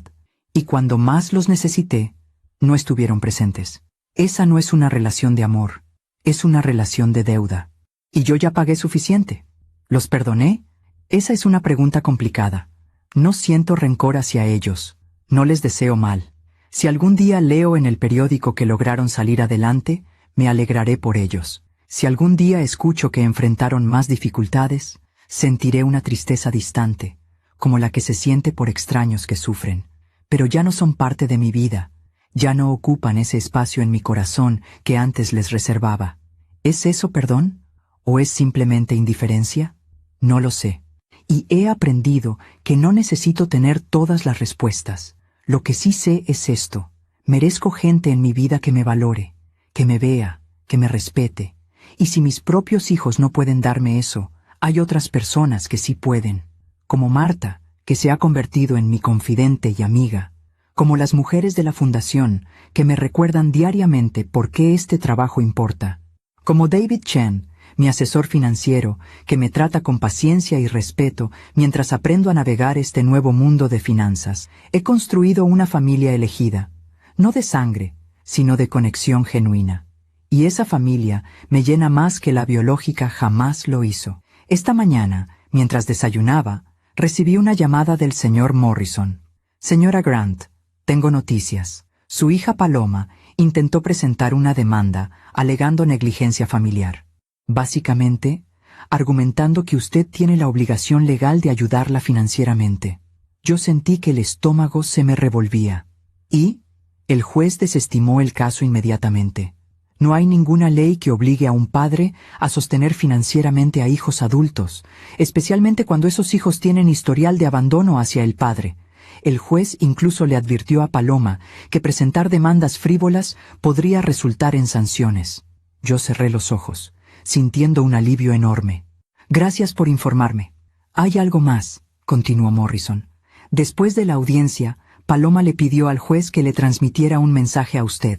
y cuando más los necesité, no estuvieron presentes. Esa no es una relación de amor, Es una relación de deuda. ¿Y yo ya pagué suficiente? ¿Los perdoné? Esa es una pregunta complicada. No siento rencor hacia ellos. No les deseo mal. Si algún día leo en el periódico que lograron salir adelante, me alegraré por ellos. Si algún día escucho que enfrentaron más dificultades, sentiré una tristeza distante, como la que se siente por extraños que sufren. Pero ya no son parte de mi vida. Ya no ocupan ese espacio en mi corazón que antes les reservaba. ¿Es eso perdón? ¿O es simplemente indiferencia? No lo sé. Y he aprendido que no necesito tener todas las respuestas. Lo que sí sé es esto. Merezco gente en mi vida que me valore, que me vea, que me respete. Y si mis propios hijos no pueden darme eso, hay otras personas que sí pueden. Como Marta, que se ha convertido en mi confidente y amiga. Como las mujeres de la fundación, que me recuerdan diariamente por qué este trabajo importa. Como David Chen, mi asesor financiero, que me trata con paciencia y respeto mientras aprendo a navegar este nuevo mundo de finanzas. He construido una familia elegida, no de sangre, sino de conexión genuina. Y esa familia me llena más que la biológica jamás lo hizo. Esta mañana, mientras desayunaba, recibí una llamada del señor Morrison. Señora Grant, tengo noticias. Su hija Paloma intentó presentar una demanda alegando negligencia familiar. Básicamente, argumentando que usted tiene la obligación legal de ayudarla financieramente. Yo sentí que el estómago se me revolvía. Y el juez desestimó el caso inmediatamente. No hay ninguna ley que obligue a un padre a sostener financieramente a hijos adultos, especialmente cuando esos hijos tienen historial de abandono hacia el padre. El juez incluso le advirtió a Paloma que presentar demandas frívolas podría resultar en sanciones. Yo cerré los ojos, sintiendo un alivio enorme. Gracias por informarme. Hay algo más, continuó Morrison. Después de la audiencia, Paloma le pidió al juez que le transmitiera un mensaje a usted.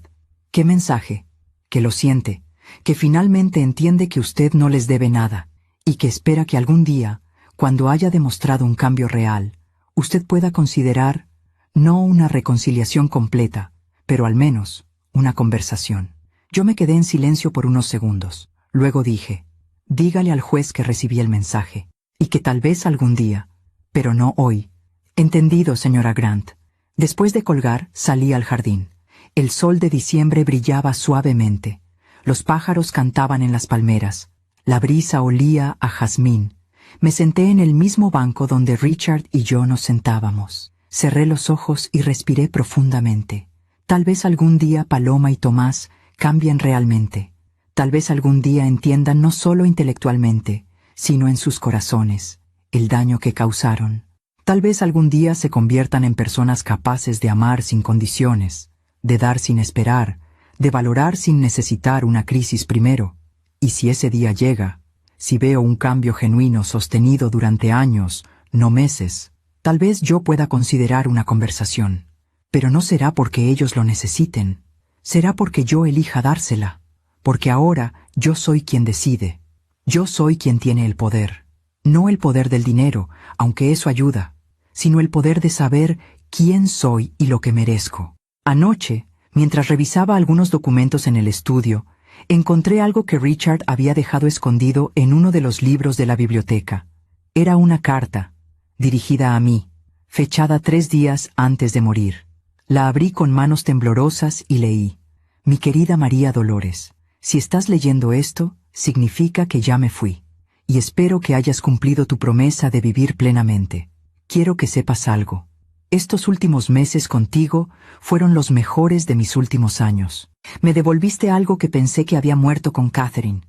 ¿Qué mensaje? Que lo siente, que finalmente entiende que usted no les debe nada, y que espera que algún día, cuando haya demostrado un cambio real, usted pueda considerar, no una reconciliación completa, pero al menos una conversación. Yo me quedé en silencio por unos segundos. Luego dije, dígale al juez que recibí el mensaje, y que tal vez algún día, pero no hoy. Entendido, señora Grant. Después de colgar, salí al jardín. El sol de diciembre brillaba suavemente. Los pájaros cantaban en las palmeras. La brisa olía a jazmín. Me senté en el mismo banco donde Richard y yo nos sentábamos. Cerré los ojos y respiré profundamente. Tal vez algún día Paloma y Tomás cambien realmente. Tal vez algún día entiendan no solo intelectualmente, sino en sus corazones, el daño que causaron. Tal vez algún día se conviertan en personas capaces de amar sin condiciones, de dar sin esperar, de valorar sin necesitar una crisis primero. Y si ese día llega, si veo un cambio genuino sostenido durante años, no meses, tal vez yo pueda considerar una conversación. Pero no será porque ellos lo necesiten, será porque yo elija dársela, porque ahora yo soy quien decide. Yo soy quien tiene el poder. No el poder del dinero, aunque eso ayuda, sino el poder de saber quién soy y lo que merezco. Anoche, mientras revisaba algunos documentos en el estudio, encontré algo que Richard había dejado escondido en uno de los libros de la biblioteca. Era una carta, dirigida a mí, fechada 3 días antes de morir. La abrí con manos temblorosas y leí: Mi querida María Dolores, si estás leyendo esto, significa que ya me fui, y espero que hayas cumplido tu promesa de vivir plenamente. Quiero que sepas algo. Estos últimos meses contigo fueron los mejores de mis últimos años. Me devolviste algo que pensé que había muerto con Catherine,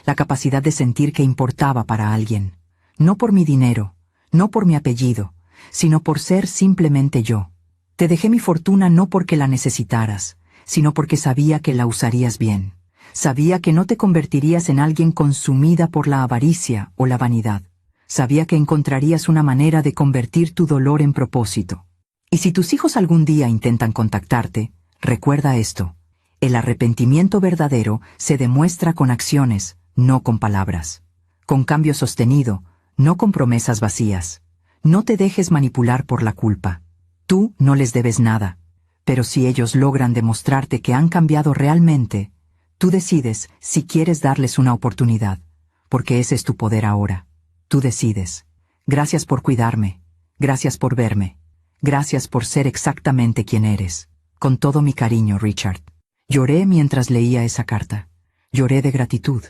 la capacidad de sentir que importaba para alguien. No por mi dinero, no por mi apellido, sino por ser simplemente yo. Te dejé mi fortuna no porque la necesitaras, sino porque sabía que la usarías bien. Sabía que no te convertirías en alguien consumida por la avaricia o la vanidad. Sabía que encontrarías una manera de convertir tu dolor en propósito. Y si tus hijos algún día intentan contactarte, recuerda esto: el arrepentimiento verdadero se demuestra con acciones, no con palabras. Con cambio sostenido, no con promesas vacías. No te dejes manipular por la culpa. Tú no les debes nada. Pero si ellos logran demostrarte que han cambiado realmente, Tú decides si quieres darles una oportunidad, porque ese es tu poder ahora. Tú decides. Gracias por cuidarme. Gracias por verme. Gracias por ser exactamente quien eres. Con todo mi cariño, Richard. Lloré mientras leía esa carta. Lloré de gratitud.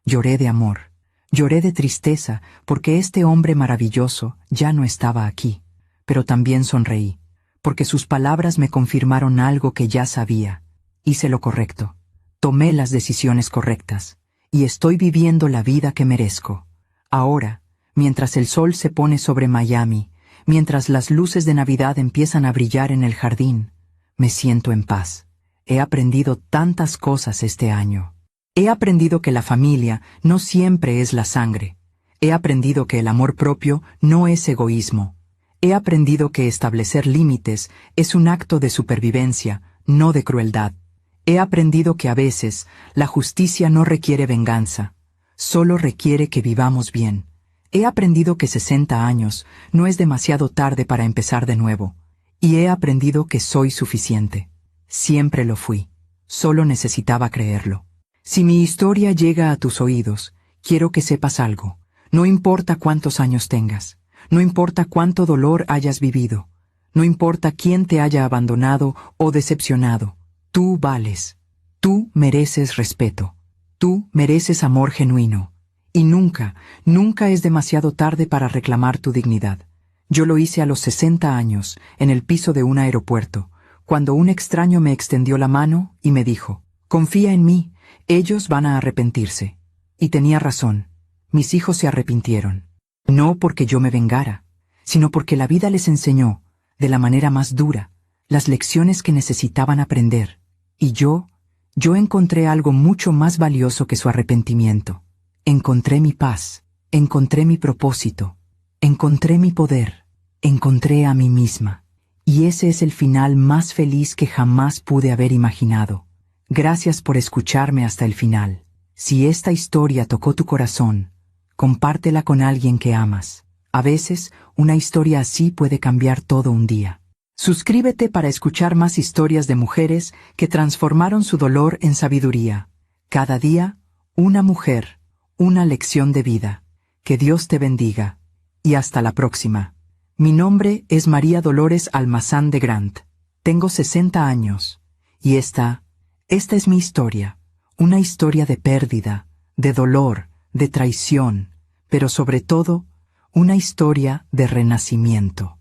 Lloré de amor. Lloré de tristeza porque este hombre maravilloso ya no estaba aquí. Pero también sonreí, porque sus palabras me confirmaron algo que ya sabía. Hice lo correcto. Tomé las decisiones correctas. Y estoy viviendo la vida que merezco. Ahora, mientras el sol se pone sobre Miami, mientras las luces de Navidad empiezan a brillar en el jardín, me siento en paz. He aprendido tantas cosas este año. He aprendido que la familia no siempre es la sangre. He aprendido que el amor propio no es egoísmo. He aprendido que establecer límites es un acto de supervivencia, no de crueldad. He aprendido que a veces la justicia no requiere venganza, solo requiere que vivamos bien. He aprendido que 60 años no es demasiado tarde para empezar de nuevo. Y he aprendido que soy suficiente. Siempre lo fui. Solo necesitaba creerlo. Si mi historia llega a tus oídos, quiero que sepas algo. No importa cuántos años tengas. No importa cuánto dolor hayas vivido. No importa quién te haya abandonado o decepcionado. Tú vales. Tú mereces respeto. Tú mereces amor genuino. Y nunca, nunca es demasiado tarde para reclamar tu dignidad. Yo lo hice a los 60 años, en el piso de un aeropuerto, cuando un extraño me extendió la mano y me dijo, «Confía en mí, ellos van a arrepentirse». Y tenía razón. Mis hijos se arrepintieron. No porque yo me vengara, sino porque la vida les enseñó, de la manera más dura, las lecciones que necesitaban aprender. Y yo encontré algo mucho más valioso que su arrepentimiento. Encontré mi paz, encontré mi propósito, encontré mi poder, encontré a mí misma. Y ese es el final más feliz que jamás pude haber imaginado. Gracias por escucharme hasta el final. Si esta historia tocó tu corazón, compártela con alguien que amas. A veces, una historia así puede cambiar todo un día. Suscríbete para escuchar más historias de mujeres que transformaron su dolor en sabiduría. Cada día, una mujer, una lección de vida. Que Dios te bendiga. Y hasta la próxima. Mi nombre es María Dolores Almazán de Grant. Tengo 60 años. Y esta es mi historia. Una historia de pérdida, de dolor, de traición, pero sobre todo, una historia de renacimiento.